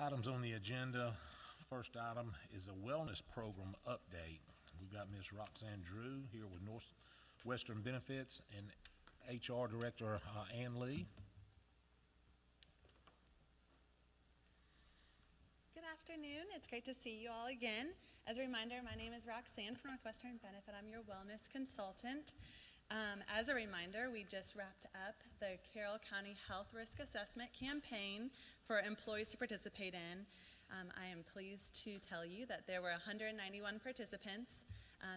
Items on the agenda. First item is a wellness program update. We've got Ms. Roxanne Drew here with Northwestern Benefits and HR Director Ann Lee. Good afternoon. It's great to see you all again. As a reminder, my name is Roxanne from Northwestern Benefit. I'm your wellness consultant. As a reminder, we just wrapped up the Carroll County Health Risk Assessment campaign for employees to participate in. I am pleased to tell you that there were 191 participants.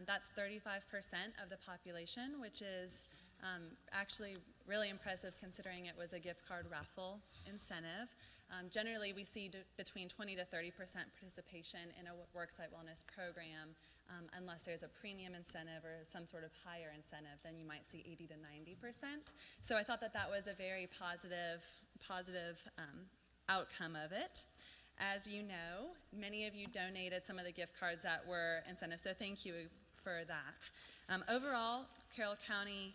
That's 35% of the population, which is actually really impressive considering it was a gift card raffle incentive. Generally, we see between 20 to 30% participation in a worksite wellness program. Unless there's a premium incentive or some sort of higher incentive, then you might see 80 to 90%. So I thought that that was a very positive outcome of it. As you know, many of you donated some of the gift cards that were incentives, so thank you for that. Overall, Carroll County,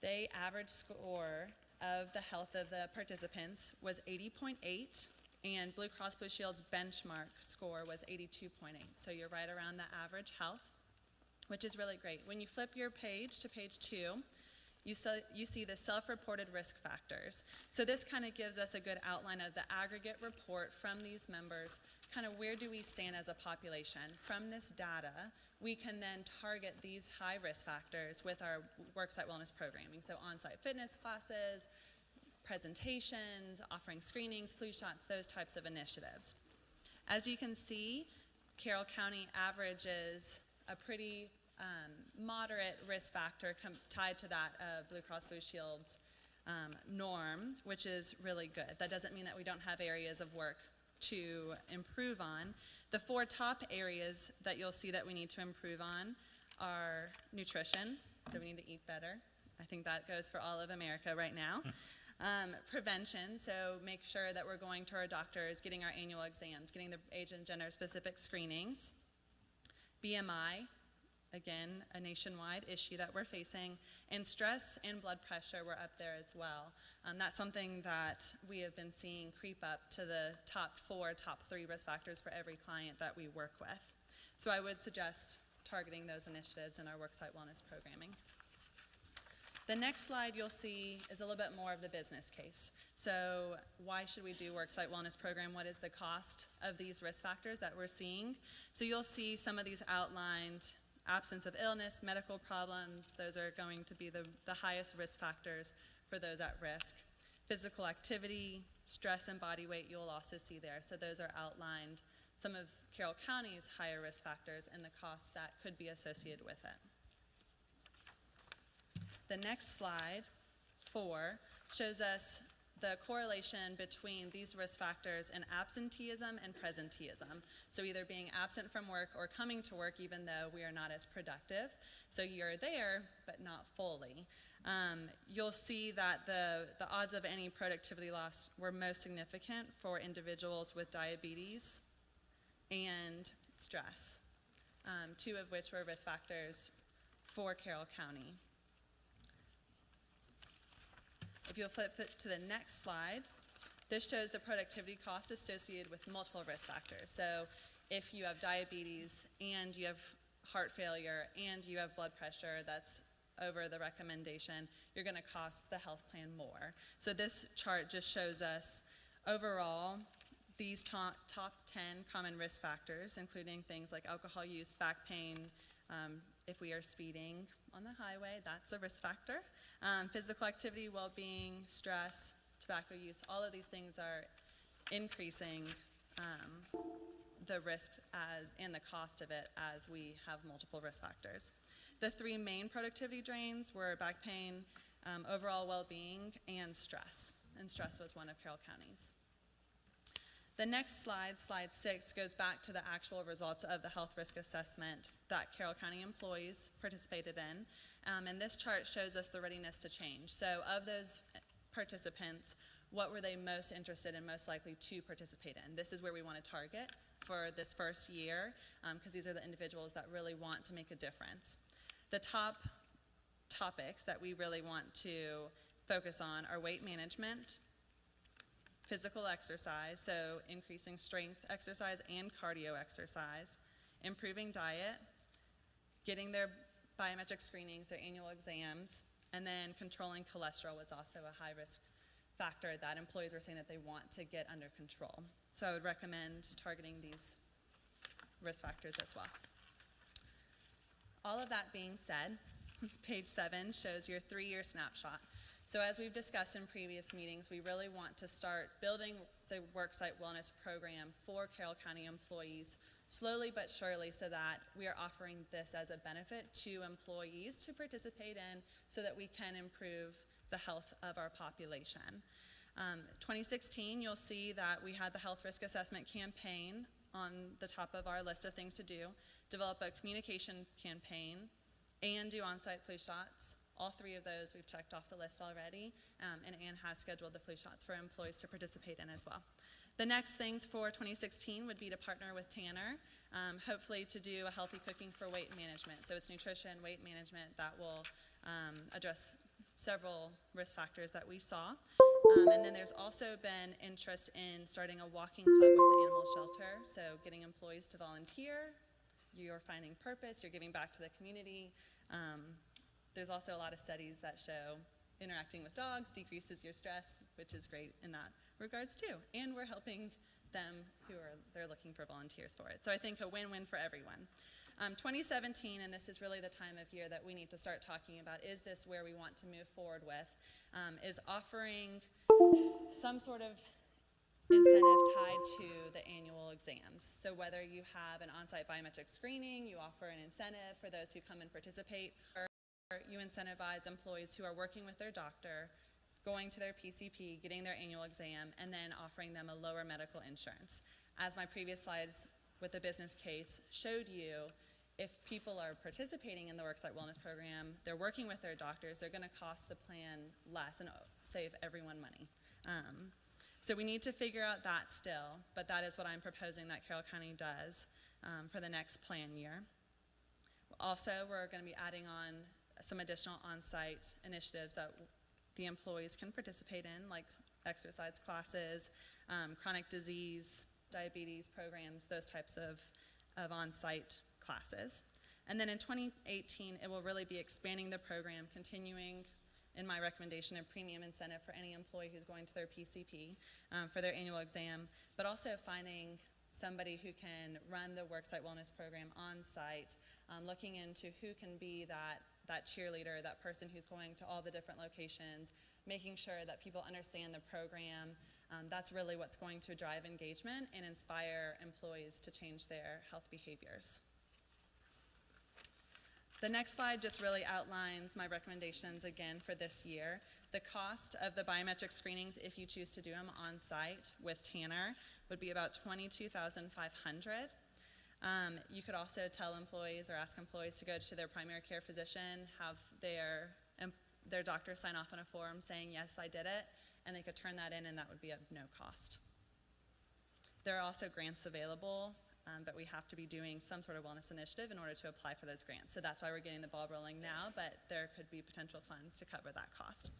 the average score of the health of the participants was 80.8, and Blue Cross Blue Shield's benchmark score was 82.8. So you're right around the average health, which is really great. When you flip your page to page 2, you see the self-reported risk factors. So this kind of gives us a good outline of the aggregate report from these members, kind of where do we stand as a population. From this data, we can then target these high risk factors with our worksite wellness programming. So on-site fitness classes, presentations, offering screenings, flu shots, those types of initiatives. As you can see, Carroll County averages a pretty moderate risk factor tied to that of Blue Cross Blue Shield's norm, which is really good. That doesn't mean that we don't have areas of work to improve on. The 4 top areas that you'll see that we need to improve on are nutrition, so we need to eat better. I think that goes for all of America right now. Prevention, so make sure that we're going to our doctors, getting our annual exams, getting the age and gender specific screenings. BMI, again, a nationwide issue that we're facing, and stress and blood pressure were up there as well. That's something that we have been seeing creep up to the top 4, top 3 risk factors for every client that we work with. So I would suggest targeting those initiatives in our worksite wellness programming. The next slide you'll see is a little bit more of the business case. So why should we do worksite wellness program? What is the cost of these risk factors that we're seeing? So you'll see some of these outlined: absence of illness, medical problems. Those are going to be the highest risk factors for those at risk. Physical activity, stress and body weight, you'll also see there. So those are outlined, some of Carroll County's higher risk factors and the costs that could be associated with it. The next slide, 4, shows us the correlation between these risk factors and absenteeism and presenteeism. So either being absent from work or coming to work even though we are not as productive. So you're there, but not fully. You'll see that the odds of any productivity loss were most significant for individuals with diabetes and stress, 2 of which were risk factors for Carroll County. If you'll flip it to the next slide, this shows the productivity costs associated with multiple risk factors. So if you have diabetes and you have heart failure and you have blood pressure that's over the recommendation, you're going to cost the health plan more. So this chart just shows us overall these top 10 common risk factors, including things like alcohol use, back pain, if we are speeding on the highway, that's a risk factor. Physical activity, well-being, stress, tobacco use, all of these things are increasing the risks and the cost of it as we have multiple risk factors. The 3 main productivity drains were back pain, overall well-being, and stress. And stress was one of Carroll County's. The next slide, slide 6, goes back to the actual results of the health risk assessment that Carroll County employees participated in. And this chart shows us the readiness to change. So of those participants, what were they most interested and most likely to participate in? This is where we want to target for this first year, because these are the individuals that really want to make a difference. The top topics that we really want to focus on are weight management, physical exercise, so increasing strength exercise and cardio exercise, improving diet, getting their biometric screenings, their annual exams, and then controlling cholesterol was also a high-risk factor that employees were saying that they want to get under control. So I would recommend targeting these risk factors as well. All of that being said, page 7 shows your 3-year snapshot. So as we've discussed in previous meetings, we really want to start building the worksite wellness program for Carroll County employees slowly but surely, so that we are offering this as a benefit to employees to participate in, so that we can improve the health of our population. 2016, you'll see that we had the health risk assessment campaign on the top of our list of things to do, develop a communication campaign, and do on-site flu shots. All 3 of those we've checked off the list already, and Ann has scheduled the flu shots for employees to participate in as well. The next things for 2016 would be to partner with Tanner, hopefully to do a healthy cooking for weight management. So it's nutrition, weight management that will address several risk factors that we saw. And then there's also been interest in starting a walking club with the animal shelter, so getting employees to volunteer. You're finding purpose, you're giving back to the community. There's also a lot of studies that show interacting with dogs decreases your stress, which is great in that regards too. And we're helping them they're looking for volunteers for it. So I think a win-win for everyone. 2017, and this is really the time of year that we need to start talking about, is this where we want to move forward with, is offering some sort of incentive tied to the annual exams. So whether you have an on-site biometric screening, you offer an incentive for those who come and participate, or you incentivize employees who are working with their doctor, going to their PCP, getting their annual exam, and then offering them a lower medical insurance. As my previous slides with the business case showed you, if people are participating in the Worksite Wellness Program, they're working with their doctors, they're going to cost the plan less and save everyone money. So we need to figure out that still, but that is what I'm proposing that Carroll County does for the next plan year. Also, we're going to be adding on some additional on-site initiatives that the employees can participate in, like exercise classes, chronic disease, diabetes programs, those types of on-site classes. And then in 2018, it will really be expanding the program, continuing in my recommendation, a premium incentive for any employee who's going to their PCP for their annual exam, but also finding somebody who can run the Worksite Wellness Program on site, looking into who can be that cheerleader, that person who's going to all the different locations, making sure that people understand the program. That's really what's going to drive engagement and inspire employees to change their health behaviors. The next slide just really outlines my recommendations again for this year. The cost of the biometric screenings, if you choose to do them on site with Tanner, would be about $22,500. You could also tell employees or ask employees to go to their primary care physician, have their doctor sign off on a form saying, yes, I did it, and they could turn that in, and that would be at no cost. There are also grants available, but we have to be doing some sort of wellness initiative in order to apply for those grants. So that's why we're getting the ball rolling now, but there could be potential funds to cover that cost.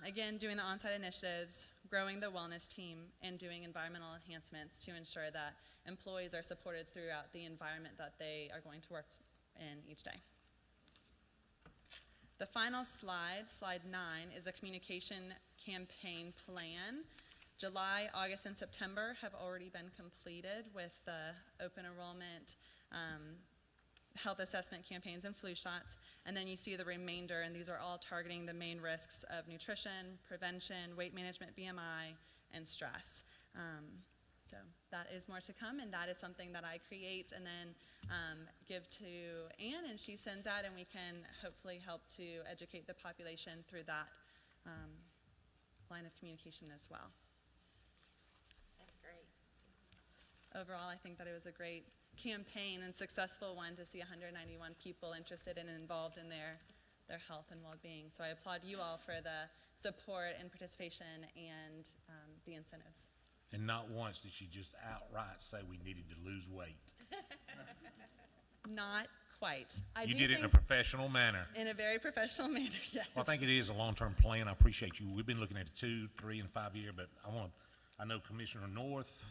Again, doing the on-site initiatives, growing the wellness team, and doing environmental enhancements to ensure that employees are supported throughout the environment that they are going to work in each day. The final slide, slide 9, is a communication campaign plan. July, August, and September have already been completed with the open enrollment, health assessment campaigns, and flu shots. And then you see the remainder, and these are all targeting the main risks of nutrition, prevention, weight management, BMI, and stress. So that is more to come, and that is something that I create and then give to Ann, and she sends out, and we can hopefully help to educate the population through that line of communication as well. That's great. Overall, I think that it was a great campaign and successful one to see 191 people interested and involved in their health and well-being. So I applaud you all for the support and participation and the incentives. And not once did she just outright say we needed to lose weight. Not quite. You did it in a professional manner. In a very professional manner, yes. Well, I think it is a long-term plan. I appreciate you. We've been looking at a 2, 3, and 5 year, but I want to I know Commissioner North,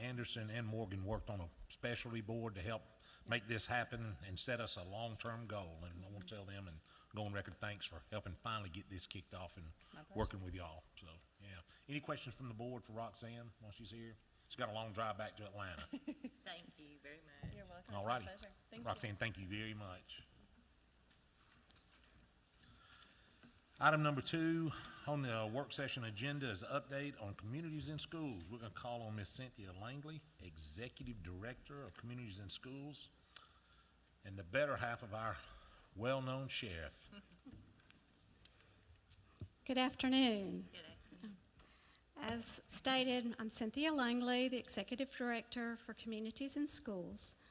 Anderson, and Morgan worked on a specialty board to help make this happen and set us a long-term goal. And I want to tell them and go on record, thanks for helping finally get this kicked off and My pleasure. working with y'all. So, yeah. Any questions from the board for Roxanne while she's here? She's got a long drive back to Atlanta. Thank you very much. You're welcome. All It's my righty. pleasure. Thank you. Roxanne, thank you very much. Item number 2 on the work session agenda is update on communities in schools. We're going to call on Miss Cynthia Langley, Executive Director of Communities in Schools, and the better half of our well-known sheriff. Good afternoon. Good afternoon. As stated, I'm Cynthia Langley, the Executive Director for Communities in Schools.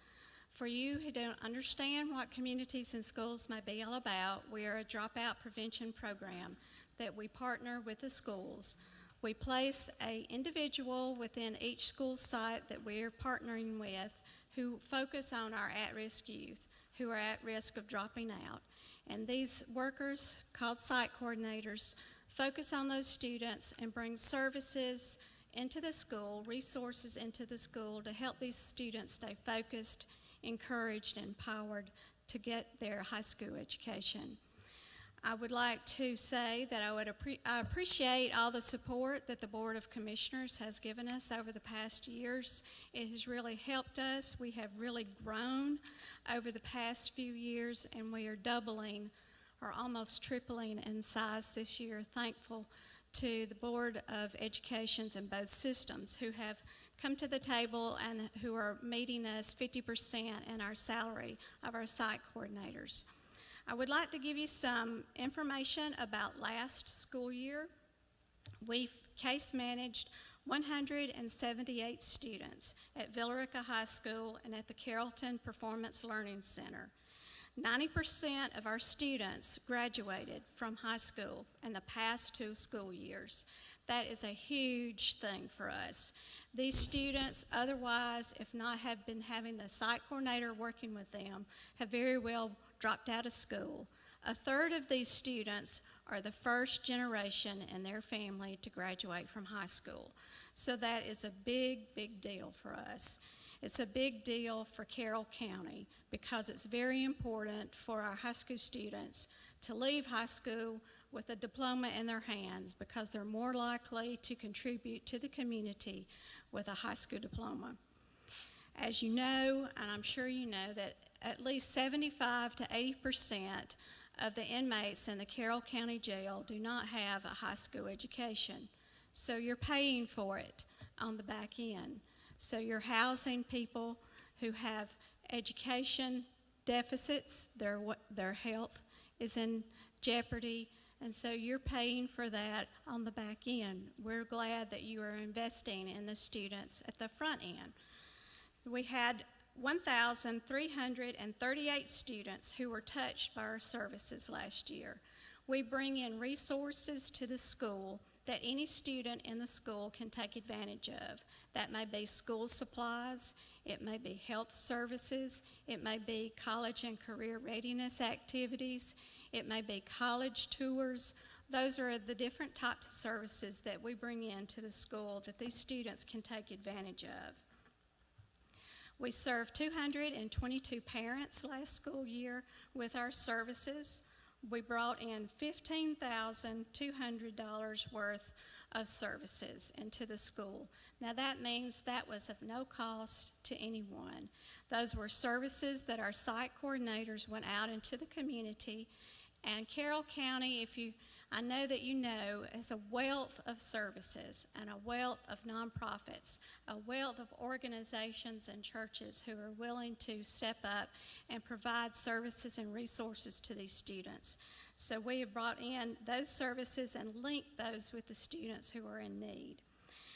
For you who don't understand what Communities in Schools may be all about, we are a dropout prevention program that we partner with the schools. We place an individual within each school site that we are partnering with who focus on our at-risk youth who are at risk of dropping out. And these workers, called site coordinators, focus on those students and bring services into the school, resources into the school to help these students stay focused, encouraged, and empowered to get their high school education. I would like to say that I appreciate all the support that the Board of Commissioners has given us over the past years. It has really helped us. We have really grown over the past few years, and we are doubling or almost tripling in size this year, thankful to the Board of Educations in both systems who have come to the table and who are meeting us 50% in our salary of our site coordinators. I would like to give you some information about last school year. We've case managed 178 students at Villarica High School and at the Carrollton Performance Learning Center. 90% of our students graduated from high school in the past 2 school years. That is a huge thing for us. These students otherwise, if not have been having the site coordinator working with them, have very well dropped out of school. A third of these students are the first generation in their family to graduate from high school. So that is a big, big deal for us. It's a big deal for Carroll County because it's very important for our high school students to leave high school with a diploma in their hands because they're more likely to contribute to the community with a high school diploma. As you know, and I'm sure you know, that at least 75 to 80% of the inmates in the Carroll County Jail do not have a high school education. So you're paying for it on the back end. So you're housing people who have education deficits, their health is in jeopardy, and so you're paying for that on the back end. We're glad that you are investing in the students at the front end. We had 1,338 students who were touched by our services last year. We bring in resources to the school that any student in the school can take advantage of. That may be school supplies, it may be health services, it may be college and career readiness activities, it may be college tours. Those are the different types of services that we bring into the school that these students can take advantage of. We served 222 parents last school year with our services. We brought in $15,200 worth of services into the school. Now that means that was of no cost to anyone. Those were services that our site coordinators went out into the community. And Carroll County, I know that you know, is a wealth of services and a wealth of nonprofits, a wealth of organizations and churches who are willing to step up and provide services and resources to these students. So we have brought in those services and linked those with the students who are in need.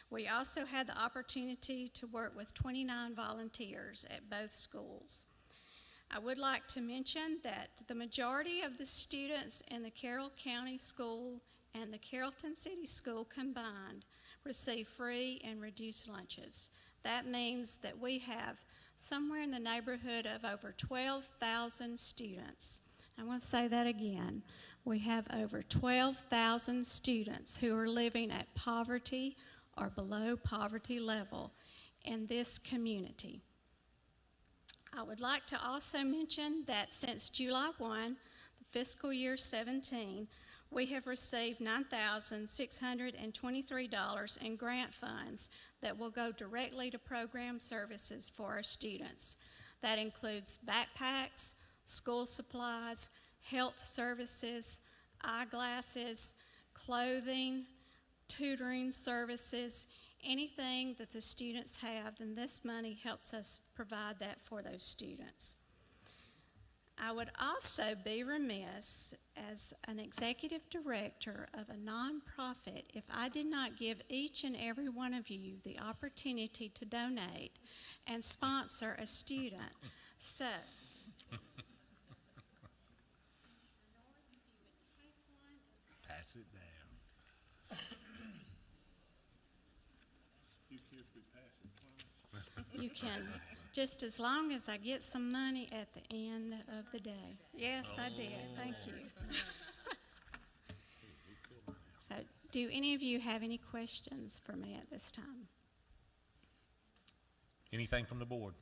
We also had the opportunity to work with 29 volunteers at both schools. I would like to mention that the majority of the students in the Carroll County School and the Carrollton City School combined receive free and reduced lunches. That means that we have somewhere in the neighborhood of over 12,000 students. I want to say that again. We have over 12,000 students who are living at poverty or below poverty level in this community. I would like to also mention that since July 1, the fiscal year 17, we have received $9,623 in grant funds that will go directly to program services for our students. That includes backpacks, school supplies, health services, eyeglasses, clothing, tutoring services, anything that the students have, then this money helps us provide that for those students. I would also be remiss as an executive director of a nonprofit if I did not give each and every one of you the opportunity to donate and sponsor a student. So, Pass it down. you can, just as long as I get some money at the end of the day. Yes, I did. Thank you. So, do any of you have any questions for me at this time? Anything from the board?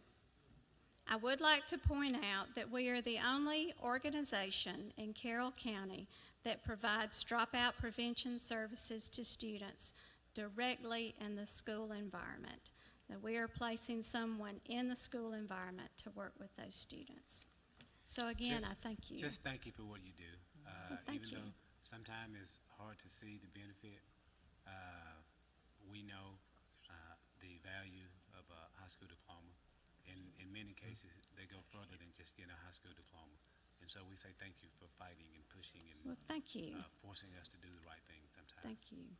I would like to point out that we are the only organization in Carroll County that provides dropout prevention services to students directly in the school environment. That we are placing someone in the school environment to work with those students. So again, I thank you. Just thank you for what you do. Thank you. Even though sometimes it's hard to see the benefit, we know the value of a high school diploma. In many cases, they go further than just getting a high school diploma. And so we say thank you for fighting and pushing and Well, thank you. forcing us to do the right thing sometimes. Thank you.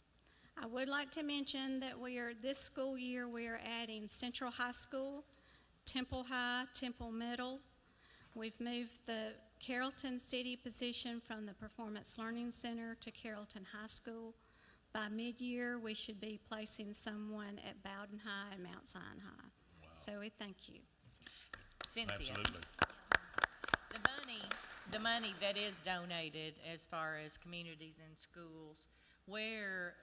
I would like to mention that this school year, we are adding Central High School, Temple High, Temple Middle. We've moved the Carrollton City position from the Performance Learning Center to Carrollton High School. By mid-year, we should be placing someone at Bowden High and Mount Zion High. Wow. So we thank you. Cynthia, Absolutely. the money that is donated as far as communities and schools, where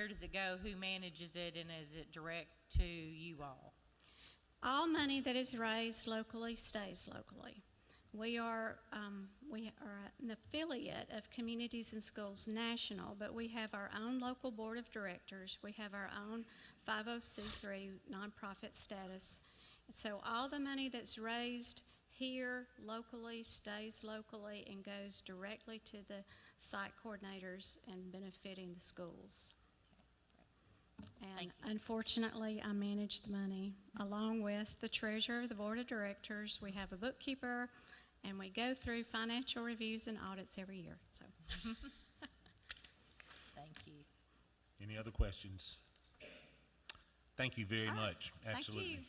does it go? Who manages it, and is it direct to you all? All money that is raised locally stays locally. We are an affiliate of Communities and Schools National, but we have our own local board of directors. We have our own 50c3 nonprofit status. So all the money that's raised here locally stays locally and goes directly to the site coordinators and benefiting the schools. And Thank unfortunately, I manage the money along with the treasurer of the board of directors. We have a bookkeeper, and we go through financial reviews and audits every year. So, Thank you. Any other questions? Thank you very All right. much. Thank Absolutely. you.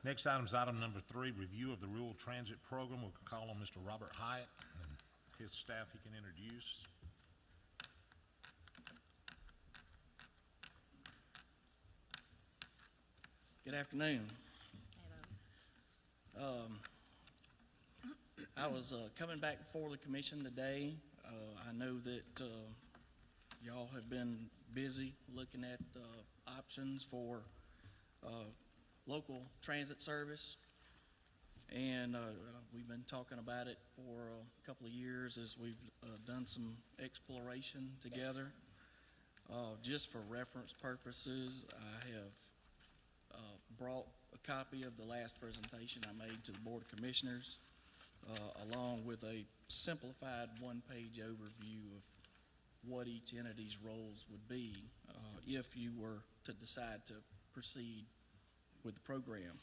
Next item is item number 3, review of the rural transit program. We'll call on Mr. Robert Hyatt and his staff he can introduce. Good afternoon. I was coming back before the commission today. I know that y'all have been busy looking at options for local transit service, and we've been talking about it for a couple of years as we've done some exploration together. Just for reference purposes, I have brought a copy of the last presentation I made to the Board of Commissioners, along with a simplified one-page overview of what each entity's roles would be if you were to decide to proceed with the program.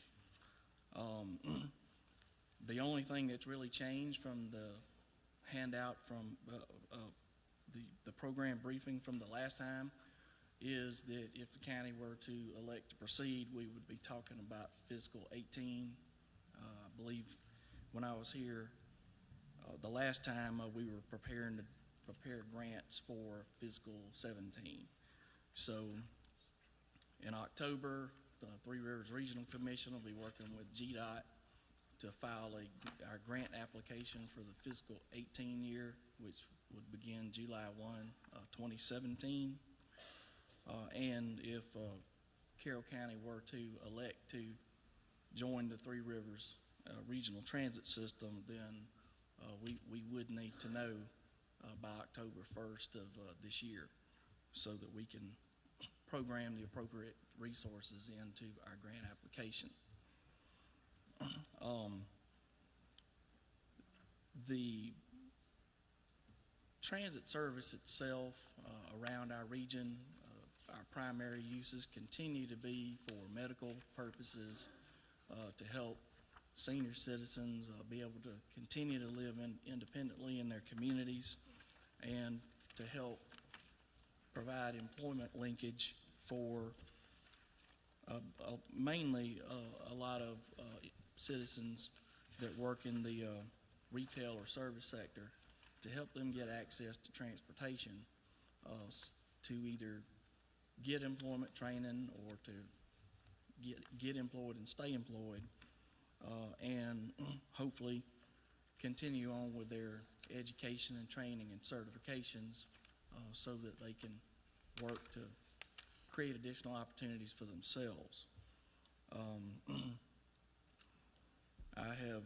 The only thing that's really changed from the handout from the program briefing from the last time is that if the county were to elect to proceed, we would be talking about fiscal 18. I believe when I was here the last time, we were preparing to prepare grants for fiscal 17. So in October, the Three Rivers Regional Commission will be working with GDOT to file our grant application for the fiscal 18 year, which would begin July 1, 2017. And if Carroll County were to elect to join the Three Rivers Regional Transit System, then we would need to know by October 1st of this year so that we can program the appropriate resources into our grant application. The transit service itself around our region, our primary uses continue to be for medical purposes, to help senior citizens be able to continue to live independently in their communities, and to help provide employment linkage for mainly a lot of citizens that work in the retail or service sector, to help them get access to transportation to either get employment training or to get employed and stay employed, and hopefully continue on with their education and training and certifications so that they can work to create additional opportunities for themselves. I have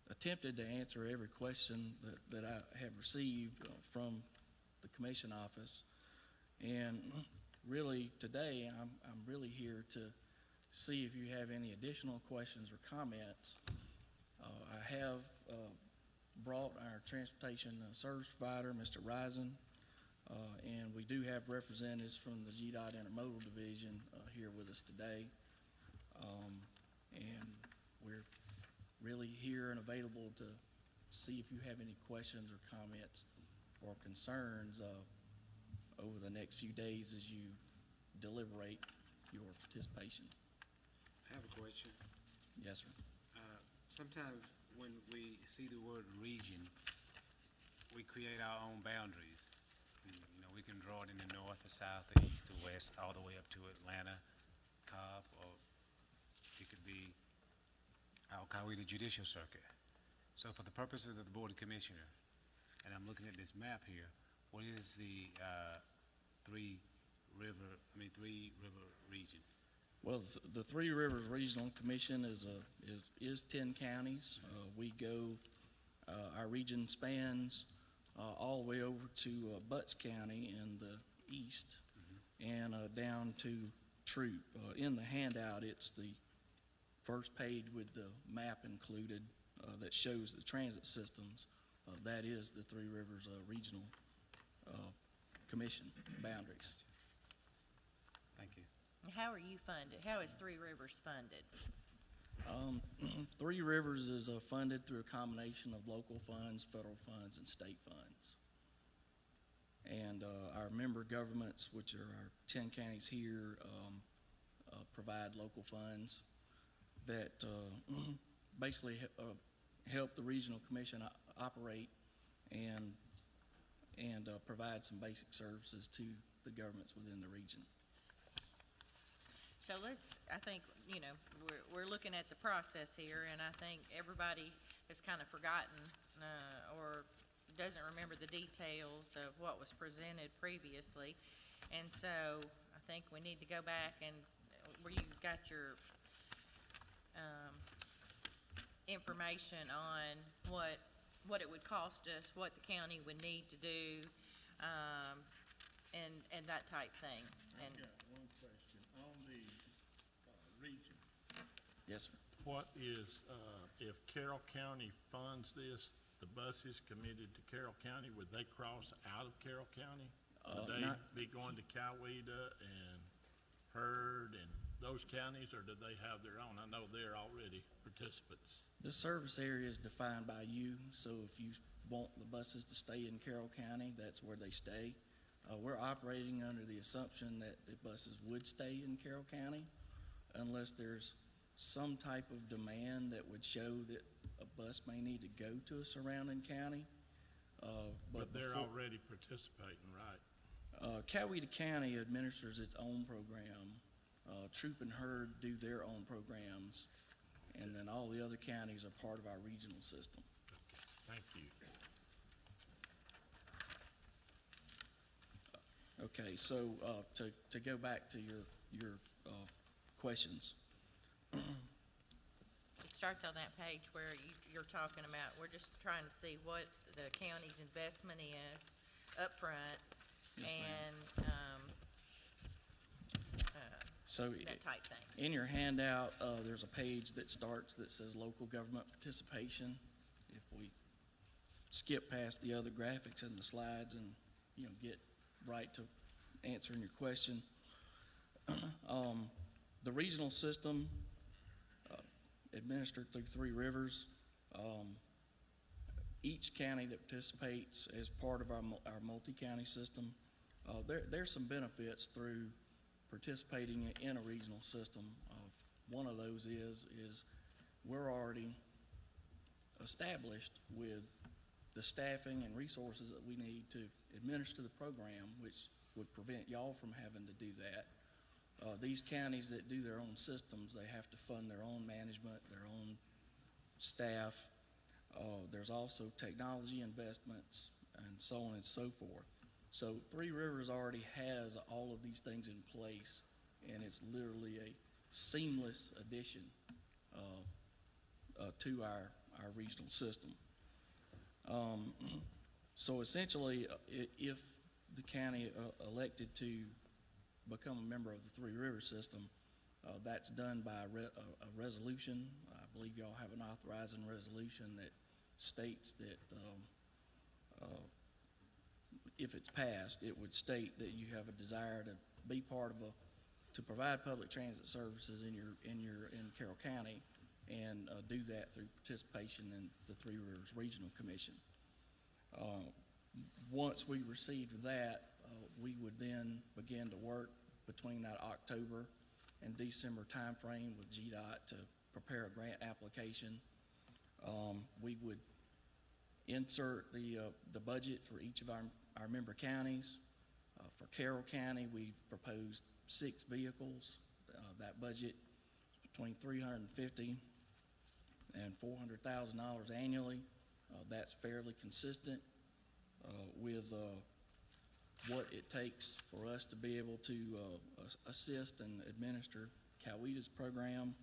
attempted to answer every question that I have received from the commission office, and really today I'm really here to see if you have any additional questions or comments. I have brought our transportation service provider, Mr. Risen, and we do have representatives from the GDOT Intermodal Division here with us today, and we're really here and available to see if you have any questions or comments or concerns over the next few days as you deliberate your participation. I have a question. Yes, sir. Sometimes when we see the word region, we create our own boundaries. And, we can draw it in the north, the south, the east, the west, all the way up to Atlanta, Cobb, or it could be the Judicial Circuit. So for the purposes of the Board of Commissioners, and I'm looking at this map here, what is the Three River region? Well, the Three Rivers Regional Commission is 10 counties. We go, our region spans all the way over to Butts County in the east, and down to Troop. In the handout, it's the first page with the map included that shows the transit systems. That is the Three Rivers Regional Commission boundaries. Thank you. How are you funded? How is Three Rivers funded? Three Rivers is funded through a combination of local funds, federal funds, and state funds. And our member governments, which are our 10 counties here, provide local funds that basically help the regional commission operate and provide some basic services to the governments within the region. So I think, we're looking at the process here, and I think everybody has kind of forgotten or doesn't remember the details of what was presented previously. And so I think we need to go back and where you got your information on what it would cost us, what the county would need to do, and that type thing. And I've got one question. On the region, Yes, sir. what is, if Carroll County funds this, the buses committed to Carroll County, would they cross out of Carroll County? Would they be going to Coweta and Hurd and those counties, or do they have their own? I know they're already participants. The service area is defined by you, so if you want the buses to stay in Carroll County, that's where they stay. We're operating under the assumption that the buses would stay in Carroll County unless there's some type of demand that would show that a bus may need to go to a surrounding county. But they're already participating, right? Coweta County administers its own program. Troop and Hurd do their own programs. and then all the other counties are part of our regional system. Thank you. Okay, so, to go back to your questions. It starts on that page where you're talking about, we're just trying to see what the county's investment is upfront Yes, ma'am. and, So, that type thing. in your handout, there's a page that starts that says local government participation. If we skip past the other graphics and the slides and, get right to answering your question. The regional system, administered through Three Rivers, each county that participates as part of our multi-county system, there's some benefits through participating in a regional system. One of those is we're already established with the staffing and resources that we need to administer the program, which would prevent y'all from having to do that. These counties that do their own systems, they have to fund their own management, their own staff. There's also technology investments and so on and so forth. So Three Rivers already has all of these things in place, and it's literally a seamless addition to our regional system. So essentially, if the county elected to become a member of the Three Rivers system, that's done by a resolution. I believe y'all have an authorizing resolution that states that if it's passed, it would state that you have a desire to be part of to provide public transit services in Carroll County, and do that through participation in the Three Rivers Regional Commission. Once we received that, we would then begin to work between that October and December timeframe with GDOT to prepare a grant application. We would insert the budget for each of our member counties. For Carroll County, we've proposed 6 vehicles. That budget is between $350,000 and $400,000 annually. That's fairly consistent with what it takes for us to be able to assist and administer Coweta's program.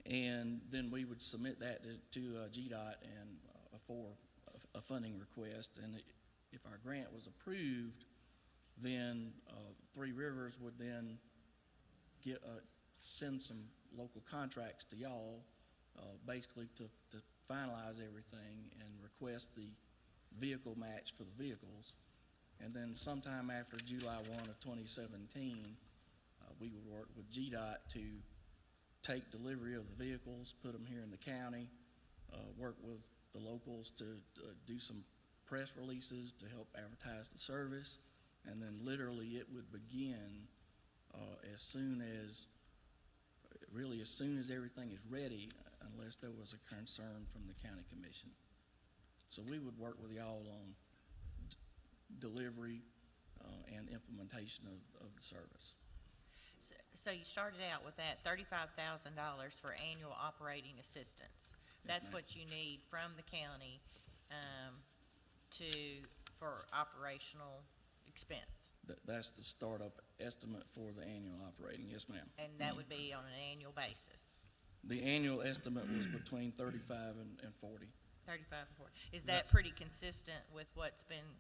And then we would submit that to GDOT and for a funding request. And if our grant was approved, then Three Rivers would then send some local contracts to y'all, basically to finalize everything and request the vehicle match for the vehicles. And then sometime after July 1 of 2017, we would work with GDOT to take delivery of the vehicles, put them here in the county, work with the locals to do some press releases to help advertise the service, and then literally it would begin as soon as everything is ready, unless there was a concern from the county commission. So we would work with y'all on delivery and implementation of the service. So you started out with that $35,000 for annual operating assistance. That's ma'am. what you need from the county for operational expense. That's the startup estimate for the annual operating, yes, ma'am. And that would be on an annual basis, The annual estimate was between 35 and 40. 35 and 40. Is that pretty consistent with what's been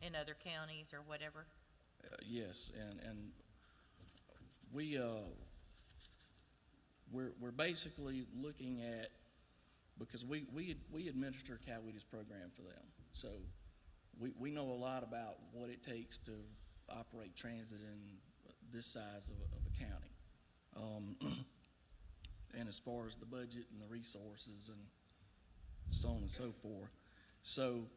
in other counties or whatever? Yes, and we're basically looking at, because we administer Coweta's program for them, so we know a lot about what it takes to operate transit in this size of a county, and as far as the budget and the resources and so on and so forth. So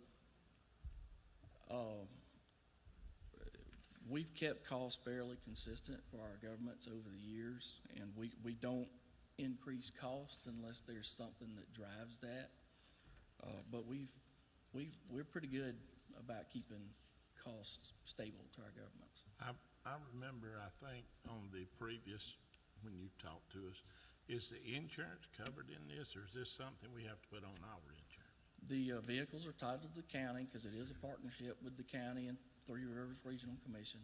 we've kept costs fairly consistent for our governments over the years, and we don't increase costs unless there's something that drives that. But we're pretty good about keeping costs stable to our governments. I remember, I think, on the previous, when you talk to us. Is the insurance covered in this, or is this something we have to put on our insurance? The vehicles are titled to the county because it is a partnership with the county and Three Rivers Regional Commission.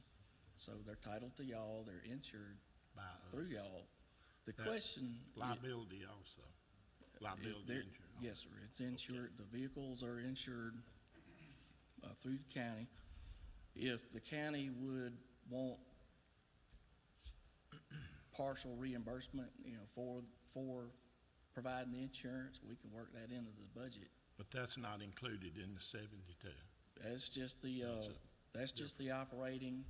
So they're titled to y'all, they're insured By us? through y'all. The That question. Liability also, liability They're- insurance. Yes, sir, it's insured, the vehicles are insured through the county. If the county would want partial reimbursement, for providing the insurance, we can work that into the budget. But that's not included in the 72. That's just the operating,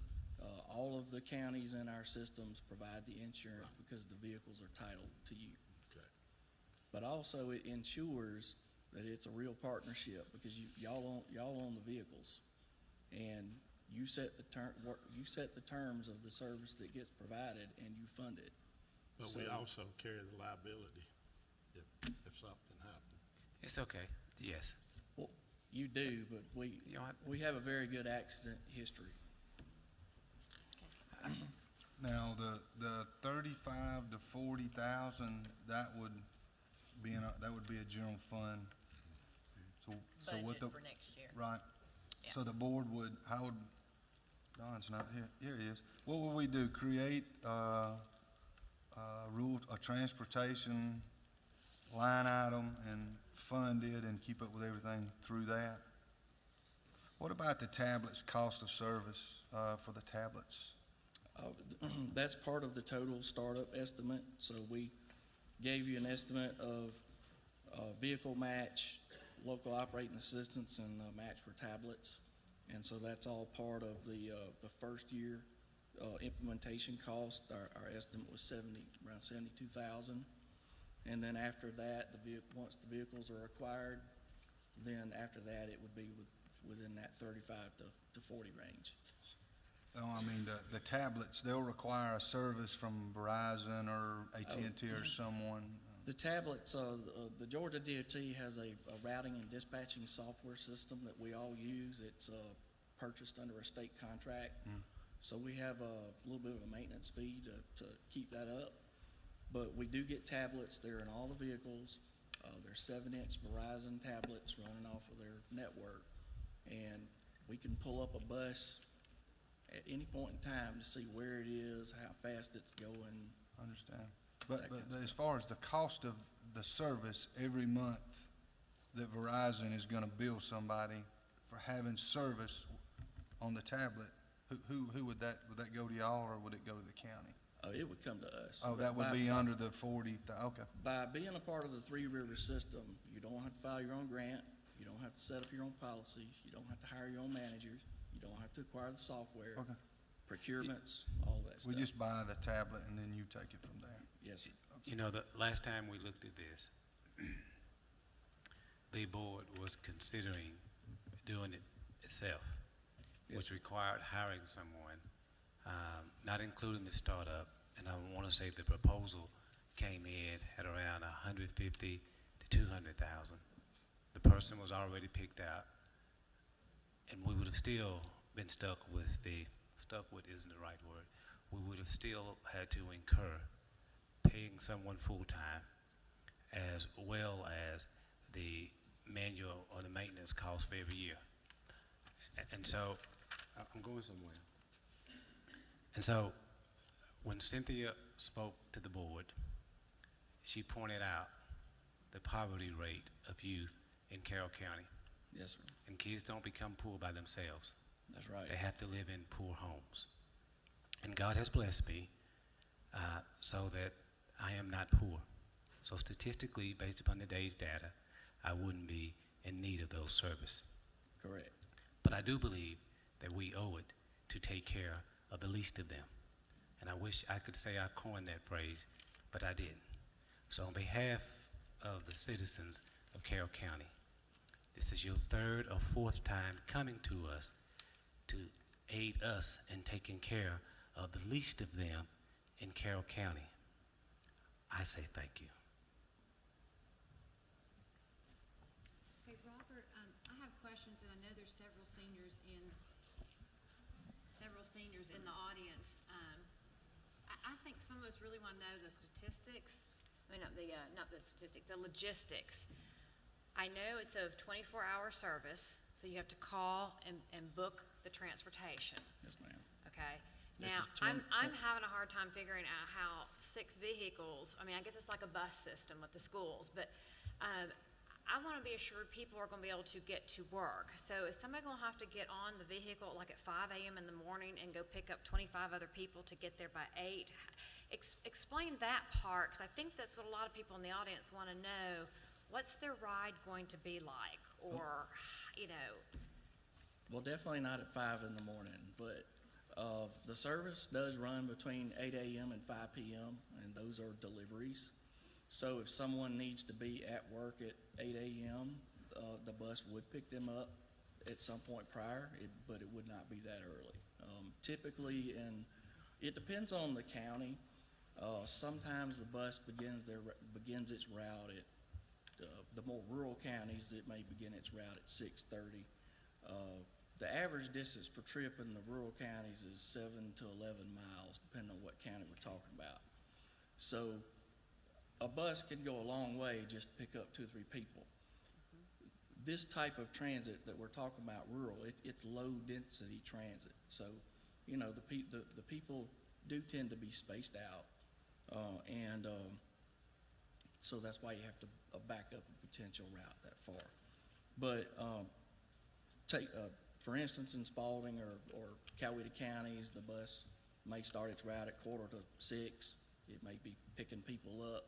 all of the counties in our systems provide the insurance because the vehicles are titled to you. Okay. But also it ensures that it's a real partnership because y'all own the vehicles. And you set the terms of the service that gets provided and you fund it. But we So- also carry the liability if something happened. It's okay, yes. Well, you do, but You don't have- we have a very good accident history. Now, the 35 to 40,000, that would be a general fund. So what Budget for next year. right? Yeah. So the board would, Don's not here, here he is. What would we do? Create, a transportation line item and fund it and keep up with everything through that? What about the tablets, cost of service, for the tablets? That's part of the total startup estimate, so we gave you an estimate of vehicle match, local operating assistance, and match for tablets. And so that's all part of the first year implementation cost. Our estimate was around 72,000. And then after that, once the vehicles are acquired, then after that, it would be within that 35 to 40 range. Oh, I mean, the tablets, they'll require a service from Verizon or AT&T or someone. The tablets, the Georgia DOT has a routing and dispatching software system that we all use. It's purchased under a state contract. So we have a little bit of a maintenance fee to keep that up. But we do get tablets. They're in all the vehicles. They're 7-inch Verizon tablets running off of their network. And we can pull up a bus at any point in time to see where it is, how fast it's going. Understand. But That kind of as stuff. far as the cost of the service every month that Verizon is gonna bill somebody for having service on the tablet, who would that go to y'all or would it go to the county? It would come to us. Oh, that would be under the 40, okay. By being a part of the Three Rivers system, you don't have to file your own grant, you don't have to set up your own policies, you don't have to hire your own managers, you don't have to acquire the software, Okay. procurements, all that We stuff. just buy the tablet and then you take it from there. Yes, sir. You know, the last time we looked at this, the board was considering doing it itself, which required hiring someone, not including the startup. And I want to say the proposal came in at around 150 to 200,000. The person was already picked out, and we would have still been stuck with isn't the right word. We would have still had to incur paying someone full-time as well as the manual or the maintenance cost for every year. And so, I'm going somewhere. And so, when Cynthia spoke to the board, she pointed out the poverty rate of youth in Carroll County. Yes, sir. And kids don't become poor by themselves. That's right. They have to live in poor homes. And God has blessed me so that I am not poor. So statistically, based upon today's data, I wouldn't be in need of those services. Correct. But I do believe that we owe it to take care of the least of them. And I wish I could say I coined that phrase, but I didn't. So on behalf of the citizens of Carroll County, this is your third or fourth time coming to us to aid us in taking care of the least of them in Carroll County. I say thank you. Hey, Robert, I have questions, and I know there's several seniors in the audience. I think some of us really want to know the statistics, I mean, not the statistics, the logistics. I know it's a 24-hour service, so you have to call and book the transportation, Yes, ma'am. okay? It's Now, a I'm having a hard time figuring out how 6 vehicles, I mean, I guess it's like a bus system with the schools, but I want to be assured people are going to be able to get to work. So is somebody going to have to get on the vehicle like at 5 a.m. in the morning and go pick up 25 other people to get there by 8? Explain that part, because I think that's what a lot of people in the audience want to know. What's their ride going to be like? Or, you know, Well, definitely not at 5 in the morning, but the service does run between 8 a.m. and 5 p.m., and those are deliveries. So if someone needs to be at work at 8 a.m., the bus would pick them up at some point prior, but it would not be that early. Typically, it depends on the county. Sometimes the bus begins its route at the more rural counties. It may begin its route at 6:30. The average distance per trip in the rural counties is 7 to 11 miles, depending on what county we're talking about. So a bus can go a long way just to pick up 2 or 3 people. This type of transit that we're talking about, rural, it's low-density transit. So, you know, the people do tend to be spaced out, and so that's why you have to back up a potential route that far. But for instance, in Spalding or Coweta counties, the bus may start its route at 5:45. It may be picking people up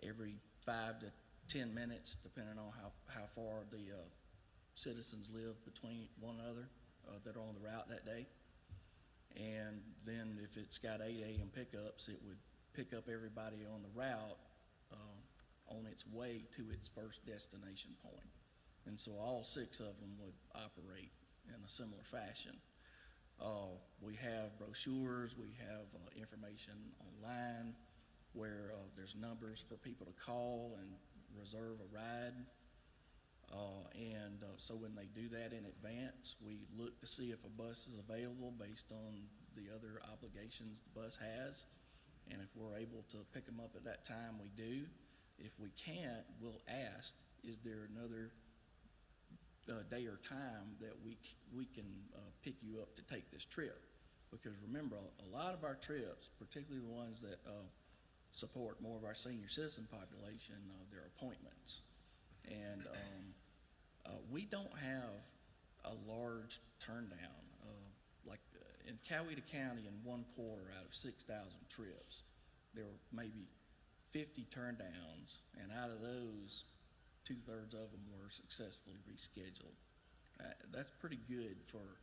every 5 to 10 minutes, depending on how far the citizens live between one another that are on the route that day. And then if it's got 8 a.m. pickups, it would pick up everybody on the route on its way to its first destination point. And so all 6 of them would operate in a similar fashion. We have brochures, we have information online where there's numbers for people to call and reserve a ride. So when they do that in advance, we look to see if a bus is available based on the other obligations the bus has. And if we're able to pick them up at that time, we do. If we can't, we'll ask, is there another day or time that we can pick you up to take this trip? Because remember, a lot of our trips, particularly the ones that support more of our senior citizen population, their appointments. And we don't have a large turndown. Like in Coweta County, in 1/4 out of 6,000 trips, there were maybe 50 turndowns, and out of those, 2/3 of them were successfully rescheduled. That's pretty good for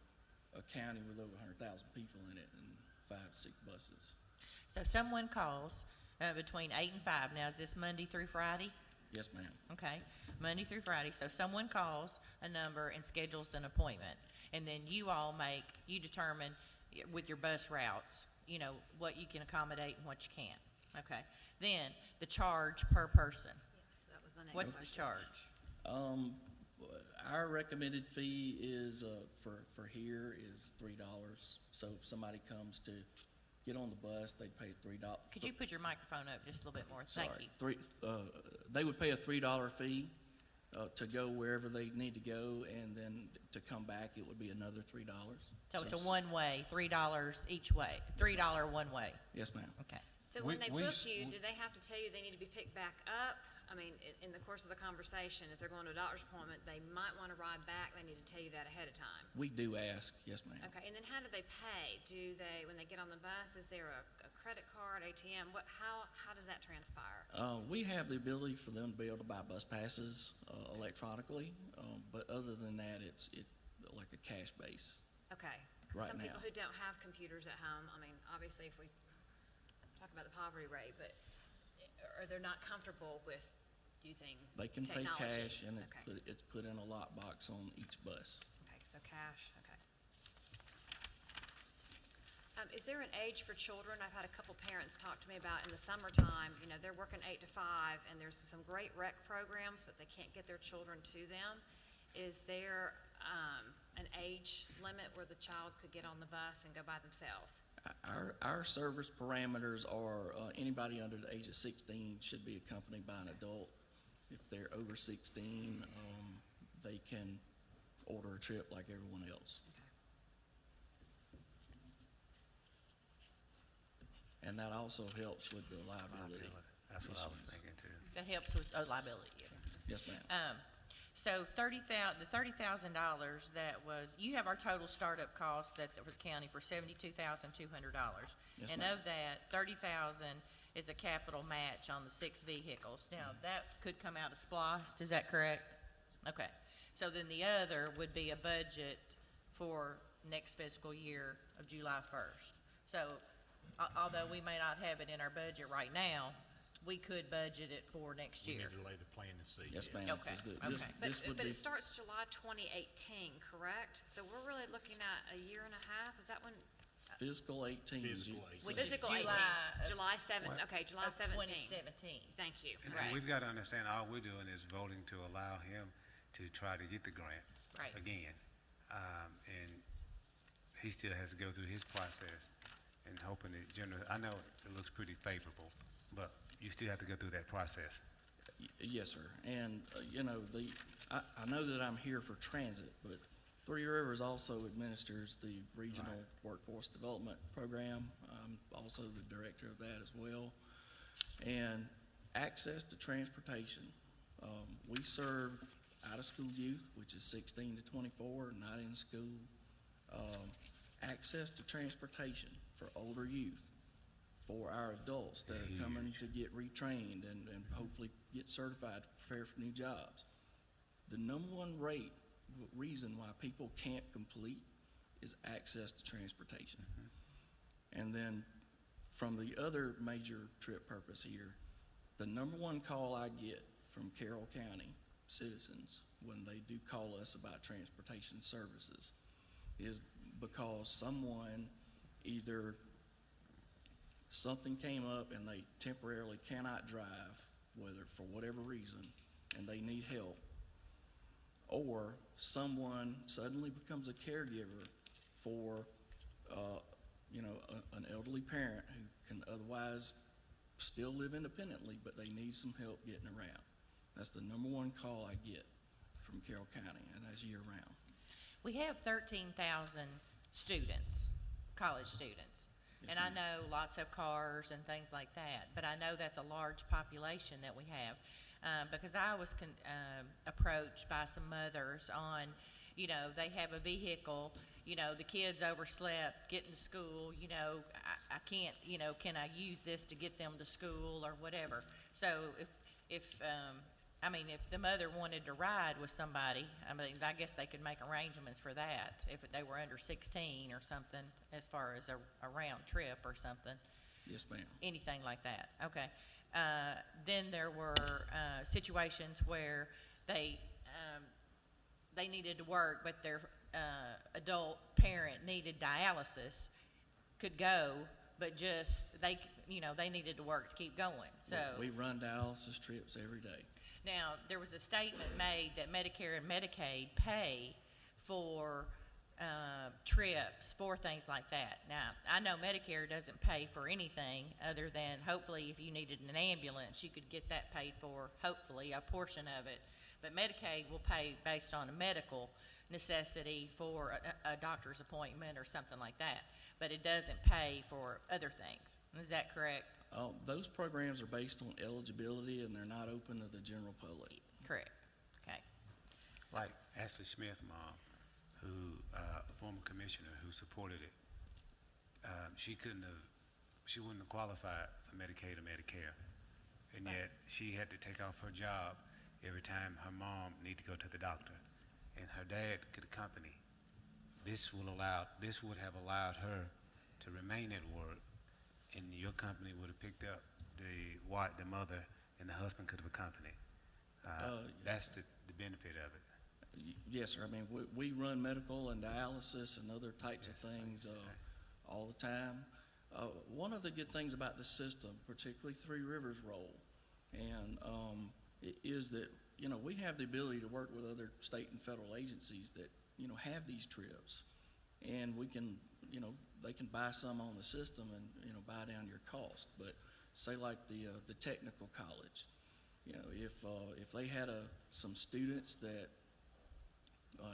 a county with over 100,000 people in it and 5 to 6 buses. So someone calls between 8 and 5. Now, is this Monday through Friday? Yes, ma'am. Okay, Monday through Friday. So someone calls a number and schedules an appointment. And then you determine with your bus routes, you know, what you can accommodate and what you can't. Okay. Then the charge per person. yes, that was my next What's question. the charge? Our recommended fee is for here is $3. So if somebody comes to get on the bus, they pay $3. Could you put your microphone up just a little bit more? Thank you. They would pay a $3 fee to go wherever they need to go, and then to come back, it would be another $3. So it's a one-way, $3 each way, $3 one way. Yes, ma'am. Okay. So when they book we- you, do they have to tell you they need to be picked back up? I mean, in the course of the conversation, if they're going to a doctor's appointment, they might want to ride back, they need to tell you that ahead of time. We do ask, yes, ma'am. Okay, and then how do they pay? Do they, when they get on the bus, is there a credit card, ATM? How does that transpire? We have the ability for them to be able to buy bus passes electronically, but other than that, it's like a cash base. Okay. Right Some people now. who don't have computers at home, I mean, obviously if we talk about the poverty rate, but or they're not comfortable with using They can pay technology. cash, and Okay. it's put in a lockbox on each bus. Okay, so cash, okay. Is there an age for children? I've had a couple parents talk to me about in the summertime, you know, they're working 8 to 5, and there's some great rec programs, but they can't get their children to them. is there, an age limit where the child could get on the bus and go by themselves? Our service parameters are, anybody under the age of 16 should be accompanied by an adult. If they're over 16, they can order a trip like everyone else. And that also helps with the liability. That's what I was thinking too. That helps with, liability, yes. Yes, ma'am. So the $30,000 that was, you have our total startup cost that, for the county for $72,200. Yes, And ma'am. of that, $30,000 is a capital match on the 6 vehicles. Now, that could come out of SPOSS, is that correct? Okay. So then the other would be a budget for next fiscal year of July 1st. So, although we may not have it in our budget right now, we could budget it for next We year. need to lay the plan and see. Yes, ma'am. Okay, 'Cause okay. this would But be, it starts July 2018, correct? So we're really looking at a year and a half, is that when? fiscal 18. Fiscal 18. Which is Physical 18, July of- July 7, okay, July Of 17. 2017. Thank you. And Right. we've got to understand, all we're doing is voting to allow him to try to get the grant Right. again. And he still has to go through his process and hoping that I know it looks pretty favorable, but you still have to go through that process. Yes, sir. And, I know that I'm here for transit, but Three Rivers also administers the Regional Workforce Development Program. I'm also the director of that as well. And access to transportation. We serve out-of-school youth, which is 16 to 24, not in school. Access to transportation for older youth, for our adults that are coming to get retrained and hopefully get certified to prepare for new jobs. The number one reason why people can't complete is access to transportation. And then from the other major trip purpose here, the number one call I get from Carroll County citizens when they do call us about transportation services is because someone either something came up and they temporarily cannot drive, whether for whatever reason, and they need help, or someone suddenly becomes a caregiver for, an elderly parent who can otherwise still live independently, but they need some help getting around. That's the number one call I get from Carroll County, and that's year-round. We have 13,000 students, college students. Yes, And I ma'am. know lots of cars and things like that, but I know that's a large population that we have. Because I was approached by some mothers on, they have a vehicle, the kids overslept, getting to school, I can't, can I use this to get them to school or whatever? So if the mother wanted to ride with somebody, I guess they could make arrangements for that if they were under 16 or something, as far as a round trip or something, Yes, ma'am. anything like that. Okay. Then there were situations where they needed to work, but their adult parent needed dialysis, could go, but they needed to work to keep going. So We run dialysis trips every day. now, there was a statement made that Medicare and Medicaid pay for trips, for things like that. Now, I know Medicare doesn't pay for anything other than hopefully if you needed an ambulance, you could get that paid for, hopefully, a portion of it. But Medicaid will pay based on a medical necessity for a doctor's appointment or something like that. But it doesn't pay for other things. Is that correct? Those programs are based on eligibility, and they're not open to the general public. Correct. Okay. Like Ashley Smith, mom, who, a former commissioner who supported it, she wouldn't have qualified for Medicaid or Medicare. And yet, she had to take off her job every time her mom needed to go to the doctor. And her dad could accompany. This would have allowed her to remain at work, and your company would have picked up the mother, and the husband could have accompanied. That's the benefit of it. Yes, sir. We run medical and dialysis and other types of things all the time. One of the good things about the system, particularly Three Rivers' role, and is that we have the ability to work with other state and federal agencies that, have these trips. And we can, they can buy some on the system and, buy down your cost. But say like the technical college, if they had some students that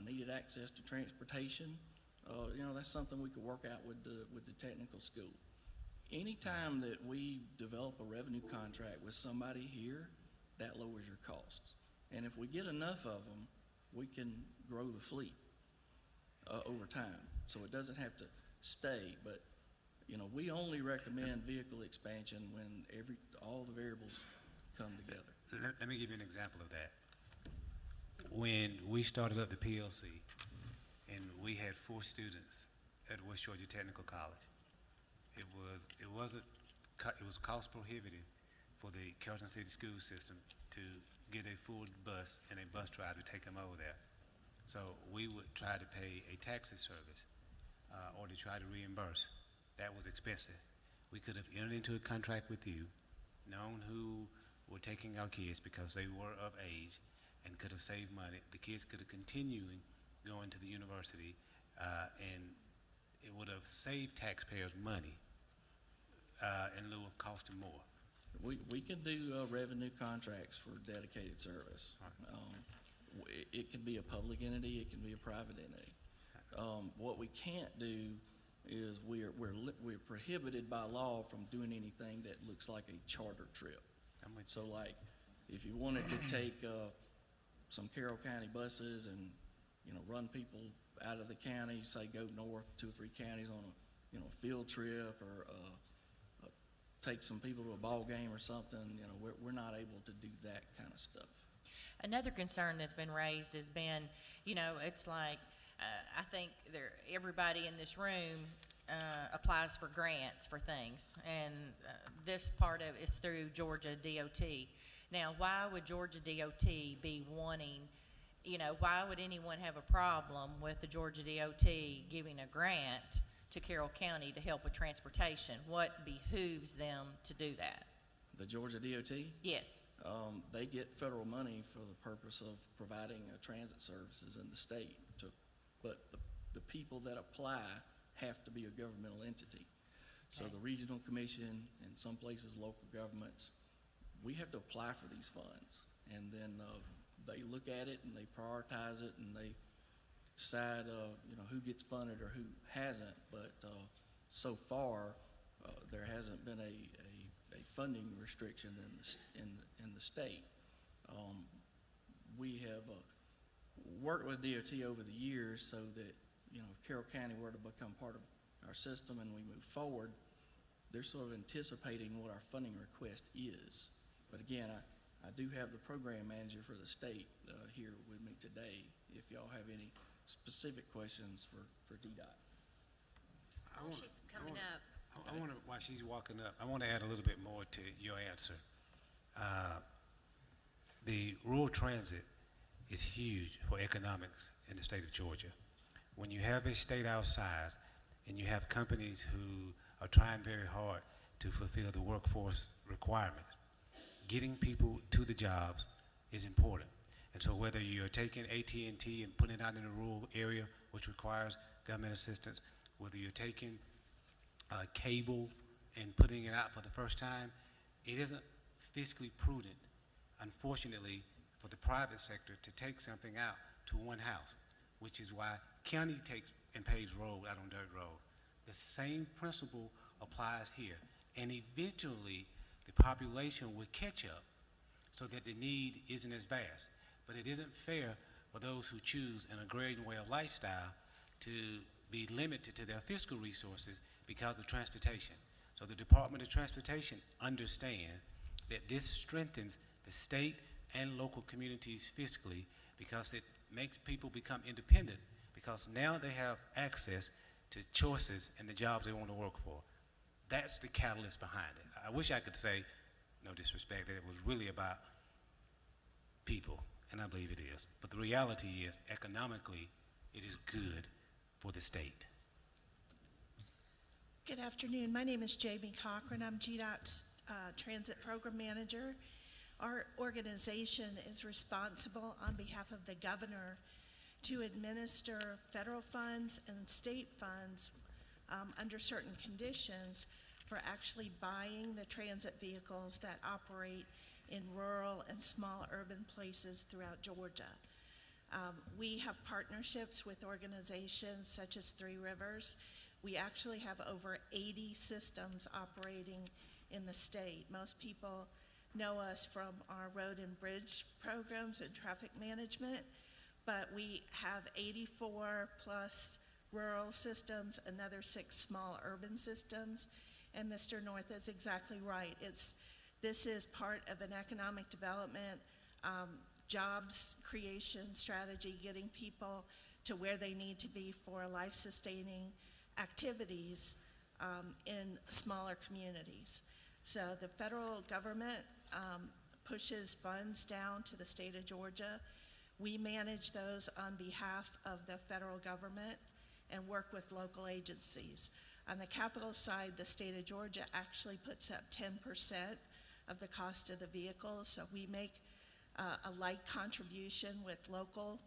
needed access to transportation, that's something we could work out with the technical school. Anytime that we develop a revenue contract with somebody here, that lowers your costs. And if we get enough of them, we can grow the fleet over time. So it doesn't have to stay, but, we only recommend vehicle expansion when all the variables come together. Let me give you an example of that. When we started up the PLC, and we had 4 students at West Georgia Technical College, it was cost prohibitive for the Carrollton City school system to get a full bus and a bus driver to take them over there. So we would try to pay a taxi service or to try to reimburse. That was expensive. We could have entered into a contract with you, known who were taking our kids because they were of age, and could have saved money. The kids could have continued going to the university, and it would have saved taxpayers money in lieu of costing more. We can do revenue contracts for dedicated service. It can be a public entity, it can be a private entity. What we can't do is we're prohibited by law from doing anything that looks like a charter trip. So like, if you wanted to take some Carroll County buses and, run people out of the county, say go north 2 or 3 counties on a field trip, or take some people to a ball game or something, we're not able to do that kind of stuff. Another concern that's been raised has been, it's like, I think everybody in this room applies for grants for things, and this part of it is through Georgia DOT. Now, why would Georgia DOT be wanting, why would anyone have a problem with the Georgia DOT giving a grant to Carroll County to help with transportation? What behooves them to do that? The Georgia DOT? Yes. They get federal money for the purpose of providing transit services in the state. But the people that apply have to be a governmental entity. So the regional commission, and some places local governments, we have to apply for these funds. And then they look at it and they prioritize it and they decide who gets funded or who hasn't. But so far, there hasn't been a funding restriction in the state. We have worked with DOT over the years so that, if Carroll County were to become part of our system and we move forward, they're sort of anticipating what our funding request is. But again, I do have the program manager for the state here with me today, if y'all have any specific questions for DDOT. She's coming up. I want to, while she's walking up, I want to add a little bit more to your answer. The rural transit is huge for economics in the state of Georgia. When you have a state our size and you have companies who are trying very hard to fulfill the workforce requirements, getting people to the jobs is important. And so whether you're taking AT&T and putting it out in a rural area, which requires government assistance, whether you're taking cable and putting it out for the first time, it isn't fiscally prudent, unfortunately, for the private sector to take something out to one house, which is why county takes and paves road out on dirt road. The same principle applies here, and eventually the population will catch up so that the need isn't as vast. But it isn't fair for those who choose an agrarian way of lifestyle to be limited to their fiscal resources because of transportation. So the Department of Transportation understands that this strengthens the state and local communities fiscally because it makes people become independent, because now they have access to choices and the jobs they want to work for. That's the catalyst behind it. I wish I could say, no disrespect, that it was really about people, and I believe it is. But the reality is, economically, it is good for the state. Good afternoon. My name is Jamie Cochran. I'm GDOT's Transit Program Manager. Our organization is responsible on behalf of the governor to administer federal funds and state funds under certain conditions for actually buying the transit vehicles that operate in rural and small urban places throughout Georgia. We have partnerships with organizations such as Three Rivers. We actually have over 80 systems operating in the state. Most people know us from our road and bridge programs and traffic management, but we have 84 plus rural systems, another 6 small urban systems, and Mr. North is exactly right. This is part of an economic development, jobs creation strategy, getting people to where they need to be for life-sustaining activities in smaller communities. So the federal government pushes funds down to the state of Georgia. We manage those on behalf of the federal government and work with local agencies. On the capital side, the state of Georgia actually puts up 10% of the cost of the vehicles, so we make a light contribution with local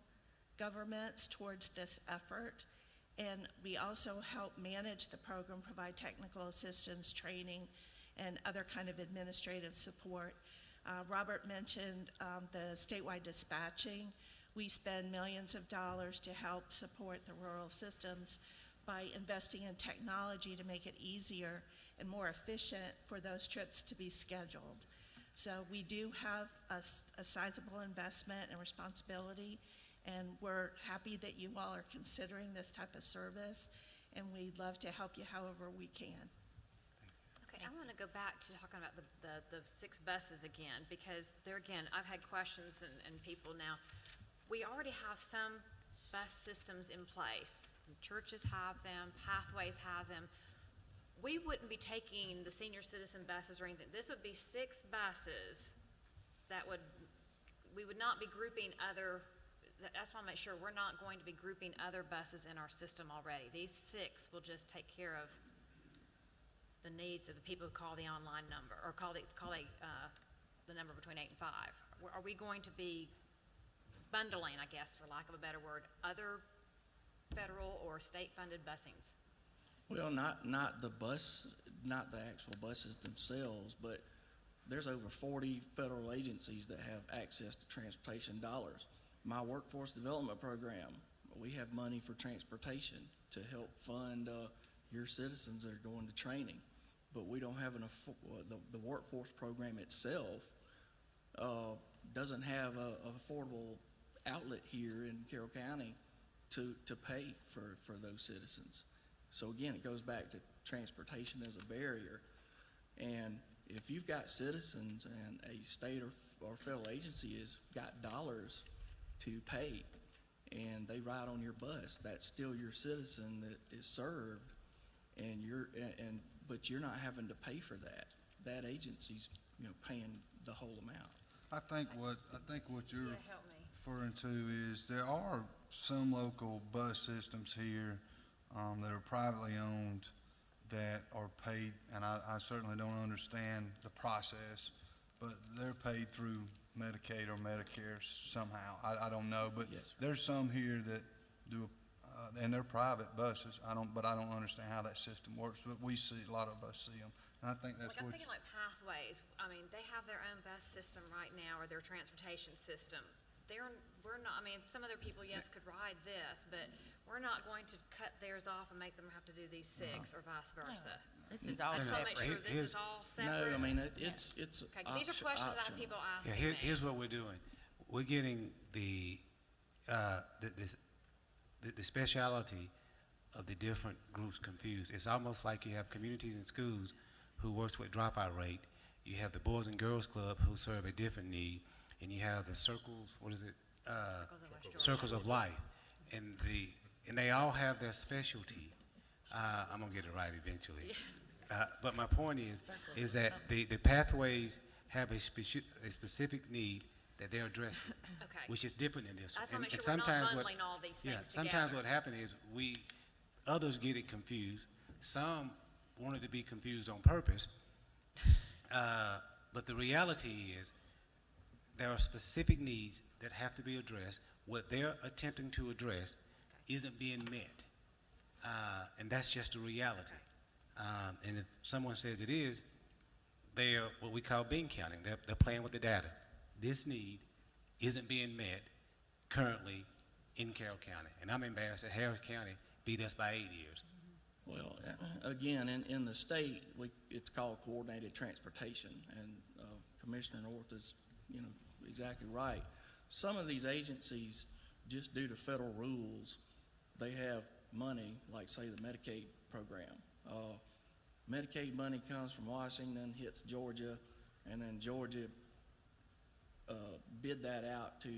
governments towards this effort. And we also help manage the program, provide technical assistance, training, and other kind of administrative support. Robert mentioned the statewide dispatching. We spend millions of dollars to help support the rural systems by investing in technology to make it easier and more efficient for those trips to be scheduled. So we do have a sizable investment and responsibility, and we're happy that you all are considering this type of service, and we'd love to help you however we can. Okay, I want to go back to talking about the 6 buses again, because there again, I've had questions and people now. We already have some bus systems in place. Churches have them, Pathways have them. We wouldn't be taking the senior citizen buses or anything. This would be 6 buses that we would not be grouping other, that's why I make sure we're not going to be grouping other buses in our system already. These 6 will just take care of the needs of the people who call the online number, or call the number between 8 and 5. Are we going to be bundling, I guess, for lack of a better word, other federal or state-funded busings? Well, not the actual buses themselves, but there's over 40 federal agencies that have access to transportation dollars. My workforce development program, we have money for transportation to help fund your citizens that are going to training. But we don't have the workforce program itself doesn't have an affordable outlet here in Carroll County to pay for those citizens. So again, it goes back to transportation as a barrier. And if you've got citizens and a state or federal agency has got dollars to pay and they ride on your bus, that's still your citizen that is served, but you're not having to pay for that. That agency's paying the whole amount. I think what you're Yeah, help me. referring to is there are some local bus systems here that are privately owned that are paid, and I certainly don't understand the process, but they're paid through Medicaid or Medicare somehow. I don't know, but Yes, sir. there's some here that do, and they're private buses. I don't understand how that system works, but we see, a lot of us see them. And I think that's Like, I'm what, thinking like Pathways. I mean, they have their own bus system right now, or their transportation system. We're not, I mean, some other people, yes, could ride this, but we're not going to cut theirs off and make them have to do these 6 or vice versa. This is all I just want to make sure separate. this is all separate. No, I mean, it's Okay, 'cause these are questions that I have people Yeah, asking me. here's what we're doing. We're getting the speciality of the different groups confused. It's almost like you have communities and schools who works with dropout rate. You have the Boys and Girls Club who serve a different need, and you have the circles, what is it? Circles of Life. And they all have their specialty. I'm gonna get it right eventually. But my point is that the Pathways have a specific need that they're addressing, Okay. which is different than this I one. just want to make And sure we're not sometimes what- bundling all these Yeah, things sometimes together. what happens is others get it confused. Some wanted to be confused on purpose. But the reality is there are specific needs that have to be addressed. What they're attempting to address isn't being met. And that's just a reality. And if someone says it is, they are what we call bean counting. They're playing with the data. This need isn't being met currently in Carroll County. And I'm embarrassed that Harris County beat us by 8 years. Well, again, in the state, it's called coordinated transportation, and Commissioner North is, exactly right. Some of these agencies, just due to federal rules, they have money, like say the Medicaid program. Medicaid money comes from Washington, hits Georgia, and then Georgia bid that out to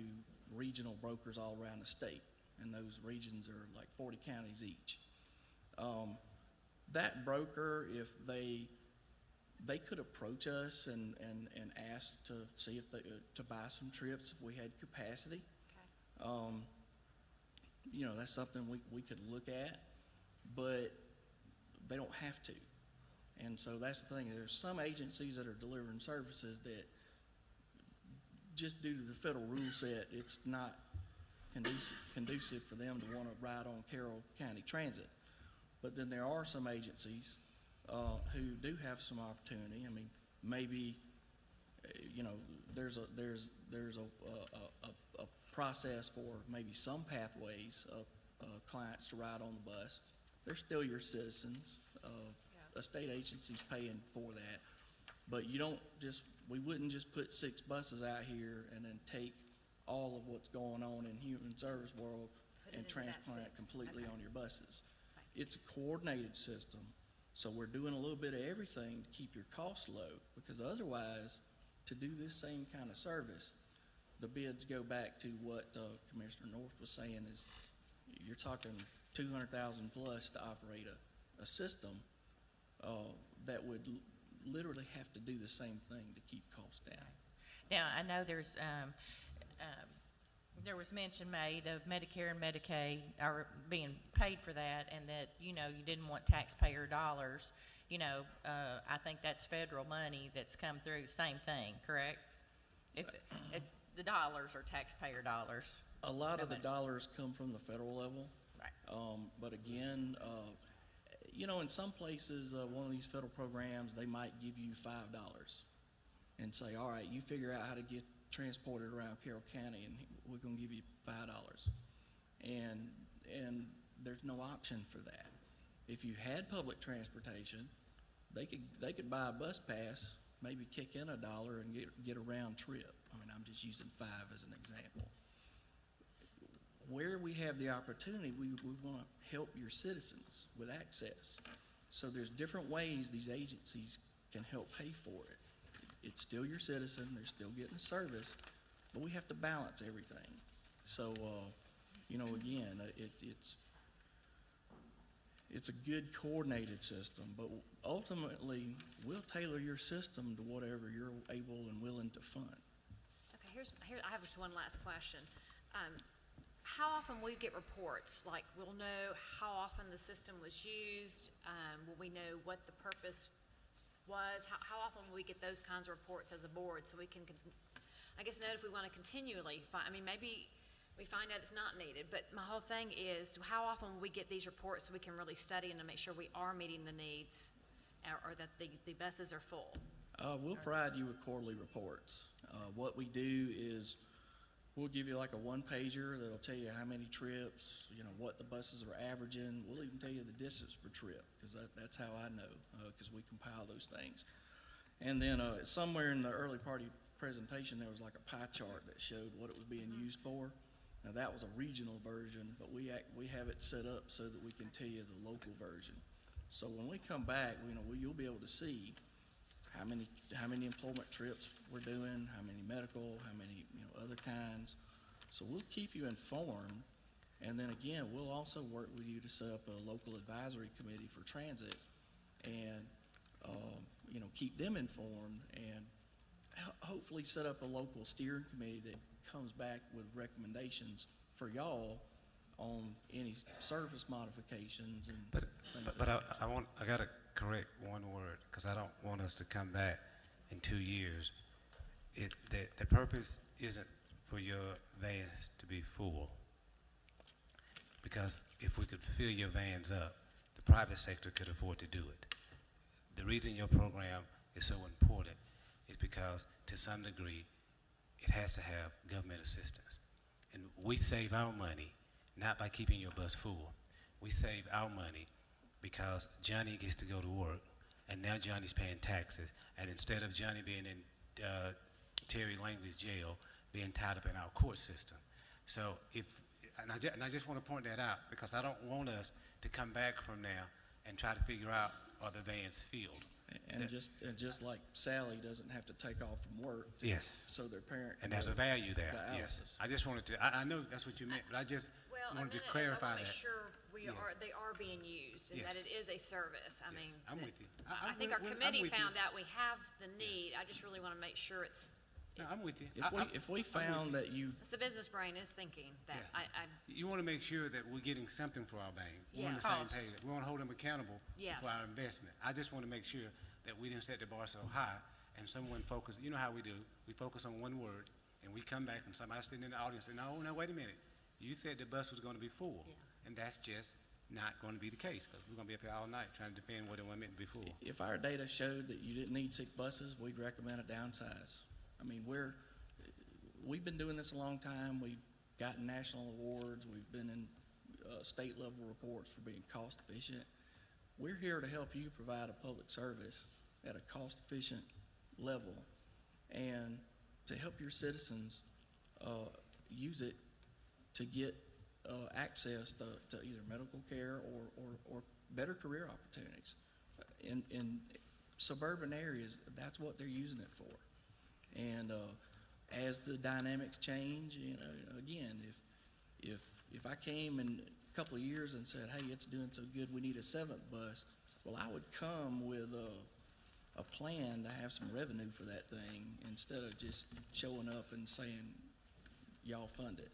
regional brokers all around the state, and those regions are like 40 counties each. That broker, if they could approach us and ask to see if to buy some trips if we had capacity. That's something we could look at, but they don't have to. And so that's the thing. There's some agencies that are delivering services that just due to the federal rule set, it's not conducive for them to want to ride on Carroll County Transit. But then there are some agencies who do have some opportunity. I mean, maybe there's a process for maybe some pathways of clients to ride on the bus. They're still your citizens. A state agency's paying for that, but we wouldn't just put 6 buses out here and then take all of what's going on in human service world and transplant it completely on your buses. It's a coordinated system, so we're doing a little bit of everything to keep your costs low, because otherwise, to do this same kind of service, the bids go back to what Commissioner North was saying is you're talking $200,000 plus to operate a system that would literally have to do the same thing to keep costs down. Now, I know there was mention made of Medicare and Medicaid are being paid for that, and that, you didn't want taxpayer dollars. I think that's federal money that's come through, same thing, correct? If the dollars are taxpayer dollars. A lot of the dollars come from the federal level. Right. But again, in some places, one of these federal programs, they might give you $5 and say, all right, you figure out how to get transported around Carroll County, and we're going to give you $5. And there's no option for that. If you had public transportation, they could buy a bus pass, maybe kick in $1 and get a round trip. I mean, I'm just using 5 as an example. Where we have the opportunity, we want to help your citizens with access. So there's different ways these agencies can help pay for it. It's still your citizen, they're still getting service, but we have to balance everything. So, again, it's a good coordinated system, but ultimately, we'll tailor your system to whatever you're able and willing to fund. Okay, I have just one last question. How often will we get reports? Like, we'll know how often the system was used? Will we know what the purpose was? How often will we get those kinds of reports as a board so we can, I guess, know if we want to continually maybe we find out it's not needed, but my whole thing is how often will we get these reports so we can really study and to make sure we are meeting the needs or that the buses are full? We'll provide you with quarterly reports. What we do is we'll give you like a one-pager that'll tell you how many trips, what the buses are averaging. We'll even tell you the distance per trip, because that's how I know, because we compile those things. And then somewhere in the early part of your presentation, there was like a pie chart that showed what it was being used for. Now, that was a regional version, but we have it set up so that we can tell you the local version. So when we come back, you'll be able to see how many employment trips we're doing, how many medical, how many other kinds. So we'll keep you informed, and then again, we'll also work with you to set up a local advisory committee for transit, and keep them informed, and hopefully set up a local steering committee that comes back with recommendations for y'all on any service modifications and things like that. I gotta correct one word, because I don't want us to come back in 2 years the purpose isn't for your vans to be full. Because if we could fill your vans up, the private sector could afford to do it. The reason your program is so important is because, to some degree, it has to have government assistance. And we save our money not by keeping your bus full. We save our money because Johnny gets to go to work, and now Johnny's paying taxes, and instead of Johnny being in Terry Langley's jail, being tied up in our court system. So and I just want to point that out, because I don't want us to come back from now and try to figure out, are the vans filled? And just like Sally doesn't have to take off from work. Yes. So their parent. And there's a value there, dialysis. yes. I just wanted to, I know that's what you meant, but I just wanted to clarify I want to that. make sure they are being used and that Yes. it is a service. I mean, I'm with you. I I'm think our with- I'm committee with you. found out we have the need. I just really want to make sure it's No, I'm with you. If we found that you, the business brain is thinking that. Yeah. You want to make sure that we're getting something for our bank. We're on the Yeah. same page. We want to hold them accountable Yes. for our investment. I just want to make sure that we didn't set the bar so high and someone focus, you know how we do, we focus on one word and we come back and somebody sitting in the audience and no, wait a minute. You said the bus was going to be full. Yeah. And that's just not going to be the case, because we're going to be up here all night trying to defend what it was meant to be full. if our data showed that you didn't need 6 buses, we'd recommend a downsize. I mean, we've been doing this a long time. We've gotten national awards. We've been in state level reports for being cost efficient. We're here to help you provide a public service at a cost efficient level and to help your citizens use it to get access to either medical care or better career opportunities. In suburban areas, that's what they're using it for. And as the dynamics change, again, if I came in a couple of years and said, hey, it's doing so good, we need a 7th bus, well, I would come with a plan to have some revenue for that thing instead of just showing up and saying, y'all fund it.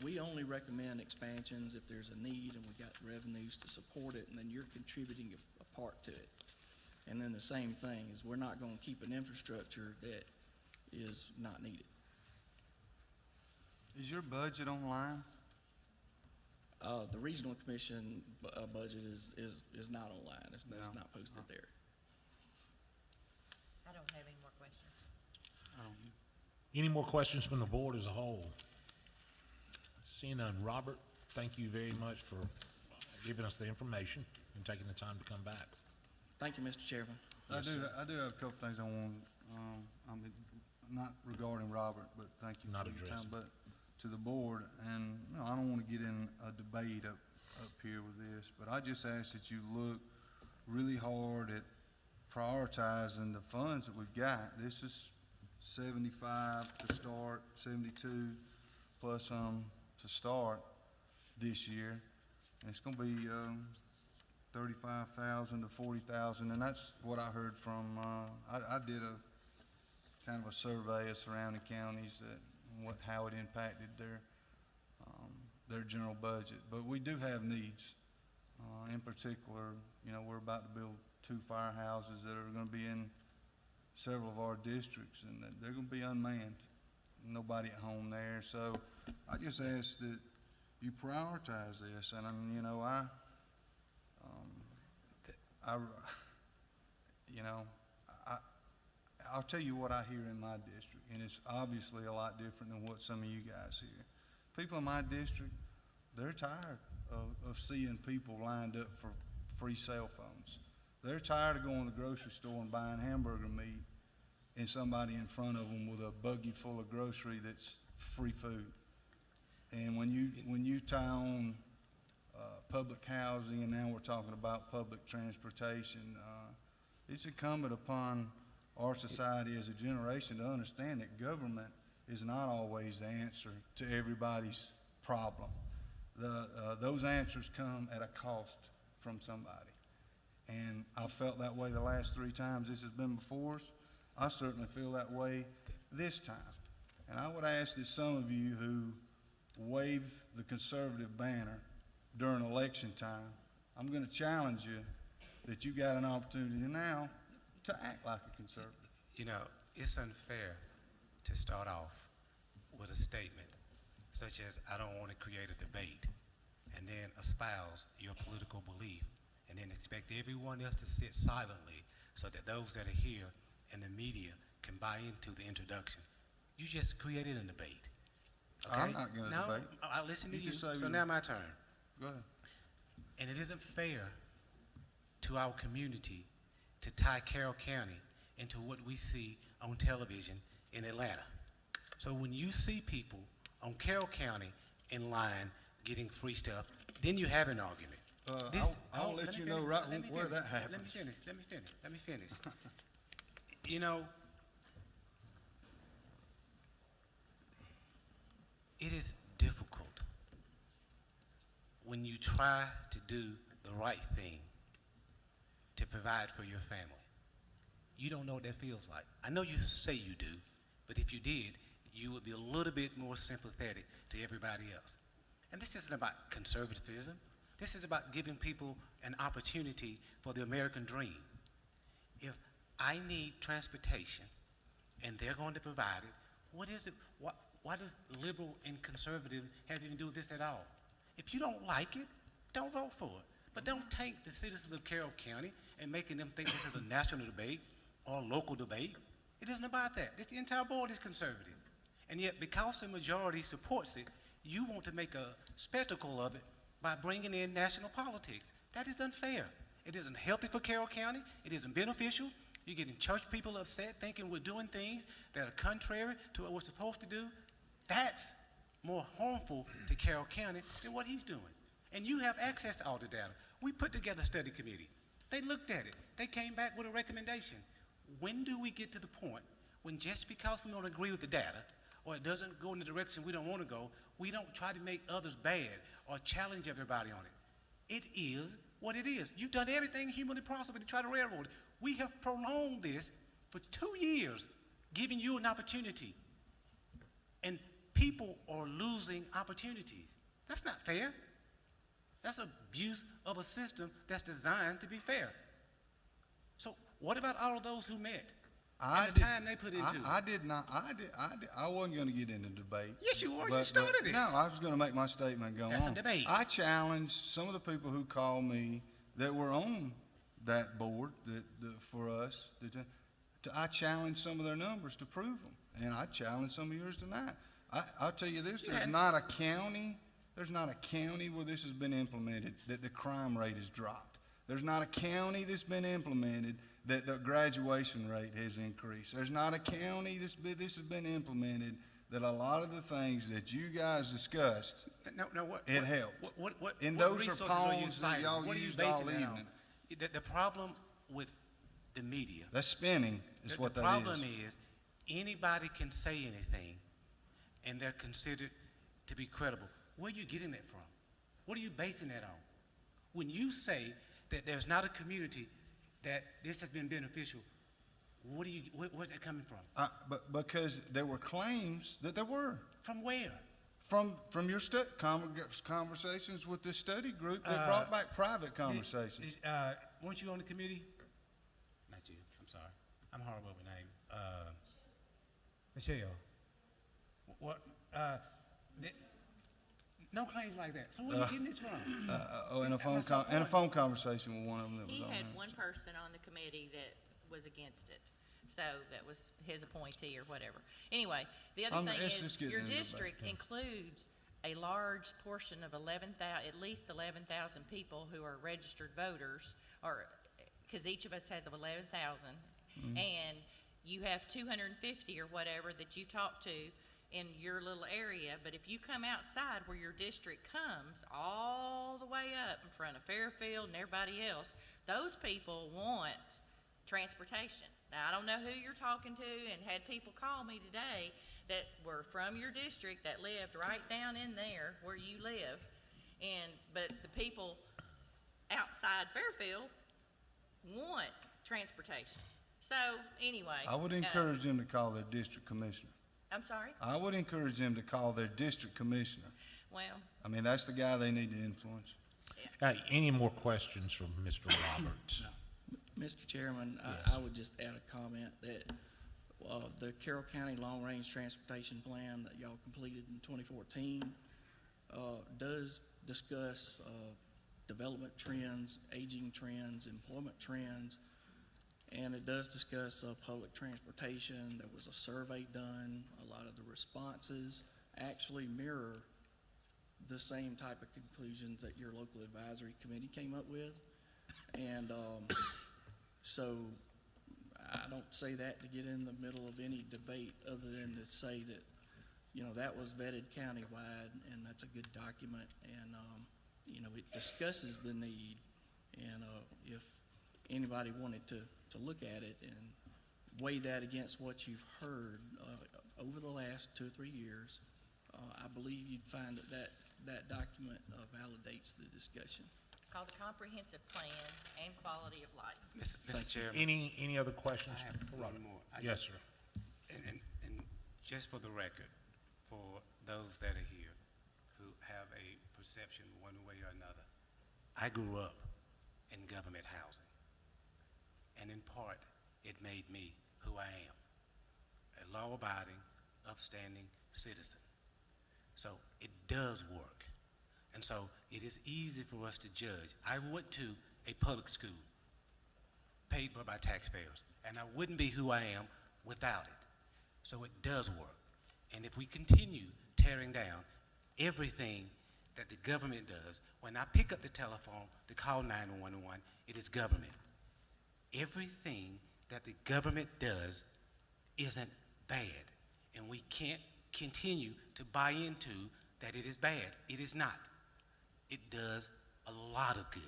We only recommend expansions if there's a need and we got revenues to support it, and then you're contributing a part to it. And then the same thing is, we're not going to keep an infrastructure that is not needed. Is your budget online? The regional commission budget is not online. It's not posted there. I don't have any more questions. Any more questions from the board as a whole? Seeing none, Robert, thank you very much for giving us the information and taking the time to come back. Thank you, Mr. Chairman. I do have a couple things I want, not regarding Robert, but thank you Not for your time, addressing. but to the board, and, I don't want to get in a debate up here with this, but I just ask that you look really hard at prioritizing the funds that we've got. This is 75 to start, 72 plus to start this year, and it's going to be 35,000 to 40,000, and that's what I heard from. I did a kind of a survey of surrounding counties that how it impacted their general budget. But we do have needs. In particular, we're about to build 2 firehouses that are going to be in several of our districts, and they're going to be unmanned. Nobody at home there. So I just ask that you prioritize this. And I'll tell you what I hear in my district, and it's obviously a lot different than what some of you guys hear. People in my district, they're tired of seeing people lined up for free cell phones. They're tired of going to the grocery store and buying hamburger meat and somebody in front of them with a buggy full of grocery that's free food. And when you tie on public housing, and now we're talking about public transportation, it's incumbent upon our society as a generation to understand that government is not always the answer to everybody's problem. Those answers come at a cost from somebody. And I felt that way the last 3 times this has been before us. I certainly feel that way this time. And I would ask that some of you who wave the conservative banner during election time, I'm going to challenge you that you got an opportunity now to act like a conservative. it's unfair to start off with a statement such as, I don't want to create a debate, and then espouse your political belief, and then expect everyone else to sit silently so that those that are here and the media can buy into the introduction. You just created a debate. Okay? I'm not gonna debate. No, I listen to You you, just say so you- now my turn. Go ahead. And it isn't fair to our community to tie Carroll County into what we see on television in Atlanta. So when you see people on Carroll County in line getting free stuff, then you have an argument. I'll let let me you know finish, right let me where finish, that happens. Let me finish. You know, it is difficult when you try to do the right thing to provide for your family. You don't know what that feels like. I know you say you do, but if you did, you would be a little bit more sympathetic to everybody else. And this isn't about conservatism. This is about giving people an opportunity for the American dream. If I need transportation and they're going to provide it, what is it? Why does liberal and conservative have anything to do with this at all? If you don't like it, don't vote for it. But don't take the citizens of Carroll County and making them think this is a national debate or a local debate. It isn't about that. The entire board is conservative. And yet, because the majority supports it, you want to make a spectacle of it by bringing in national politics. That is unfair. It isn't healthy for Carroll County. It isn't beneficial. You're getting church people upset thinking we're doing things that are contrary to what we're supposed to do. That's more harmful to Carroll County than what he's doing. And you have access to all the data. We put together a study committee. They looked at it. They came back with a recommendation. When do we get to the point when just because we don't agree with the data or it doesn't go in the direction we don't want to go, we don't try to make others bad or challenge everybody on it? It is what it is. You've done everything humanly possible to try to railroad it. We have prolonged this for 2 years, giving you an opportunity. And people are losing opportunities. That's not fair. That's abuse of a system that's designed to be fair. So what about all of those who met? And the time they put into it? I wasn't gonna get into debate. Yes, you were. You But started it. no, I was gonna make my statement go on. That's a debate. I challenged some of the people who called me that were on that board for us. I challenged some of their numbers to prove them, and I challenged some of yours tonight. I'll tell you this, there's not a county where this has been implemented that the crime rate has dropped. There's not a county that's been implemented that the graduation rate has increased. There's not a county this has been implemented that a lot of the things that you guys discussed, it helped. And those are resources polls that citing? y'all What are you used all basing that on? evening. The problem with the media, That's spinning is what the that is. problem is anybody can say anything and they're considered to be credible. Where are you getting that from? What are you basing that on? When you say that there's not a community that this has been beneficial, where's that coming from? But because there were claims that there were. From where? From your conversations with this study group that brought back private conversations. Weren't you on the committee? Not you, I'm sorry. I'm horrible with name. Michelle. What, no claims like that. So where are you getting this from? In a phone conversation with one of them that was He on had there. one person on the committee that was against it, so that was his appointee or whatever. Anyway, the other thing let's is, just get your into the district debate, includes a large portion of at least 11,000 people who are registered voters, or, because each of us has 11,000, and you have 250 or whatever that you talk to in your little area, but if you come outside where your district comes, all the way up in front of Fairfield and everybody else, those people want transportation. Now, I don't know who you're talking to, and had people call me today that were from your district that lived right down in there where you live, but the people outside Fairfield want transportation. So, anyway. I would encourage them to call their district commissioner. I'm sorry? I would encourage them to call their district commissioner. Well, I mean, that's the guy they need to influence. Any more questions from Mr. Roberts? Mr. Chairman, I would just add a comment that the Carroll County Long Range Transportation Plan that y'all completed in 2014 does discuss development trends, aging trends, employment trends, and it does discuss public transportation. There was a survey done. A lot of the responses actually mirror the same type of conclusions that your local advisory committee came up with. And so I don't say that to get in the middle of any debate other than to say that, you know, that was vetted countywide, and that's a good document. And, you know, it discusses the need. And if anybody wanted to look at it and weigh that against what you've heard over the last 2 or 3 years, I believe you'd find that document validates the discussion. Called the Comprehensive Plan and Quality of Life. Mr. Chairman, Any other questions? I have one more. Yes, sir. And just for the record, for those that are here who have a perception one way or another, I grew up in government housing. And in part, it made me who I am, a law-abiding, upstanding citizen. So it does work. And so it is easy for us to judge. I went to a public school paid for by taxpayers, and I wouldn't be who I am without it. So it does work. And if we continue tearing down everything that the government does, when I pick up the telephone to call 911, it is government. Everything that the government does isn't bad, and we can't continue to buy into that it is bad. It is not. It does a lot of good,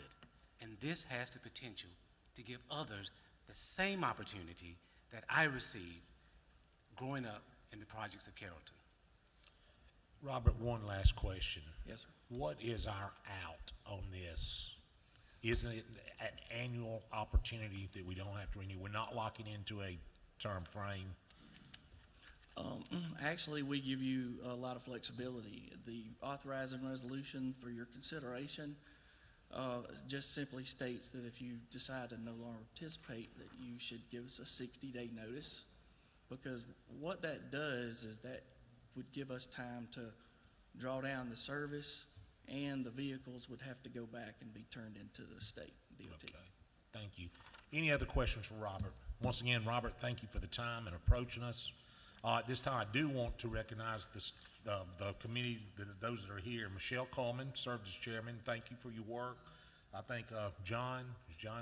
and this has the potential to give others the same opportunity that I received growing up in the projects of Carrollton. Robert, one last question. Yes, sir. What is our out on this? Isn't it an annual opportunity that we don't have to renew? We're not locking into a term frame. Actually, we give you a lot of flexibility. The authorizing resolution for your consideration just simply states that if you decide to no longer participate, that you should give us a 60-day notice, because what that does is that would give us time to draw down the service, and the vehicles would have to go back and be turned into the state DOT. Okay, thank you. Any other questions for Robert? Once again, Robert, thank you for the time and approaching us. At this time, I do want to recognize the committee, those that are here. Michelle Coleman served as chairman. Thank you for your work. I think John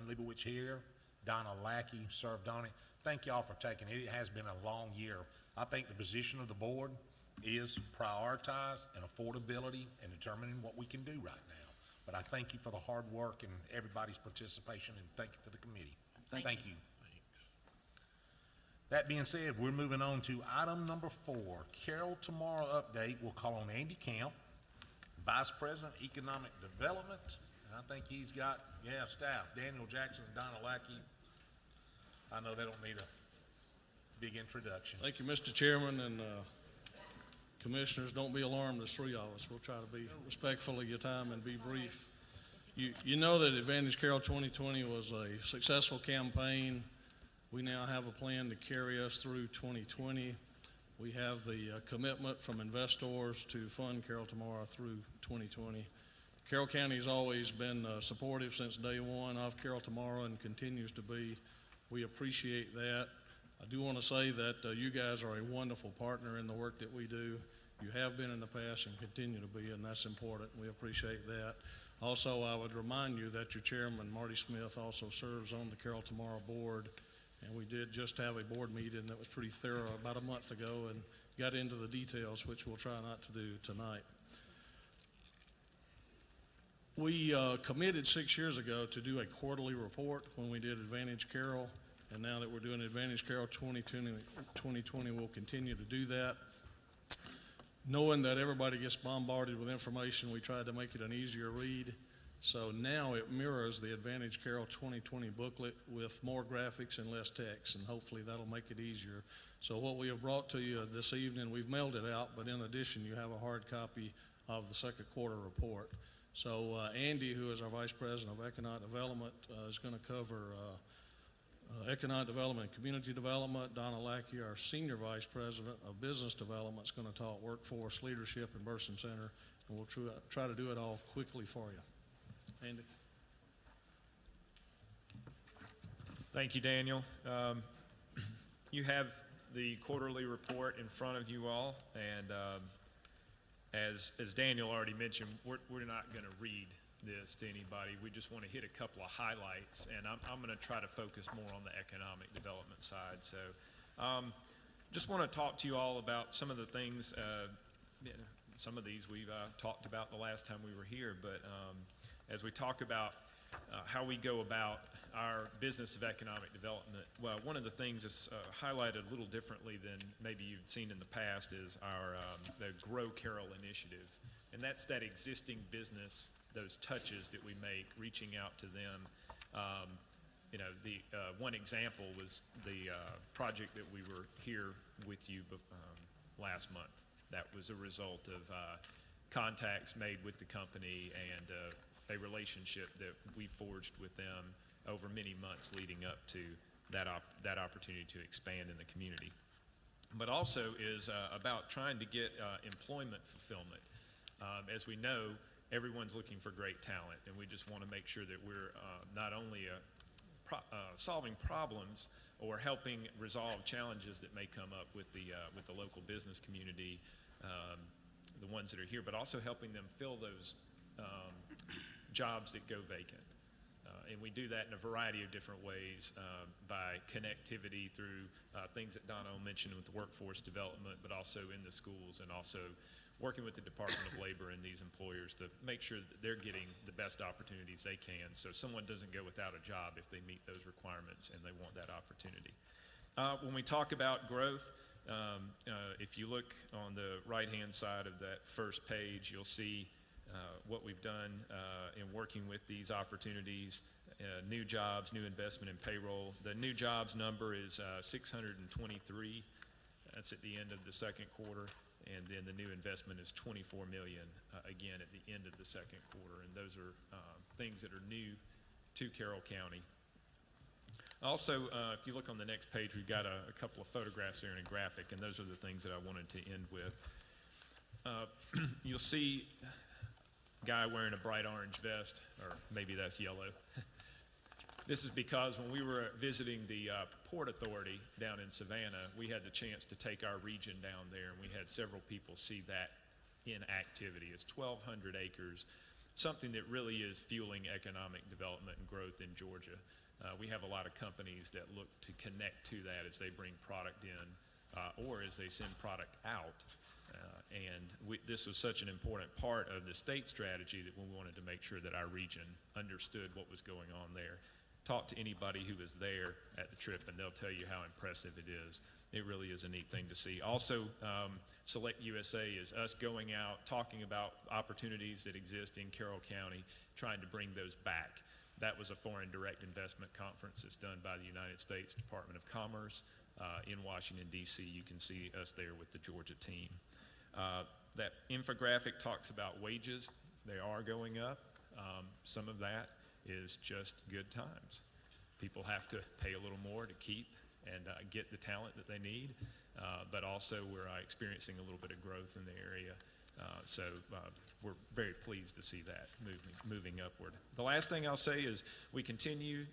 Leibowitz here, Donna Lackey served on it. Thank y'all for taking it. It has been a long year. I think the position of the board is prioritize and affordability and determining what we can do right now. But I thank you for the hard work and everybody's participation, and thank you for the committee. Thank you. That being said, we're moving on to item number 4, Carroll Tomorrow update. We'll call on Andy Camp, Vice President, Economic Development, and I think he's got, staff, Daniel Jackson and Donna Lackey. I know they don't need a big introduction. Thank you, Mr. Chairman, and Commissioners, don't be alarmed, there's 3 of us. We'll try to be respectful of your time and be brief. You know that Advantage Carroll 2020 was a successful campaign. We now have a plan to carry us through 2020. We have the commitment from investors to fund Carroll Tomorrow through 2020. Carroll County has always been supportive since day one of Carroll Tomorrow and continues to be. We appreciate that. I do want to say that you guys are a wonderful partner in the work that we do. You have been in the past and continue to be, and that's important. We appreciate that. Also, I would remind you that your chairman, Marty Smith, also serves on the Carroll Tomorrow board, and we did just have a board meeting that was pretty thorough about a month ago and got into the details, which we'll try not to do tonight. We committed 6 years ago to do a quarterly report when we did Advantage Carroll, and now that we're doing Advantage Carroll 2020, we'll continue to do that. Knowing that everybody gets bombarded with information, we tried to make it an easier read. So now it mirrors the Advantage Carroll 2020 booklet with more graphics and less text, and hopefully that'll make it easier. So what we have brought to you this evening, we've mailed it out, but in addition, you have a hard copy of the second quarter report. So Andy, who is our Vice President of Economic Development, is going to cover Economic Development and Community Development. Donna Lackey, our Senior Vice President of Business Development, is going to talk workforce leadership and Burson Center, and we'll try to do it all quickly for you. Andy? Thank you, Daniel. You have the quarterly report in front of you all, and as Daniel already mentioned, we're not going to read this to anybody. We just want to hit a couple of highlights, and I'm going to try to focus more on the economic development side. So just want to talk to you all about some of the things, some of these we've talked about the last time we were here, but as we talk about how we go about our business of economic development, well, one of the things that's highlighted a little differently than maybe you've seen in the past is our the Grow Carroll initiative, and that's that existing business, those touches that we make, reaching out to them. You know, the one example was the project that we were here with you last month. That was a result of contacts made with the company and a relationship that we forged with them over many months leading up to that opportunity to expand in the community. But also is about trying to get employment fulfillment. As we know, everyone's looking for great talent, and we just want to make sure that we're not only solving problems or helping resolve challenges that may come up with the local business community, the ones that are here, but also helping them fill those jobs that go vacant. And we do that in a variety of different ways by connectivity through things that Donna mentioned with the workforce development, but also in the schools, and also working with the Department of Labor and these employers to make sure that they're getting the best opportunities they can, so someone doesn't go without a job if they meet those requirements and they want that opportunity. When we talk about growth, if you look on the right-hand side of that first page, you'll see what we've done in working with these opportunities, new jobs, new investment in payroll. The new jobs number is 623. That's at the end of the second quarter. And then the new investment is $24 million, again, at the end of the second quarter. And those are things that are new to Carroll County. Also, if you look on the next page, we've got a couple of photographs there and a graphic, and those are the things that I wanted to end with. You'll see a guy wearing a bright orange vest, or maybe that's yellow. This is because when we were visiting the Port Authority down in Savannah, we had the chance to take our region down there, and we had several people see that in activity. It's 1,200 acres, something that really is fueling economic development and growth in Georgia. We have a lot of companies that look to connect to that as they bring product in or as they send product out. This was such an important part of the state strategy that we wanted to make sure that our region understood what was going on there. Talk to anybody who was there at the trip, and they'll tell you how impressive it is. It really is a neat thing to see. Also, Select USA is us going out, talking about opportunities that exist in Carroll County, trying to bring those back. That was a foreign direct investment conference that's done by the United States Department of Commerce in Washington, D.C. You can see us there with the Georgia team. That infographic talks about wages. They are going up. Some of that is just good times. People have to pay a little more to keep and get the talent that they need, but also we're experiencing a little bit of growth in the area. So we're very pleased to see that moving upward. The last thing I'll say is we continue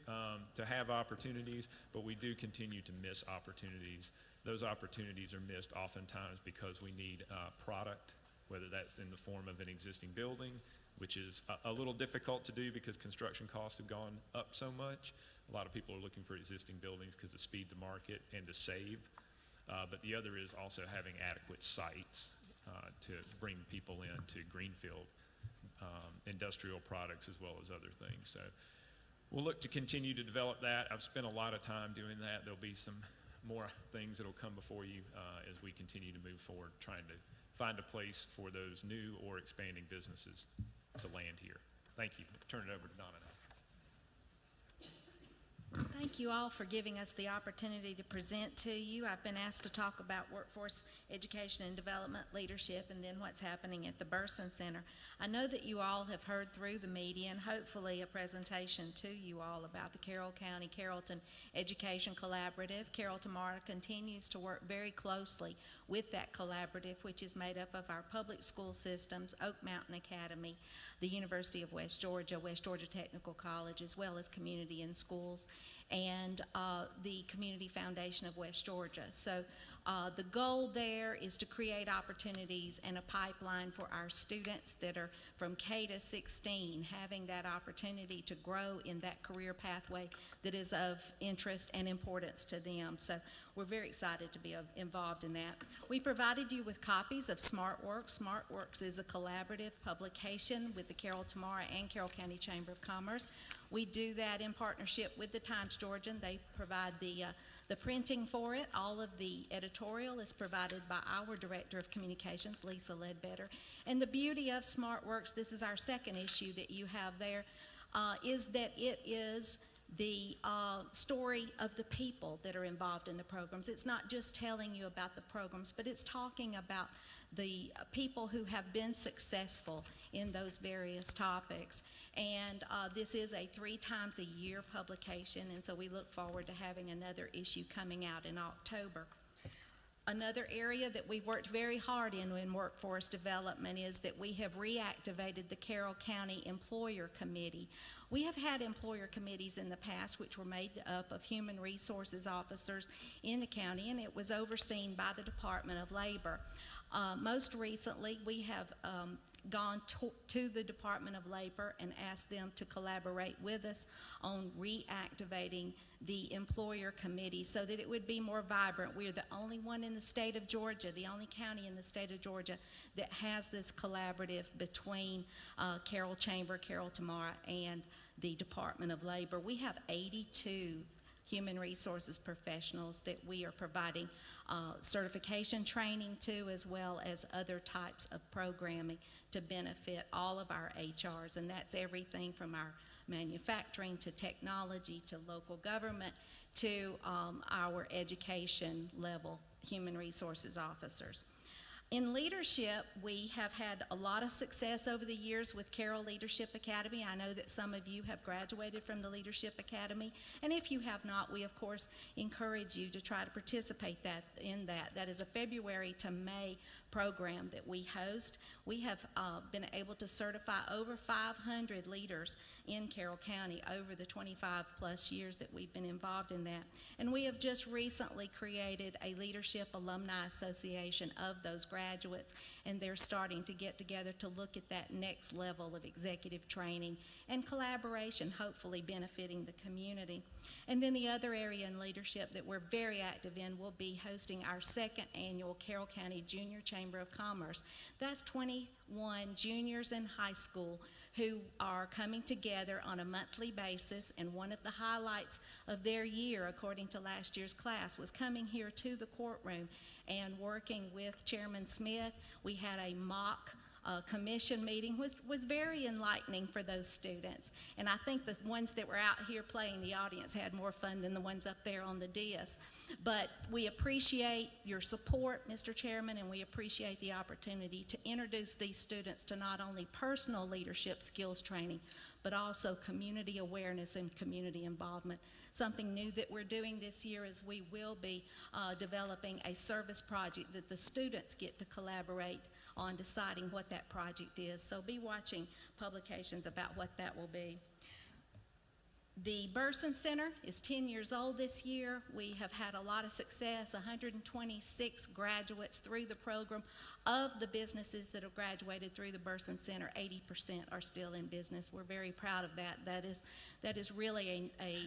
to have opportunities, but we do continue to miss opportunities. Those opportunities are missed oftentimes because we need product, whether that's in the form of an existing building, which is a little difficult to do because construction costs have gone up so much. A lot of people are looking for existing buildings because of speed to market and to save. But the other is also having adequate sites to bring people into greenfield industrial products as well as other things. So we'll look to continue to develop that. I've spent a lot of time doing that. There'll be some more things that will come before you as we continue to move forward, trying to find a place for those new or expanding businesses to land here. Thank you. Turn it over to Donna now. Thank you all for giving us the opportunity to present to you. I've been asked to talk about workforce education and development, leadership, and then what's happening at the Burson Center. I know that you all have heard through the media and hopefully a presentation to you all about the Carroll County Carrollton Education Collaborative. Carroll tomorrow continues to work very closely with that collaborative, which is made up of our public school systems, Oak Mountain Academy, the University of West Georgia Technical College, as well as Community in Schools, and the Community Foundation of West Georgia. So the goal there is to create opportunities and a pipeline for our students that are from K to 16, having that opportunity to grow in that career pathway that is of interest and importance to them. So we're very excited to be involved in that. We provided you with copies of SmartWorks. SmartWorks is a collaborative publication with the Carroll Tomorrow and Carroll County Chamber of Commerce. We do that in partnership with the Times-Georgian. They provide the printing for it. All of the editorial is provided by our Director of Communications, Lisa Ledbetter. And the beauty of SmartWorks, this is our second issue that you have there, is that it is the story of the people that are involved in the programs. It's not just telling you about the programs, but it's talking about the people who have been successful in those various topics. And this is a 3 times a year publication, and so we look forward to having another issue coming out in October. Another area that we've worked very hard in workforce development is that we have reactivated the Carroll County Employer Committee. We have had employer committees in the past which were made up of human resources officers in the county, and it was overseen by the Department of Labor. Most recently, we have gone to the Department of Labor and asked them to collaborate with us on reactivating the employer committee so that it would be more vibrant. We're the only one in the state of Georgia, the only county in the state of Georgia that has this collaborative between Carroll Chamber, Carroll Tomorrow, and the Department of Labor. We have 82 human resources professionals that we are providing certification training to, as well as other types of programming to benefit all of our HRs, and that's everything from our manufacturing to technology to local government to our education level human resources officers. In leadership, we have had a lot of success over the years with Carroll Leadership Academy. I know that some of you have graduated from the Leadership Academy, and if you have not, we of course encourage you to try to participate in that. That is a February to May program that we host. We have been able to certify over 500 leaders in Carroll County over the 25 plus years that we've been involved in that. And we have just recently created a Leadership Alumni Association of those graduates, and they're starting to get together to look at that next level of executive training and collaboration, hopefully benefiting the community. And then the other area in leadership that we're very active in will be hosting our 2nd annual Carroll County Junior Chamber of Commerce. That's 21 juniors in high school who are coming together on a monthly basis, and one of the highlights of their year, according to last year's class, was coming here to the courtroom and working with Chairman Smith. We had a mock commission meeting, was very enlightening for those students. And I think the ones that were out here playing the audience had more fun than the ones up there on the dais. But we appreciate your support, Mr. Chairman, and we appreciate the opportunity to introduce these students to not only personal leadership skills training, but also community awareness and community involvement. Something new that we're doing this year is we will be developing a service project that the students get to collaborate on deciding what that project is. So be watching publications about what that will be. The Burson Center is 10 years old this year. We have had a lot of success, 126 graduates through the program. Of the businesses that have graduated through the Burson Center, 80% are still in business. We're very proud of that. That is really a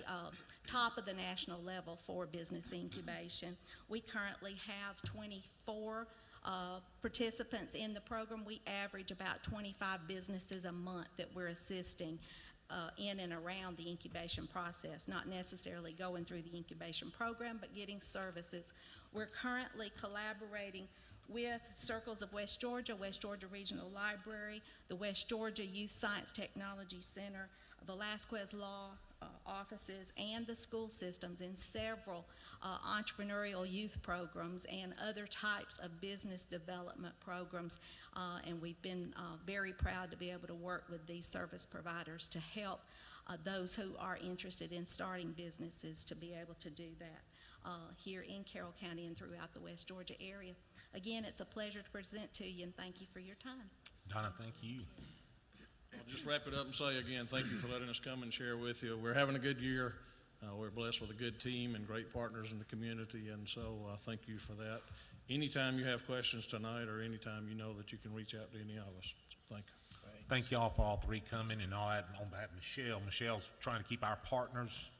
top of the national level for business incubation. We currently have 24 participants in the program. We average about 25 businesses a month that we're assisting in and around the incubation process, not necessarily going through the incubation program, but getting services. We're currently collaborating with Circles of West Georgia Regional Library, the West Georgia Youth Science Technology Center, Velasquez Law offices and the school systems in several entrepreneurial youth programs and other types of business development programs. And we've been very proud to be able to work with these service providers to help those who are interested in starting businesses to be able to do that here in Carroll County and throughout the West Georgia area. Again, it's a pleasure to present to you, and thank you for your time. Donna, thank you. I'll just wrap it up and say again, thank you for letting us come and share with you. We're having a good year. We're blessed with a good team and great partners in the community, and so thank you for that. Anytime you have questions tonight or anytime you know that you can reach out to any of us. So thank you. Thank y'all for all three coming, and all that. On behalf of Michelle, Michelle's trying to keep our partners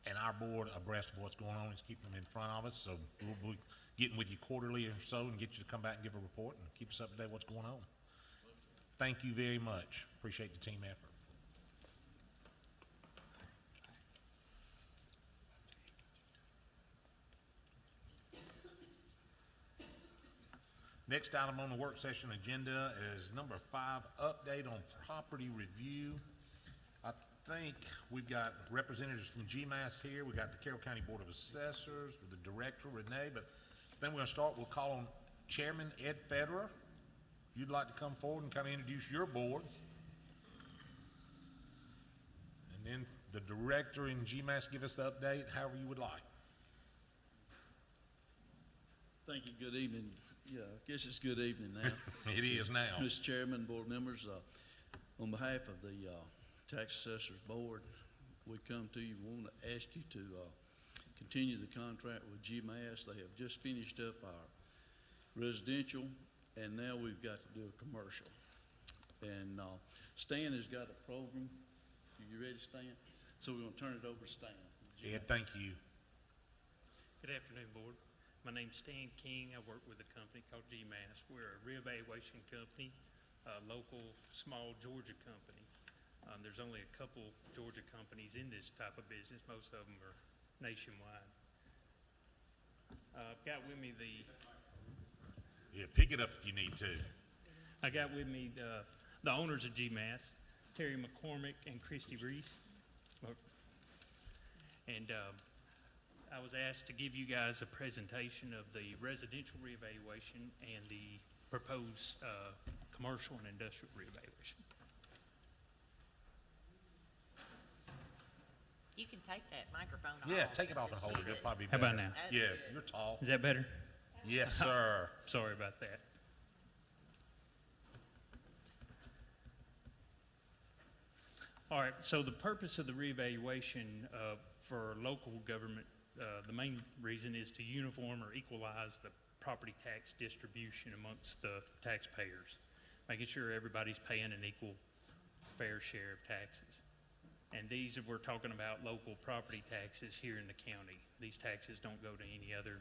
and our board abreast of what's going on. He's keeping them in front of us, so we'll be getting with you quarterly or so and get you to come back and give a report and keep us up to date what's going on. Thank you very much. Appreciate the team effort. Next item on the work session agenda is number 5, update on property review. I think we've got representatives from GMAS here. We got the Carroll County Board of Assessors with the director, Renee, but then we're gonna start, we'll call on Chairman Ed Federer. If you'd like to come forward and kind of introduce your board. And then the director and GMAS give us the update, however you would like. Thank you. Good evening. Yeah, I guess it's good evening now. It is now. Mr. Chairman, board members, on behalf of the Tax Assessors Board, we come to you, want to ask you to continue the contract with GMAS. They have just finished up our residential, and now we've got to do a commercial. And Stan has got a program. Are you ready, Stan? So we're going to turn it over to Stan. Ed, thank you. Good afternoon, Board. My name's Stan King. I work with a company called GMAS. We're a reevaluation company, a local, small Georgia company. There's only a couple Georgia companies in this type of business. Most of them are nationwide. I've got with me Yeah, pick it up if you need to. I got with me the owners of GMAS, Terry McCormick and Christy Reese. And I was asked to give you guys a presentation of the residential reevaluation and the proposed commercial and industrial reevaluation. You can take that microphone off. Yeah, take it off and hold it. It'll probably be How better. about now? Yeah, you're tall. Is that better? Yes, sir. Sorry about that. All right, so the purpose of the reevaluation for local government, the main reason is to uniform or equalize the property tax distribution amongst the taxpayers, making sure everybody's paying an equal fair share of taxes. And these, we're talking about local property taxes here in the county. These taxes don't go to any other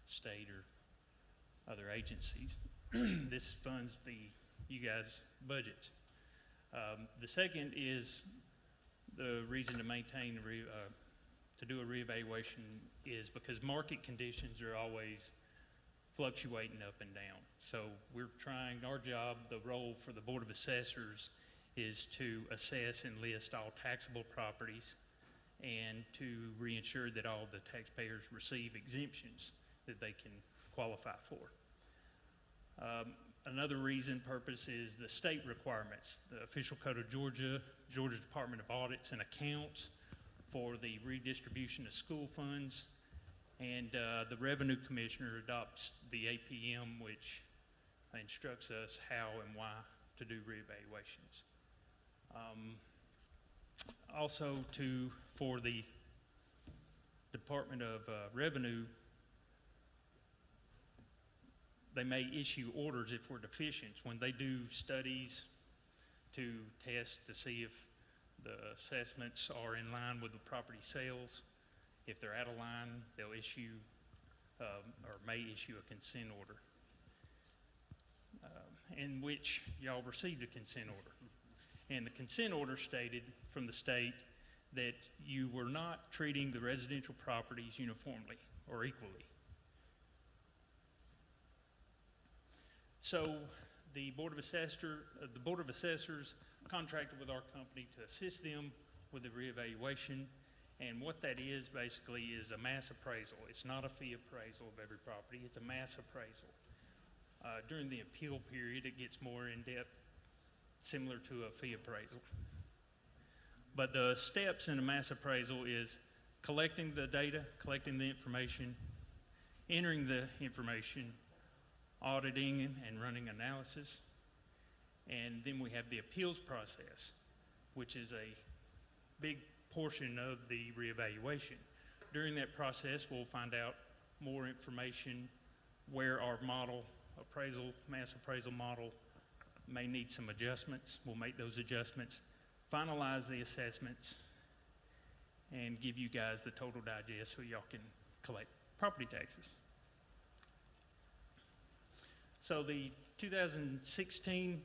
state or other agencies. This funds you guys' budgets. The second is the reason to maintain, to do a reevaluation is because market conditions are always fluctuating up and down. So we're trying, our job, the role for the Board of Assessors is to assess and list all taxable properties and to reinsure that all the taxpayers receive exemptions that they can qualify for. Another purpose is the state requirements, the Official Code of Georgia, Georgia Department of Audits and Accounts for the redistribution of school funds, and the Revenue Commissioner adopts the APM, which instructs us how and why to do reevaluations. Also for the Department of Revenue, they may issue orders if we're deficient. When they do studies to test to see if the assessments are in line with the property sales, if they're out of line, they'll issue or may issue a consent order, in which y'all received a consent order. And the consent order stated from the state that you were not treating the residential properties uniformly or equally. So the Board of Assessors contracted with our company to assist them with the reevaluation. And what that is basically is a mass appraisal. It's not a fee appraisal of every property, it's a mass appraisal. During the appeal period, it gets more in-depth, similar to a fee appraisal. But the steps in a mass appraisal is collecting the data, collecting the information, entering the information, auditing and running analysis. And then we have the appeals process, which is a big portion of the reevaluation. During that process, we'll find out more information where our model, mass appraisal model, may need some adjustments. We'll make those adjustments, finalize the assessments, and give you guys the total digest so y'all can collect property taxes. So the 2016,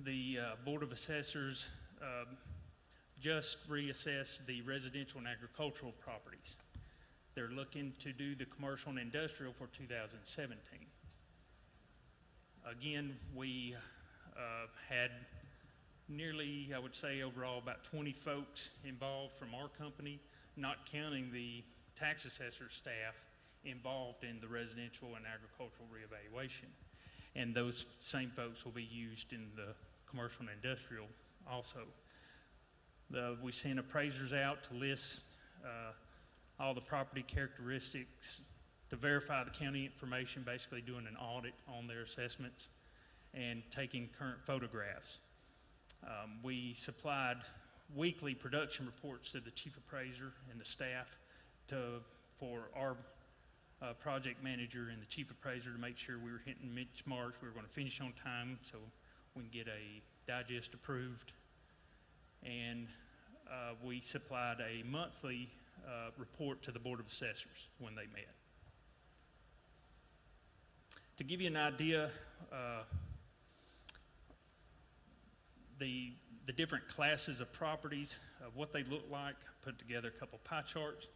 the Board of Assessors just reassessed the residential and agricultural properties. They're looking to do the commercial and industrial for 2017. Again, we had nearly, I would say overall, about 20 folks involved from our company, not counting the tax assessor staff involved in the residential and agricultural reevaluation. And those same folks will be used in the commercial and industrial also. We sent appraisers out to list all the property characteristics, to verify the county information, basically doing an audit on their assessments and taking current photographs. We supplied weekly production reports to the chief appraiser and the staff for our project manager and the chief appraiser to make sure we were hitting benchmarks, we were going to finish on time so we can get a digest approved. And we supplied a monthly report to the Board of Assessors when they met. To give you an idea, the different classes of properties, what they look like, I put together a couple pie charts.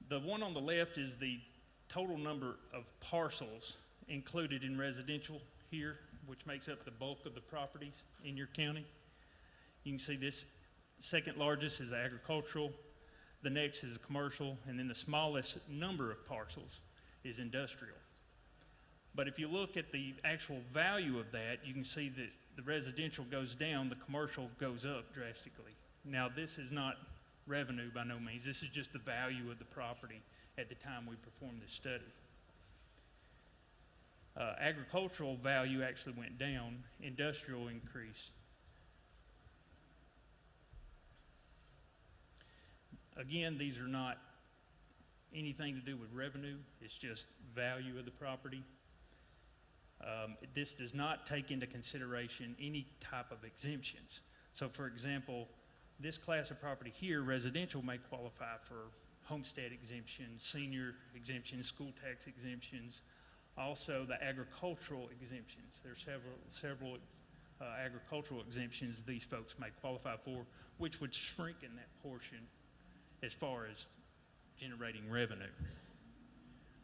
The one on the left is the total number of parcels included in residential here, which makes up the bulk of the properties in your county. You can see this second largest is agricultural, the next is commercial, and then the smallest number of parcels is industrial. But if you look at the actual value of that, you can see that the residential goes down, the commercial goes up drastically. Now, this is not revenue by no means. This is just the value of the property at the time we performed this study. Agricultural value actually went down, industrial increased. Again, these are not anything to do with revenue, it's just value of the property. This does not take into consideration any type of exemptions. So for example, this class of property here, residential, may qualify for homestead exemptions, senior exemptions, school tax exemptions, also the agricultural exemptions. There's several agricultural exemptions these folks may qualify for, which would shrink in that portion as far as generating revenue.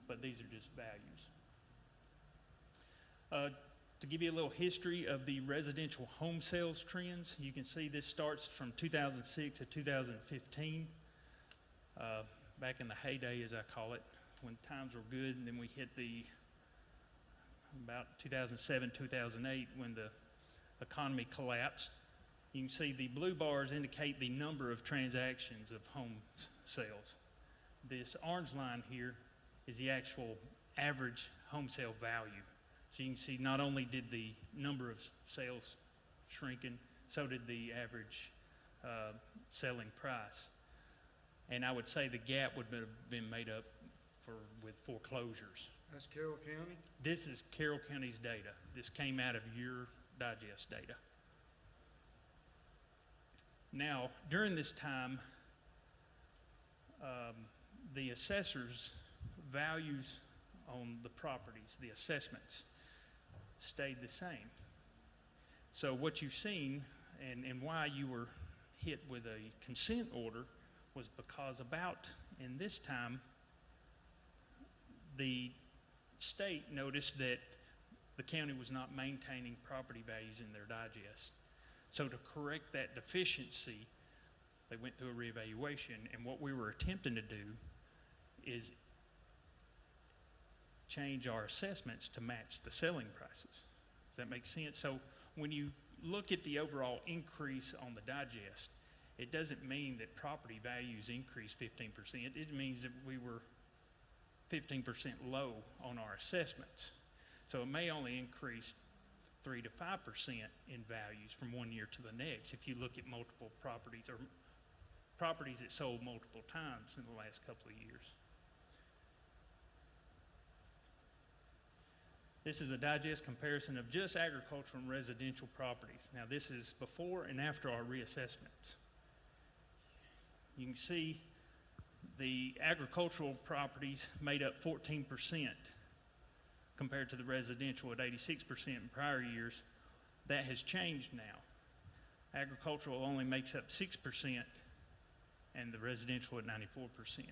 But these are just values. To give you a little history of the residential home sales trends, you can see this starts from 2006 to 2015. Back in the heyday, as I call it, when times were good, and then we hit about 2007, 2008, when the economy collapsed. You can see the blue bars indicate the number of transactions of home sales. This orange line here is the actual average home sale value. So you can see not only did the number of sales shrinking, so did the average selling price. And I would say the gap would have been made up with foreclosures. That's Carroll County? This is Carroll County's data. This came out of your digest data. Now, during this time, the assessors' values on the properties, the assessments, stayed the same. So what you've seen and why you were hit with a consent order was because about in this time, the state noticed that the county was not maintaining property values in their digest. So to correct that deficiency, They went through a reevaluation, and what we were attempting to do is change our assessments to match the selling prices. Does that make sense? So when you look at the overall increase on the digest, it doesn't mean that property values increased 15%. It means that we were 15% low on our assessments. So it may only increase 3 to 5% in values from one year to the next if you look at multiple properties or properties that sold multiple times in the last couple of years. This is a digest comparison of just agricultural and residential properties. Now, this is before and after our reassessments. You can see the agricultural properties made up 14% compared to the residential at 86% in prior years. That has changed now. Agricultural only makes up 6% and the residential at 94%.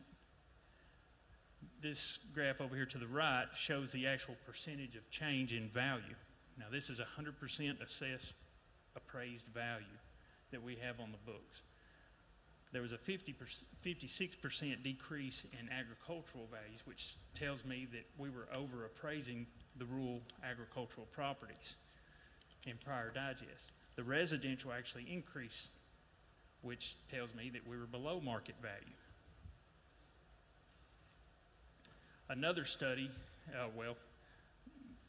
This graph over here to the right shows the actual percentage of change in value. Now, this is 100% assessed appraised value that we have on the books. There was a 56% decrease in agricultural values, which tells me that we were over appraising the rural agricultural properties in prior digests. The residential actually increased, which tells me that we were below market value. Another study,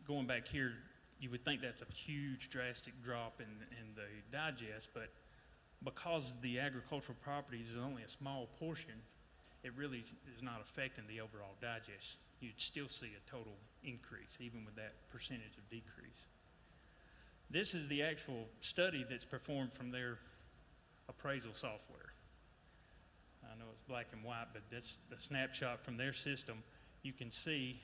going back here, you would think that's a huge drastic drop in the digest, but because the agricultural properties is only a small portion, it really is not affecting the overall digest. You'd still see a total increase, even with that percentage of decrease. This is the actual study that's performed from their appraisal software. I know it's black and white, but that's the snapshot from their system. You can see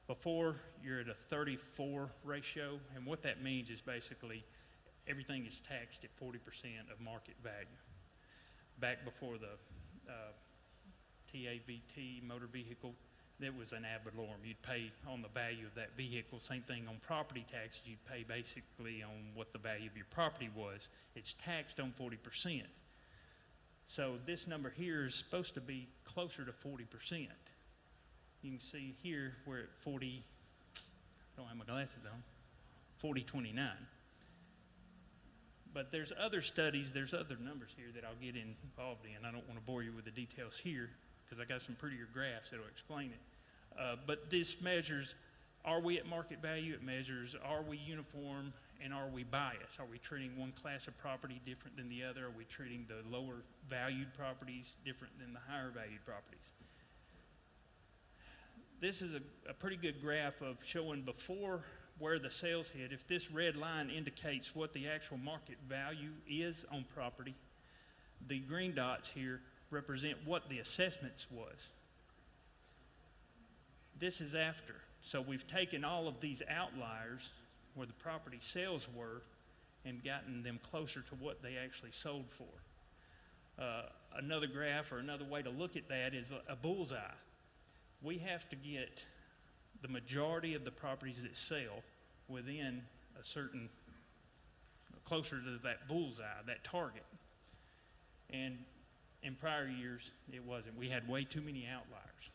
before you're at a 34 ratio, and what that means is basically everything is taxed at 40% of market value. Back before the TAVT motor vehicle, that was an ad valorem. You'd pay on the value of that vehicle. Same thing on property taxes. You'd pay basically on what the value of your property was. It's taxed on 40%. So this number here is supposed to be closer to 40%. You can see here we're at 40, I don't have my glasses on, 4029. But there's other studies, there's other numbers here that I'll get involved in. I don't want to bore you with the details here because I got some prettier graphs that will explain it. But this measures, are we at market value? It measures, are we uniform and are we biased? Are we treating one class of property different than the other? Are we treating the lower valued properties different than the higher valued properties? This is a pretty good graph of showing before where the sales hit. If this red line indicates what the actual market value is on property, the green dots here represent what the assessments was. This is after. So we've taken all of these outliers where the property sales were and gotten them closer to what they actually sold for. Another graph or another way to look at that is a bullseye. We have to get the majority of the properties that sell within a certain, closer to that bullseye, that target. And in prior years, it wasn't. We had way too many outliers.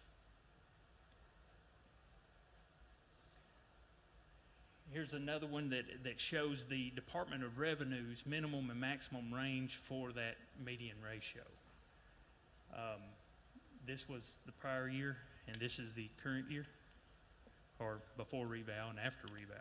Here's another one that shows the Department of Revenue's minimum and maximum range for that median ratio. This was the prior year, and this is the current year, or before reval and after reval.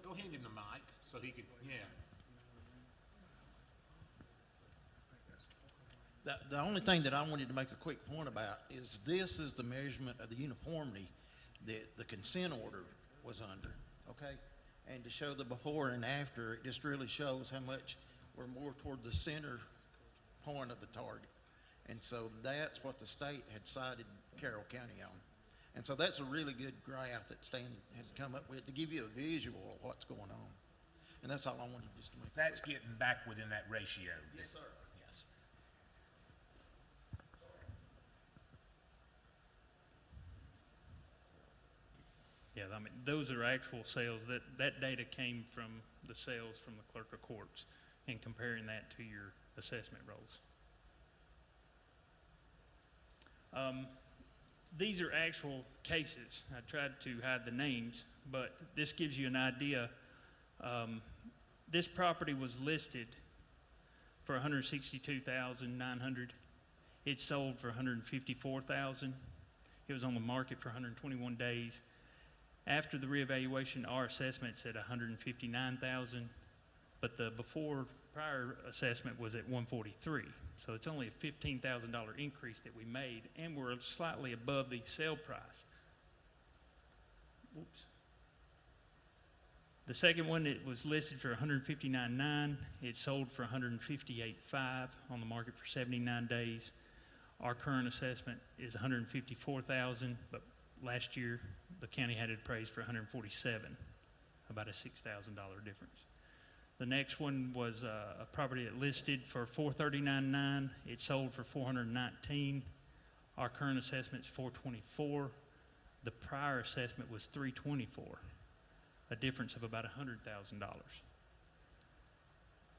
Go hand him the mic so he could, yeah. The only thing that I wanted to make a quick point about is this is the measurement of the uniformity that the consent order was under, okay? And to show the before and after, it just really shows how much we're more toward the center point of the target. And so that's what the state had cited Carroll County on. And so that's a really good graph that Stan had come up with to give you a visual of what's going on. And that's all I wanted just to make. That's getting back within that ratio. Yes, sir. Yes. Yeah, I mean, those are actual sales. That data came from the sales from the clerk of courts and comparing that to your assessment rolls. These are actual cases. I tried to hide the names, but this gives you an idea. This property was listed for $162,900. It sold for $154,000. It was on the market for 121 days. After the reevaluation, our assessment said $159,000, but the prior assessment was at $143,000. So it's only a $15,000 increase that we made, and we're slightly above the sale price. Whoops. The second one, it was listed for $159,900. It sold for $158,500 on the market for 79 days. Our current assessment is $154,000, but last year the county had it appraised for $147,000, about a $6,000 difference. The next one was a property that listed for $439,900. It sold for $419,000. Our current assessment is $424,000. The prior assessment was $324,000, a difference of about $100,000.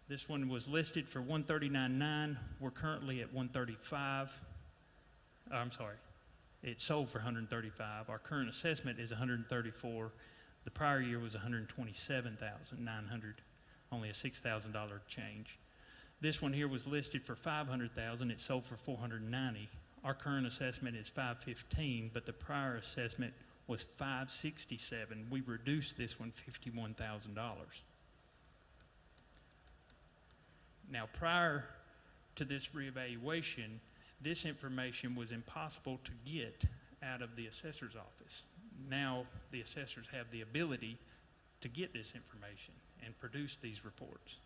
This one was listed for $139,900. We're currently at $135,000. I'm sorry. It sold for $135,000. Our current assessment is $134,000. The prior year was $127,900. Only a $6,000 change. This one here was listed for $500,000. It sold for $490,000. Our current assessment is $515,000, but the prior assessment was $567,000. We reduced this one $51,000. Now, prior to this reevaluation, this information was impossible to get out of the assessor's office. Now, the assessors have the ability to get this information and produce these reports.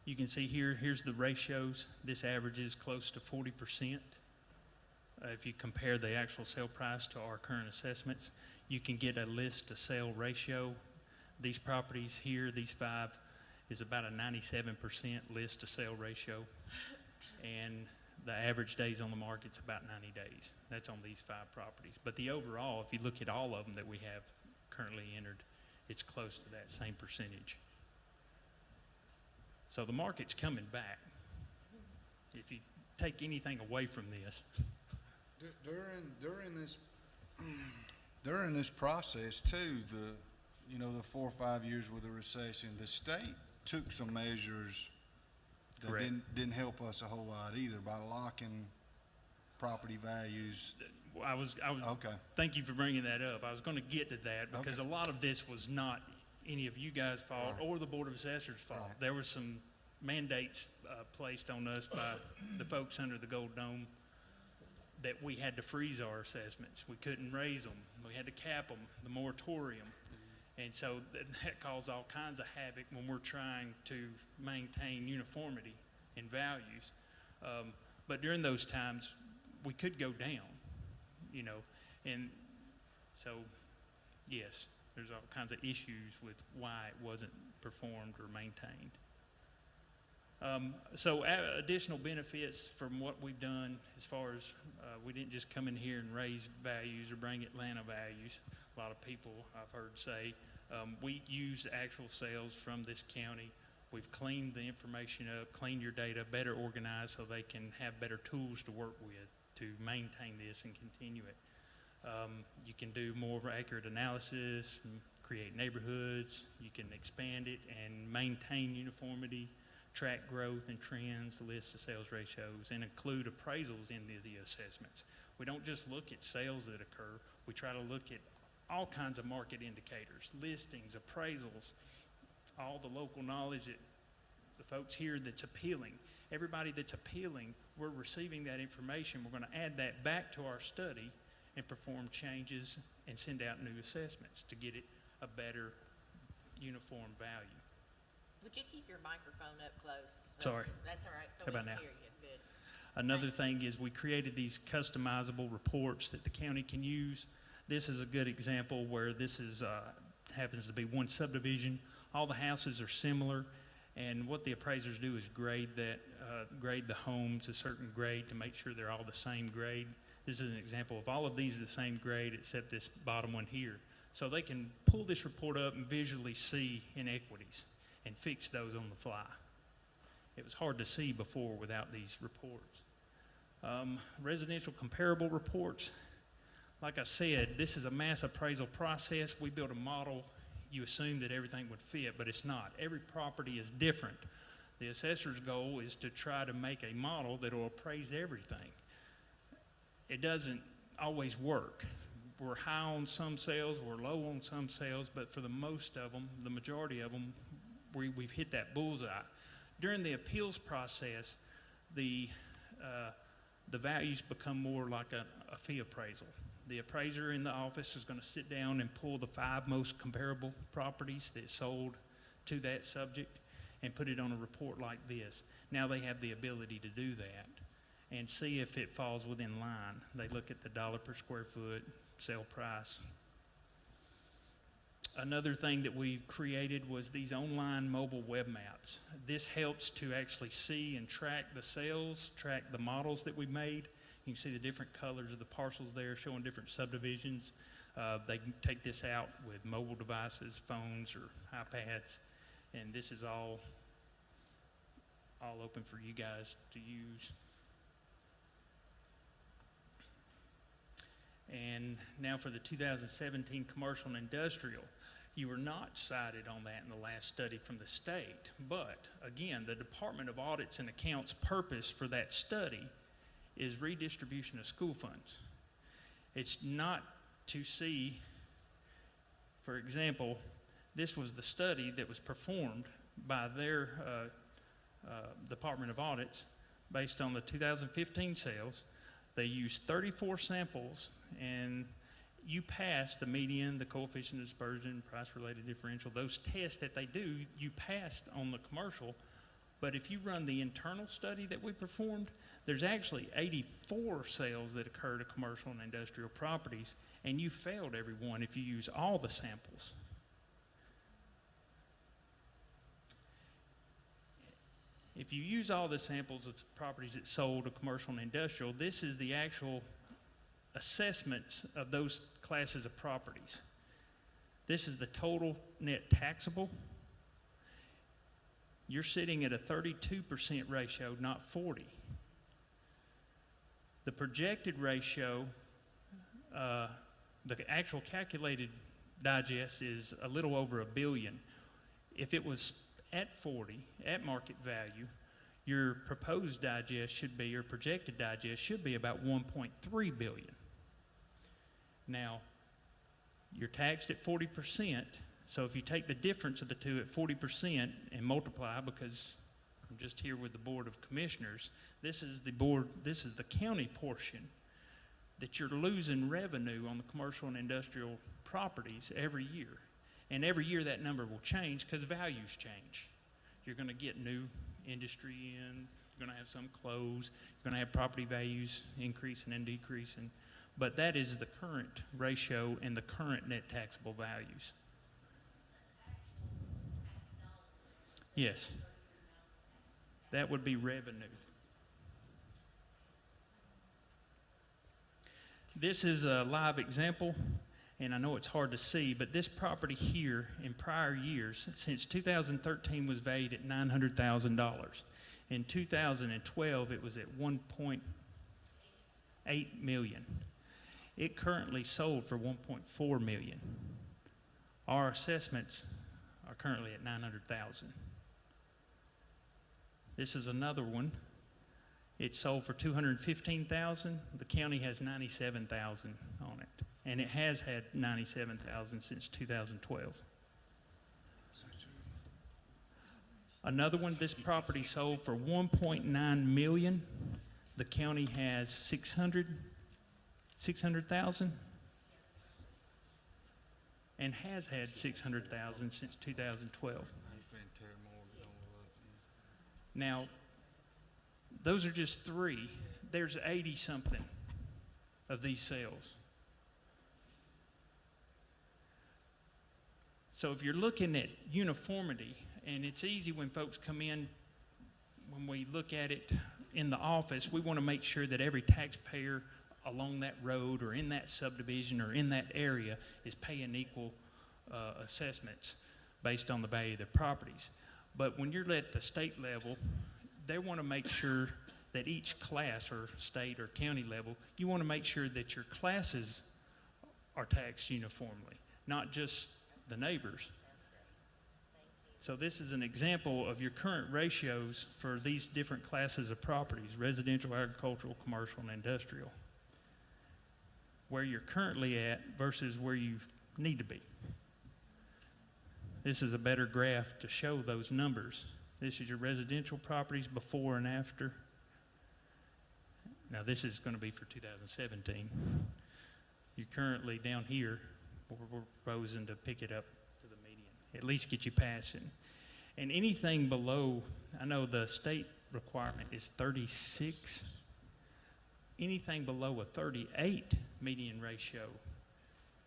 You can see here, here's the ratios. This averages close to 40%. If you compare the actual sale price to our current assessments, you can get a list to sale ratio. These properties here, these 5, is about a 97% list to sale ratio. And the average days on the market's about 90 days. That's on these 5 properties. But the overall, if you look at all of them that we have currently entered, it's close to that same percentage. So the market's coming back. If you take anything away from this. During this process too, the 4 or 5 years with the recession, the state took some measures that Correct. didn't help us a whole lot either by locking property values. Okay. Thank you for bringing that up. I was going to get to that because a lot of this was not any of you guys' fault or the Board of Assessors' fault. Right. There were some mandates placed on us by the folks under the Gold Dome that we had to freeze our assessments. We couldn't raise them. We had to cap them, the moratorium. And so that caused all kinds of havoc when we're trying to maintain uniformity in values. But during those times, we could go down, and so, yes, there's all kinds of issues with why it wasn't performed or maintained. So additional benefits from what we've done as far as we didn't just come in here and raise values or bring Atlanta values. A lot of people I've heard say, we use actual sales from this county. We've cleaned the information up, cleaned your data, better organized so they can have better tools to work with to maintain this and continue it. You can do more accurate analysis, create neighborhoods. You can expand it and maintain uniformity, track growth and trends, list of sales ratios, and include appraisals in the assessments. We don't just look at sales that occur. We try to look at all kinds of market indicators, listings, appraisals, all the local knowledge that the folks here that's appealing. Everybody that's appealing, we're receiving that information. We're going to add that back to our study and perform changes and send out new assessments to get it a better uniform value. Would you keep your microphone up close? Sorry. That's all right. So How about we can now? hear you. Good. Another thing is we created these customizable reports that the county can use. This is a good example where this is, happens to be one subdivision. All the houses are similar, and what the appraisers do is grade the homes a certain grade to make sure they're all the same grade. This is an example of all of these are the same grade except this bottom one here. So they can pull this report up and visually see inequities and fix those on the fly. It was hard to see before without these reports. Residential comparable reports. Like I said, this is a mass appraisal process. We build a model. You assume that everything would fit, but it's not. Every property is different. The assessor's goal is to try to make a model that will appraise everything. It doesn't always work. We're high on some sales, we're low on some sales, but for the most of them, the majority of them, we've hit that bullseye. During the appeals process, the values become more like a fee appraisal. The appraiser in the office is going to sit down and pull the 5 most comparable properties that sold to that subject and put it on a report like this. Now they have the ability to do that and see if it falls within line. They look at the dollar per square foot, sale price. Another thing that we've created was these online mobile web maps. This helps to actually see and track the sales, track the models that we made. You can see the different colors of the parcels there showing different subdivisions. They can take this out with mobile devices, phones or iPads, and this is all open for you guys to use. And now for the 2017 commercial and industrial. You were not cited on that in the last study from the state, but again, the Department of Audits and Accounts' purpose for that study is redistribution of school funds. It's not to see, for example, this was the study that was performed by their Department of Audits based on the 2015 sales. They used 34 samples, and you passed the median, the coefficient of dispersion, price-related differential, those tests that they do, you passed on the commercial. But if you run the internal study that we performed, there's actually 84 sales that occur to commercial and industrial properties, and you failed every one if you use all the samples. If you use all the samples of properties that sold to commercial and industrial, this is the actual assessments of those classes of properties. This is the total net taxable. You're sitting at a 32% ratio, not 40. The projected ratio, the actual calculated digest is a little over $1 billion. If it was at 40, at market value, your proposed digest should be, your projected digest should be about 1.3 billion. Now, you're taxed at 40%, so if you take the difference of the two at 40% and multiply, because I'm just here with the Board of Commissioners, this is the county portion that you're losing revenue on the commercial and industrial properties every year. And every year that number will change because values change. You're going to get new industry in, you're going to have some close, you're going to have property values increasing and decreasing. But that is the current ratio and the current net taxable values. Yes. That would be revenue. This is a live example, and I know it's hard to see, but this property here in prior years, since 2013, was valued at $900,000. In 2012, it was at $1.8 million. It currently sold for $1.4 million. Our assessments are currently at $900,000. This is another one. It sold for $215,000. The county has $97,000 on it, and it has had $97,000 since 2012. Another one, this property sold for $1.9 million. The county has $600,000 and has had $600,000 since 2012. Now, those are just 3. There's 80-something of these sales. So if you're looking at uniformity, and it's easy when folks come in, when we look at it in the office, we want to make sure that every taxpayer along that road or in that subdivision or in that area is paying equal assessments based on the value of their properties. But when you're at the state level, they want to make sure that each class, or state or county level, you want to make sure that your classes are taxed uniformly, not just the neighbors. So this is an example of your current ratios for these different classes of properties: residential, agricultural, commercial, and industrial. Where you're currently at versus where you need to be. This is a better graph to show those numbers. This is your residential properties before and after. Now this is going to be for 2017. You're currently down here. We're proposing to pick it up to the median, at least get you passing. And anything below, I know the state requirement is 36. Anything below a 38 median ratio,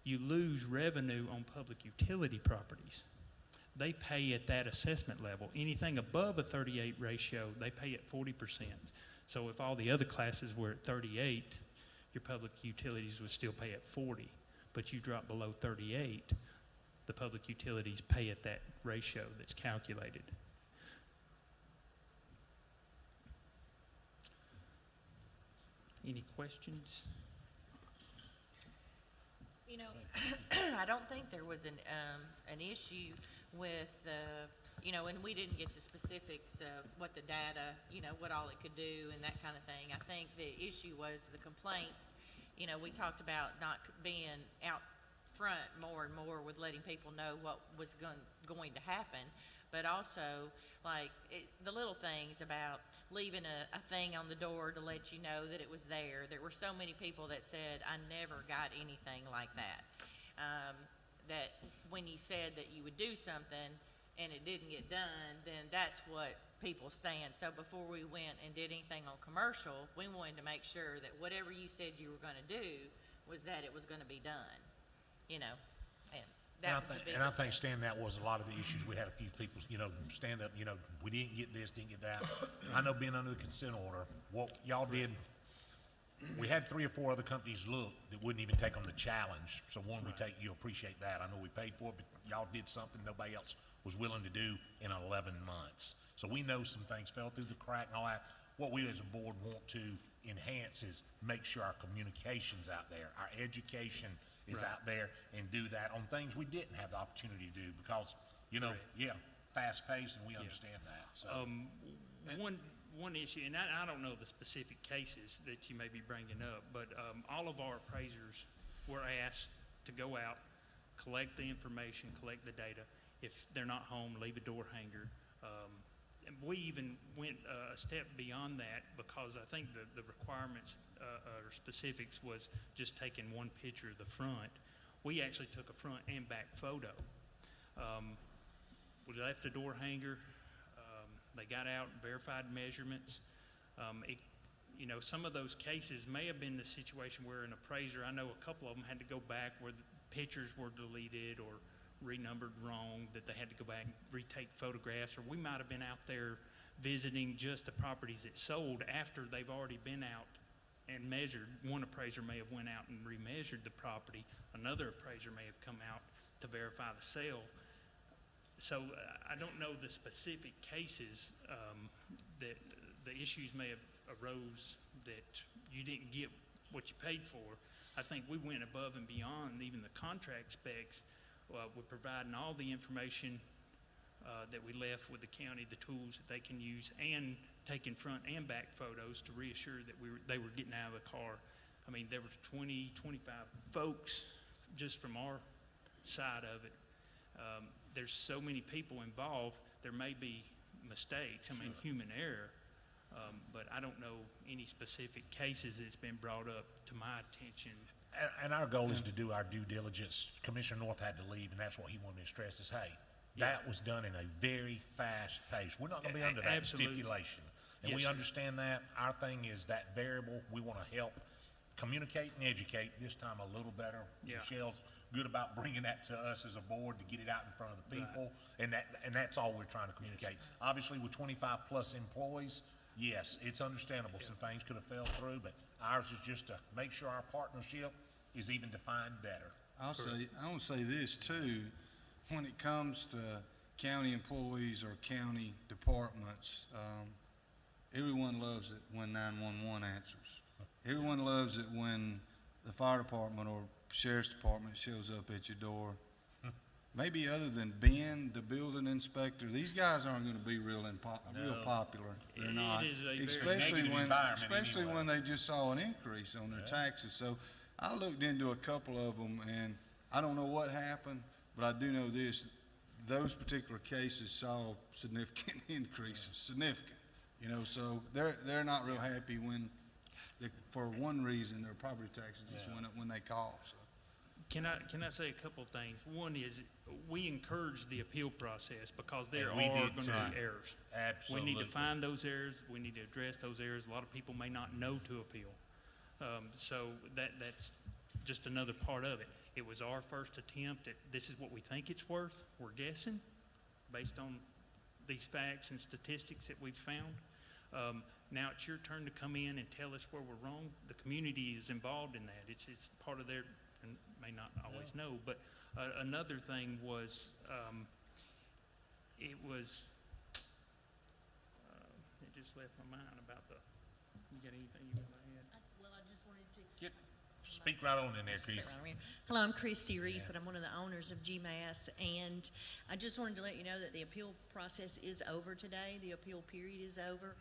you lose revenue on public utility properties. They pay at that assessment level. Anything above a 38 ratio, they pay at 40%. So if all the other classes were at 38, your public utilities would still pay at 40. But you drop below 38, the public utilities pay at that ratio that's calculated. Any questions? You know, I don't think there was an issue with, you know, and we didn't get the specifics of what the data, you know, what all it could do and that kind of thing. I think the issue was the complaints. You know, we talked about not being out front more and more with letting people know what was going to happen, but also like the little things about leaving a thing on the door to let you know that it was there. There were so many people that said, I never got anything like that. That when you said that you would do something and it didn't get done, then that's what people stand. So before we went and did anything on commercial, we wanted to make sure that whatever you said you were gonna do was that it was gonna be done, you know, and that was the biggest. And I think, Stan, that was a lot of the issues. We had a few people, you know, stand up, you know, we didn't get this, didn't get that. I know being under the consent order, what y'all did, we had 3 or 4 other companies look that wouldn't even take on the challenge. So one, you appreciate that. I know we paid for it, but y'all did something nobody else was willing to do in 11 months. So we know some things fell through the crack and all that. What we as a board want to enhance is make sure our communication's out there, our education is out there, and do that on things we didn't have the opportunity to do because, you know, fast paced, and we understand that. So One issue, and I don't know the specific cases that you may be bringing up, but all of our appraisers were asked to go out, collect the information, collect the data. If they're not home, leave a door hanger. And we even went a step beyond that because I think the requirements or specifics was just taking one picture of the front. We actually took a front and back photo. We left a door hanger. They got out, verified measurements. You know, some of those cases may have been the situation where an appraiser, I know a couple of them had to go back where the pictures were deleted or renumbered wrong, that they had to go back and retake photographs, or we might have been out there visiting just the properties that sold after they've already been out and measured. One appraiser may have went out and remeasured the property. Another appraiser may have come out to verify the sale. So I don't know the specific cases that the issues may have arose that you didn't get what you paid for. I think we went above and beyond even the contract specs with providing all the information that we left with the county, the tools that they can use, and taking front and back photos to reassure that they were getting out of the car. I mean, there was 20, 25 folks just from our side of it. There's so many people involved, there may be mistakes, I mean, human error, but I don't know any specific cases that's been brought up to my attention. And our goal is to do our due diligence. Commissioner North had to leave, and that's what he wanted to stress is, hey, that was done in a very fast pace. We're not going to be under that stipulation. And we understand that. Our thing is that variable. We want to help communicate and educate this time a little better. Michelle's good about bringing that to us as a board to get it out in front of the people. And that's all we're trying to communicate. Obviously, with 25-plus employees, yes, it's understandable. Some things could have fell through, but ours is just to make sure our partnership is even defined better. I want to say this too, when it comes to county employees or county departments, everyone loves it when 911 answers. Everyone loves it when the fire department or sheriff's department shows up at your door. Maybe other than Ben, the building inspector, these guys aren't going to be real popular. They're not. It is a very Especially when they just saw an increase on their taxes. So I looked into a couple of them, and I don't know what happened, but I do know this: those particular cases saw significant increases, significant. You know, so they're not real happy when, for one reason, their property taxes just went up when they call. So. Can I say a couple of things? One is, we encourage the appeal process because there are we going did to be errors. Absolutely. We need to find those errors, we need to address those errors. A lot of people may not know to appeal. So that's just another part of it. It was our first attempt at, this is what we think it's worth. We're guessing based on these facts and statistics that we've found. Now it's your turn to come in and tell us where we're wrong. The community is involved in that. It's part of their, and may not always know, but another thing was, it just left my mind about you got anything you want to add? Well, I just wanted to. Speak right on in there, Keith. Hello, I'm Christy Reese, and I'm one of the owners of GMAS, and I just wanted to let you know that the appeal process is over today. The appeal period is over.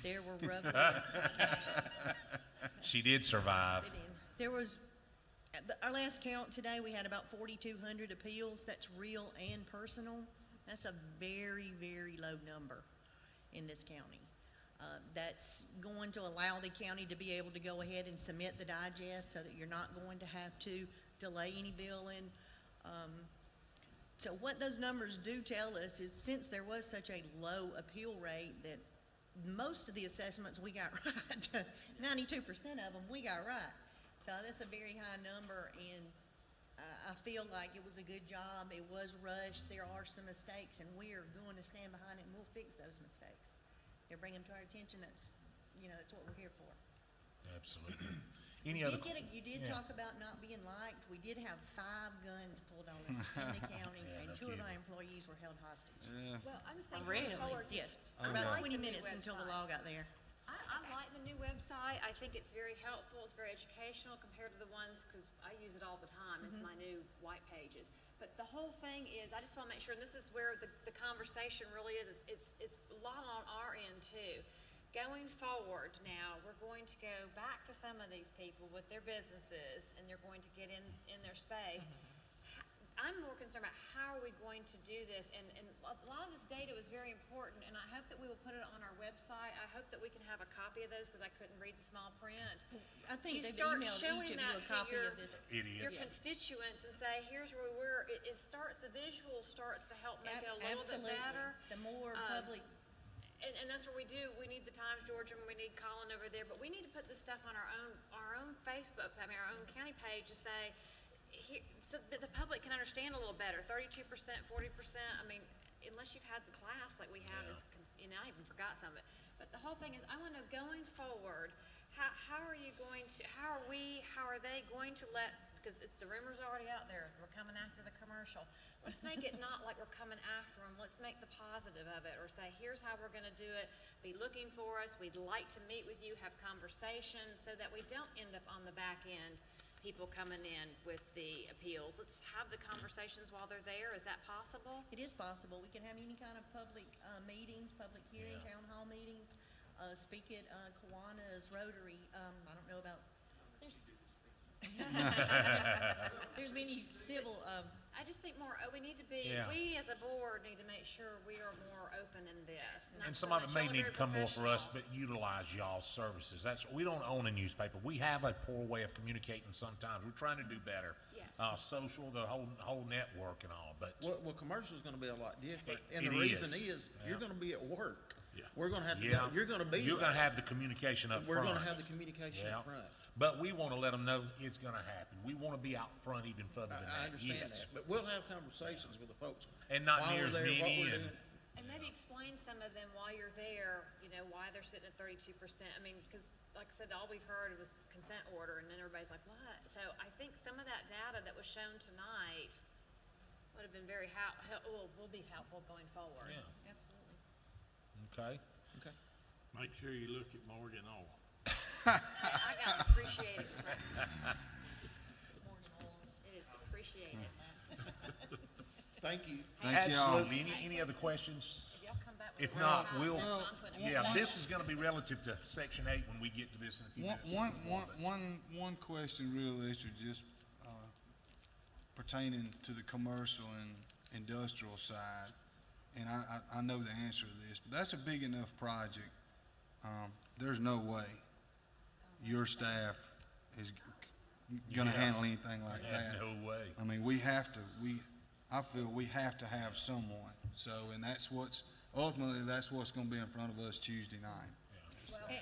There were roughly. She did survive. There was, at our last count today, we had about 4,200 appeals. That's real and personal. That's a very, very low number in this county. That's going to allow the county to be able to go ahead and submit the digest so that you're not going to have to delay any billing. So what those numbers do tell us is, since there was such a low appeal rate, that most of the assessments we got right, 92% of them we got right. So that's a very high number, and I feel like it was a good job. It was rushed. There are some mistakes, and we are going to stand behind it, and we'll fix those mistakes. They're bringing them to our attention. That's what we're here for. Absolutely. You did talk about not being liked. We did have 5 guns pulled on us in the county, and 2 of our employees were held hostage. Yeah. Well, I'm just saying, Really? going forward, Yes, I about like 20 the new minutes until the law got there. I like the new website. I think it's very helpful. It's very educational compared to the ones, because I use it all the time. It's my new white pages. But the whole thing is, I just want to make sure, and this is where the conversation really is, it's a lot on our end too. Going forward now, we're going to go back to some of these people with their businesses, and they're going to get in their space. I'm more concerned about how are we going to do this, and a lot of this data was very important, and I hope that we will put it on our website. I hope that we can have a copy of those, because I couldn't read the small print. I think You they've start emailed showing each of you that a to copy of this. your constituents and say, here's where we were. It starts, the visual starts to help make it a little bit Absolutely. better. The more public. And that's what we do. We need the Times Georgia, and we need Colin over there, but we need to put this stuff on our own Facebook, our own county page, to say, here, so that the public can understand a little better. 32%, 40%. I mean, unless you've had the class like we have, I even forgot some of it. But the whole thing is, I want to know, going forward, how are they going to let, because the rumor's already out there, we're coming after the commercial. Let's make it not like we're coming after them. Let's make the positive of it, or say, here's how we're going to do it. Be looking for us. We'd like to meet with you, have conversations, so that we don't end up on the back end, people coming in with the appeals. Let's have the conversations while they're there. Is that possible? It is possible. We can have any kind of public meetings, public hearing, town hall meetings. Speak at Kiwanis, Rotary. I don't know about. There's many civil. I just think we need to be, we as a board need to make sure we are more open in this. And some of it may need to come more for us, but utilize y'all's services. We don't own a newspaper. We have a poor way of communicating sometimes. We're trying to do better. Yes. Social, the whole network and all, but. Well, commercial's gonna be a lot different, and It the reason is. is, you're gonna be at work. Yeah. We're gonna have to, Yeah. you're gonna be You're there. gonna have the communication up We're front. gonna have the communication Yeah. up front. But we wanna let them know it's gonna happen. We wanna be out front even further than that. I understand Yes. that, but we'll have conversations with the folks. And not while near we're as there, what many we're and- doing. And maybe explain some of them while you're there, you know, why they're sitting at 32%. I mean, because like I said, all we've heard was consent order, and then everybody's like, what? So I think some of that data that was shown tonight would have been very will be helpful going forward. Yeah. Absolutely. Okay. Okay. Make sure you look at Morgan Oil. I gotta appreciate it. It is appreciated. Thank you. Thank y'all. Absolutely. Any other questions? If y'all come back with If a not, real we'll, house, I'm putting it yeah, in. this is gonna be relative to section 8 when we get to this in a few minutes. One question really is just pertaining to the commercial and industrial side, and I know the answer to this, but that's a big enough project. There's no way your staff is gonna Yeah. handle anything like Yeah, that. no way. I mean, I feel we have to have someone, so, and ultimately, that's what's gonna be in front of us Tuesday night.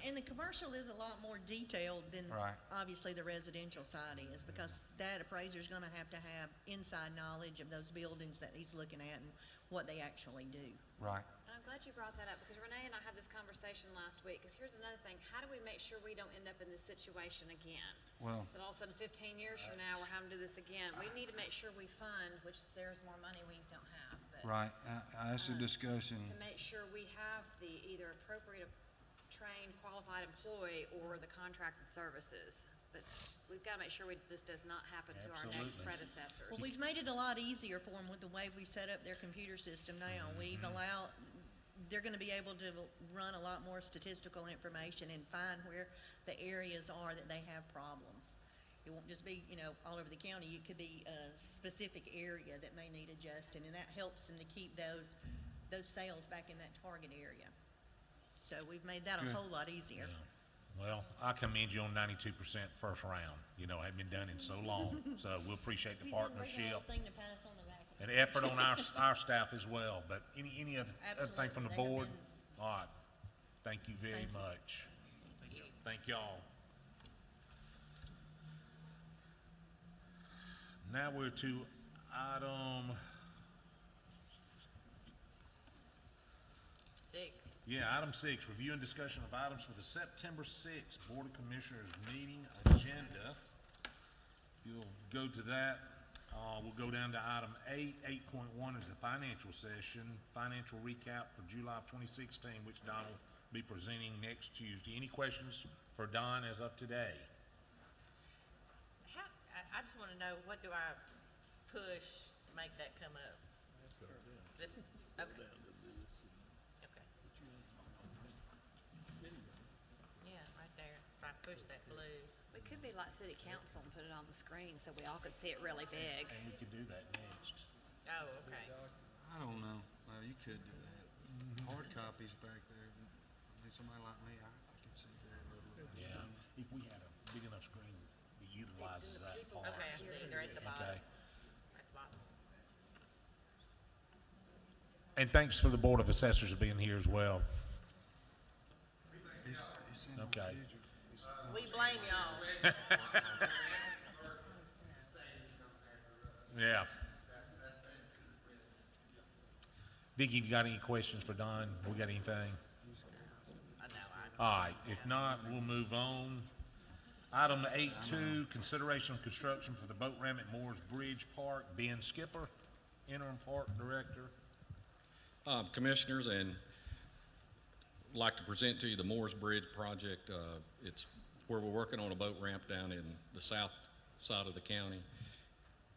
And the commercial is a lot more detailed than Right. obviously the residential side is, because that appraiser's gonna have to have inside knowledge of those buildings that he's looking at and what they actually do. Right. I'm glad you brought that up, because Renee and I had this conversation last week, because here's another thing, how do we make sure we don't end up in this situation again? Well, That all of a sudden 15 years from now, we're having to do this again. We need to make sure we fund, which there's more money we don't have, but. right, that's a discussion. To make sure we have the either appropriate trained, qualified employee or the contracted services. But we've gotta make sure this does not happen to our next Absolutely. predecessors. Well, we've made it a lot easier for them with the way we set up their computer system now. We've allowed, they're gonna be able to run a lot more statistical information and find where the areas are that they have problems. It won't just be, all over the county. It could be a specific area that may need adjusting, and that helps them to keep those sales back in that target area. So we've made that a whole lot easier. Well, I commend you on 92% first round. Hadn't been done in so long, so we appreciate the We've been working a little partnership thing to pat us on the back. and effort on our staff as well. But any other thing from the Absolutely. They have board? been- All right, thank you very Thank you. much. Thank y'all. Now we're to item, 6. item 6, review and discussion of items for the September 6th Board of Commissioners meeting agenda. If you'll go to that, we'll go down to item 8. 8.1 is the financial session, financial recap for July of 2016, which Don will be presenting next Tuesday. Any questions for Don as of today? I just wanna know, what do I push to make that come up? Just, okay. Okay. Yeah, right there. If I push that blue. We could be like city council and put it on the screen so we all could see it really big. And we could do that next. Oh, okay. I don't know. You could do that. Hard copies back there. I mean, somebody like me, I can see very little. Yeah, if we had a big enough screen that utilizes that part. Okay, I see. They're at the bottom. Okay. At the bottom. And thanks for the Board of Assessors being here as well. It's in the Okay. digital. We blame y'all. Yeah. Vicki, you got any questions for Don? We got anything? I know, All right, if not, we'll move on. Item 8.2, consideration of construction for the boat ramp at Moore's Bridge Park. Ben Skipper, interim park director. Commissioners, and like to present to you the Moore's Bridge project. It's where we're working on a boat ramp down in the south side of the county.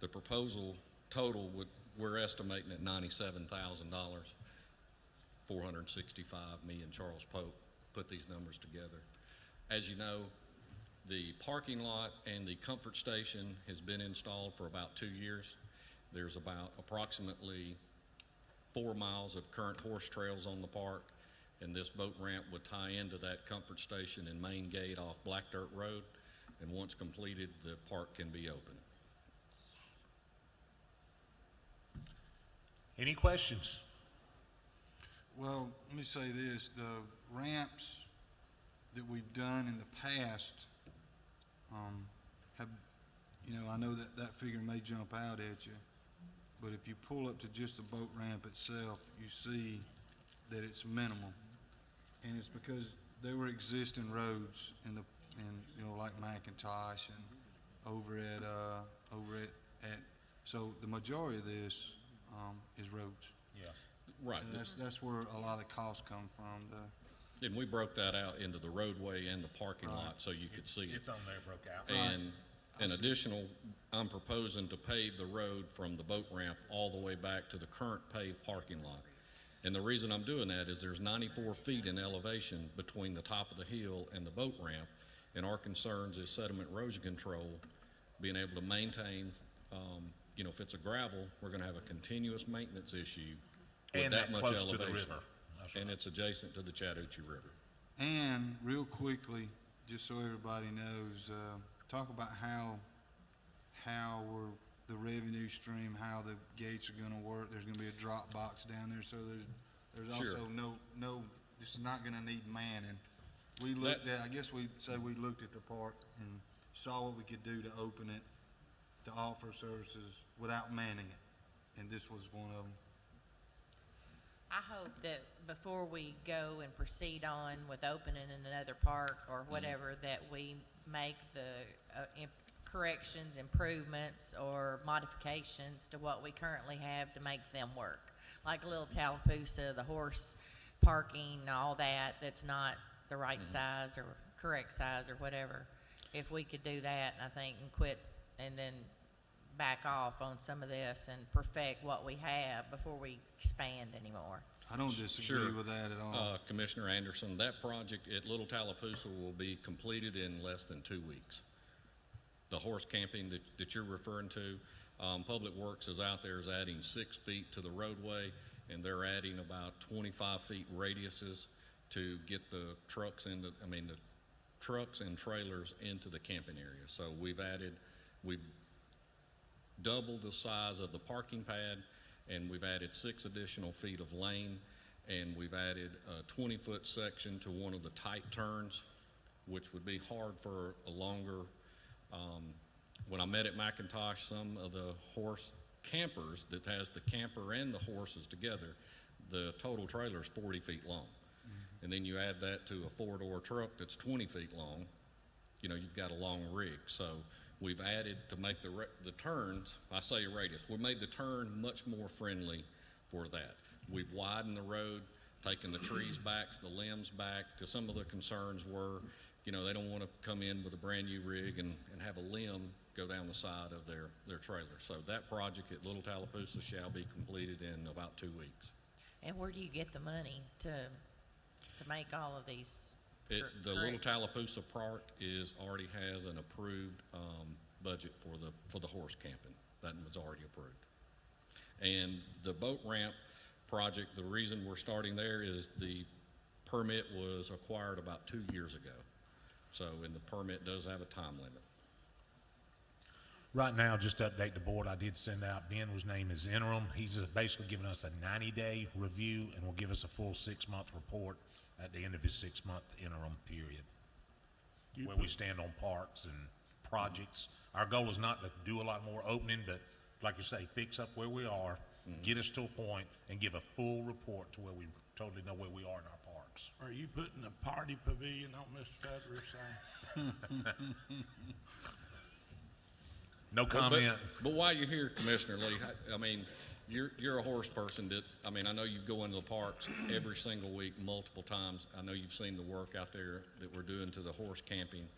The proposal total we're estimating at $97,000. 465 million. Charles Pope put these numbers together. As you know, the parking lot and the comfort station has been installed for about 2 years. There's about approximately 4 miles of current horse trails on the park, and this boat ramp would tie into that comfort station and main gate off Black Dirt Road, and once completed, the park can be open. Any questions? Well, let me say this, the ramps that we've done in the past, have, I know that figure may jump out at you, but if you pull up to just the boat ramp itself, you see that it's minimal. And it's because there were existing roads like McIntosh and over at, so the majority of this, is roads. Yeah. Right. And that's where a lot of the costs come from, And we broke that out into the roadway and the parking lot so you could see it. It's on there, broke out. And an additional, I'm proposing to pave the road from the boat ramp all the way back to the current paved parking lot. And the reason I'm doing that is there's 94 feet in elevation between the top of the hill and the boat ramp, and our concerns is sediment erosion control, being able to maintain, if it's a gravel, we're gonna have a continuous maintenance issue with And that much close to the elevation. river. That's right. And it's adjacent to the Chattahoochee River. And real quickly, just so everybody knows, talk about how the revenue stream, how the gates are gonna work. There's gonna be a drop box down there, so there's Sure. also no, this is not gonna need manning. We looked at, I guess we said we looked at the park and saw what we could do to open it, to offer services without manning it, and this was one of them. I hope that before we go and proceed on with opening another park or whatever, that we make the corrections, improvements, or modifications to what we currently have to make them work. Like Little Tallapoosa, the horse parking, all that's not the right size or correct size or whatever. If we could do that, I think, and quit, and then back off on some of this and perfect what we have before we expand anymore. I don't disagree Sure. with that at all. Commissioner Anderson, that project at Little Tallapoosa will be completed in less than 2 weeks. The horse camping that you're referring to, Public Works is out there is adding 6 feet to the roadway, and they're adding about 25 feet radiuses to get the trucks the trucks and trailers into the camping area. So we've doubled the size of the parking pad, and we've added 6 additional feet of lane, and we've added a 20-foot section to one of the tight turns, which would be hard for a longer, when I met at McIntosh, some of the horse campers that has the camper and the horses together, the total trailer is 40 feet long. And then you add that to a 4-door truck that's 20 feet long, you've got a long rig. So we've added to make the turns, I say a radius, we made the turn much more friendly for that. We've widened the road, taken the trees back, the limbs back, because some of the concerns were, they don't want to come in with a brand-new rig and have a limb go down the side of their trailer. So that project at Little Tallapoosa shall be completed in about 2 weeks. And where do you get the money to make all of these? The Little Tallapoosa Park already has an approved budget for the horse camping. That was already approved. And the boat ramp project, the reason we're starting there is the permit was acquired about 2 years ago. So, and the permit does have a time limit. Right now, just to update the board, I did send out, Ben was named as interim. He's basically giving us a 90-day review and will give us a full 6-month report at the end of his 6-month interim period, where we stand on parks and projects. Our goal is not to do a lot more opening, but like you say, fix up where we are, get us to a point, and give a full report to where we totally know where we are in our parks. Are you putting a party pavilion on Mr. Federer's side? No comment. But while you're here, Commissioner Lee, you're a horse person I know you go into the parks every single week, multiple times. I know you've seen the work out there that we're doing to the horse camping.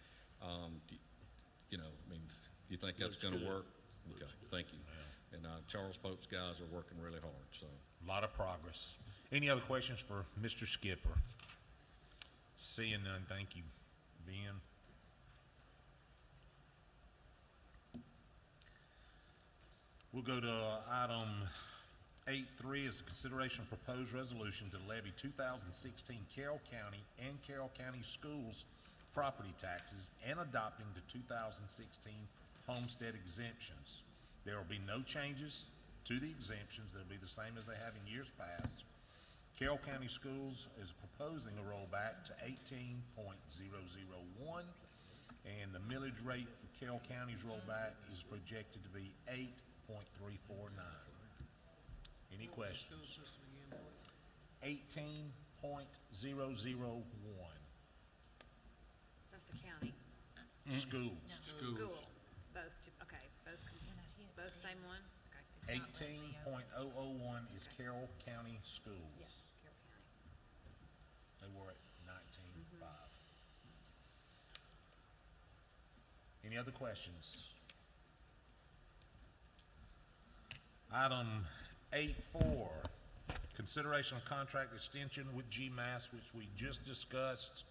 You think that's gonna work? Okay, thank you. And Charles Pope's guys are working really hard, so. A lot of progress. Any other questions for Mr. Skipper? Seeing none, thank you, Ben. We'll go to item 8.3 is a consideration of proposed resolution to levy 2016 Carroll County and Carroll County Schools property taxes and adopting the 2016 homestead exemptions. There will be no changes to the exemptions. They'll be the same as they have in years past. Carroll County Schools is proposing a rollback to 18.001, and the millage rate for Carroll County's rollback is projected to be 8.349. Any questions? 18.001. That's the county. Schools. School. Both same one? Okay. 18.001 is Carroll County Schools. Yeah, Carroll County. They were at 19.5. Any other questions? Item 8.4, consideration of contract extension with GMAS, which we just discussed.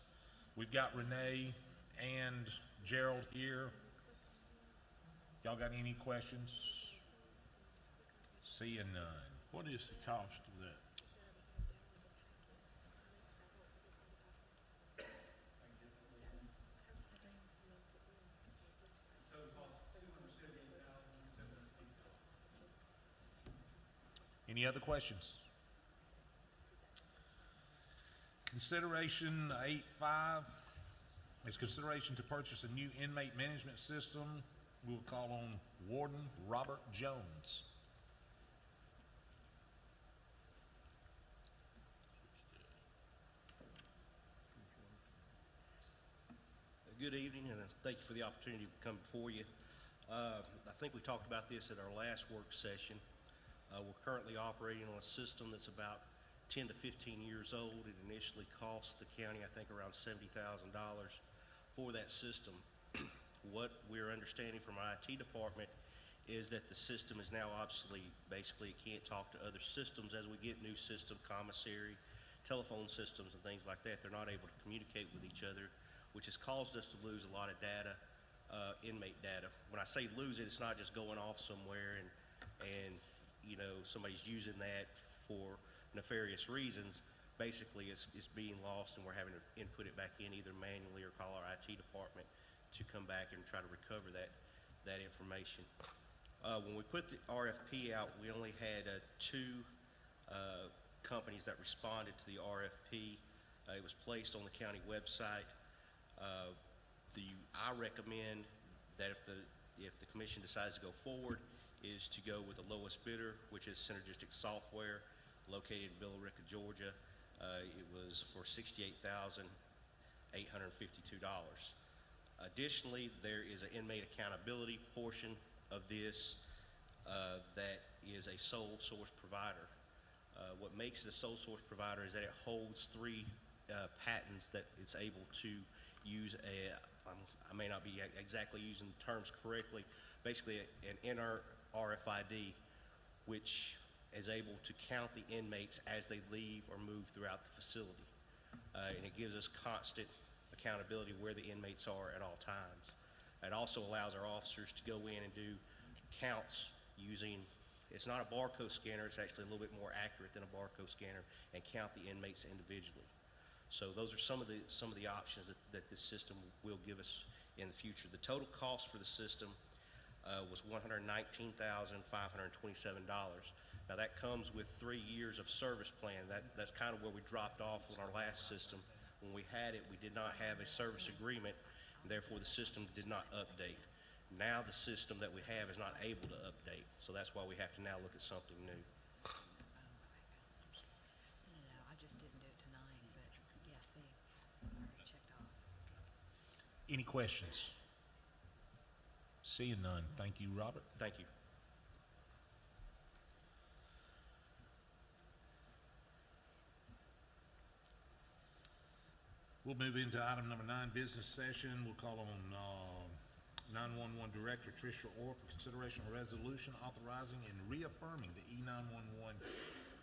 We've got Renee and Gerald here. Y'all got any questions? Seeing none. What is the cost of that? Any other questions? Consideration 8.5 is consideration to purchase a new inmate management system. We will call on Warden Robert Jones. Good evening, and thank you for the opportunity to come before you. I think we talked about this at our last work session. We're currently operating on a system that's about 10 to 15 years old. It initially cost the county, I think, around $70,000 for that system. What we're understanding from our IT department is that the system is now obsolete. Basically, it can't talk to other systems. As we get new systems, commissary, telephone systems, and things like that, they're not able to communicate with each other, which has caused us to lose a lot of data, inmate data. When I say lose it, it's not just going off somewhere and you know, somebody's using that for nefarious reasons. Basically, it's being lost, and we're having to input it back in either manually or call our IT department to come back and try to recover that information. When we put the RFP out, we only had two companies that responded to the RFP. It was placed on the county website. I recommend that if the commission decides to go forward, is to go with the lowest bidder, which is Synergistic Software, located in Villa Rica, Georgia. It was for $68,852. Additionally, there is an inmate accountability portion of this that is a sole source provider. What makes it a sole source provider is that it holds 3 patents that it's able to use I may not be exactly using the terms correctly, basically an RFID, which is able to count the inmates as they leave or move throughout the facility. And it gives us constant accountability where the inmates are at all times. It also allows our officers to go in and do counts using, it's not a barcode scanner, it's actually a little bit more accurate than a barcode scanner, and count the inmates individually. So those are some of the options that this system will give us in the future. The total cost for the system was $119,527. Now that comes with 3 years of service plan. That's kind of where we dropped off on our last system. When we had it, we did not have a service agreement, and therefore the system did not update. Now the system that we have is not able to update, so that's why we have to now look at something new. No, I just didn't do it tonight, but yeah, see, I already checked off. Any questions? Seeing none. Thank you, Robert. Thank you. We'll move into item number 9, business session. We'll call on 911 Director Tricia Orr for consideration of resolution authorizing and reaffirming the E911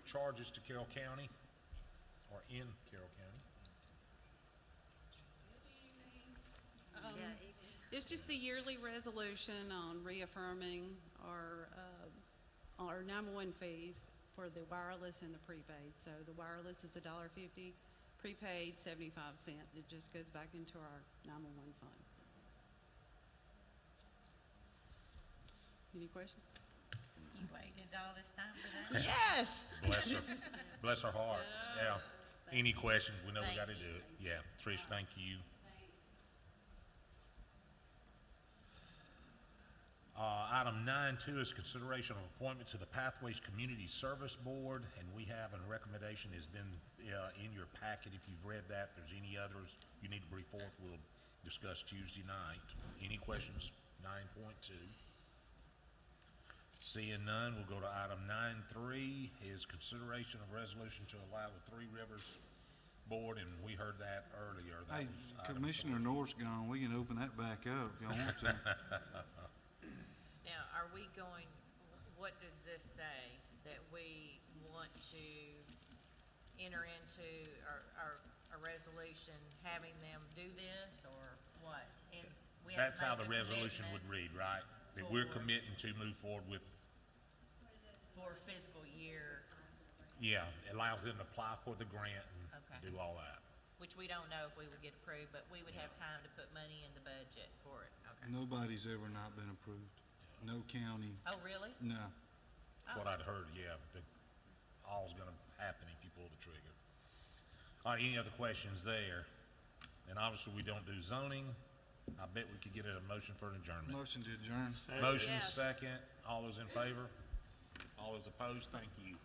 charges to Carroll County, or in Carroll County. It's just the yearly resolution on reaffirming our 911 fees for the wireless and the prepaid. So the wireless is $1.50, prepaid 75 cents. It just goes back into our 911 fund. Any questions? You waited all this time for that? us. Bless her heart, yeah. Any questions, we know we gotta do it. Yeah, Trish, thank you. Item 9.2 is consideration of appointment to the Pathways Community Service Board, and we have a recommendation has been in your packet. If you've read that, if there's any others you need to bring forth, we'll discuss Tuesday night. Any questions? 9.2. Seeing none, we'll go to item 9.3 is consideration of resolution to allow the Three Rivers Board, and we heard that earlier. That Hey, was item Commissioner North's gone, we can open that back up if y'all want to. Now, are we going, what does this say? That we want to enter into a resolution having them do this, or what? And we have to That's how the make a resolution would commitment read, right? That we're for- committing to move forward with, For fiscal year, yeah, it allows them to apply for the grant and Okay. do all that. which we don't know if we would get approved, but we would have time to put money in the budget for it, okay? Nobody's ever not been approved. No county, Oh, really? no. That's what I'd heard, yeah, that all's gonna happen if you pull the trigger. All right, any other questions there? And obviously, we don't do zoning. I bet we could get a motion for an adjournment. Motion to adjourn. Motion Yes. second. All those in favor? All those opposed? Thank you.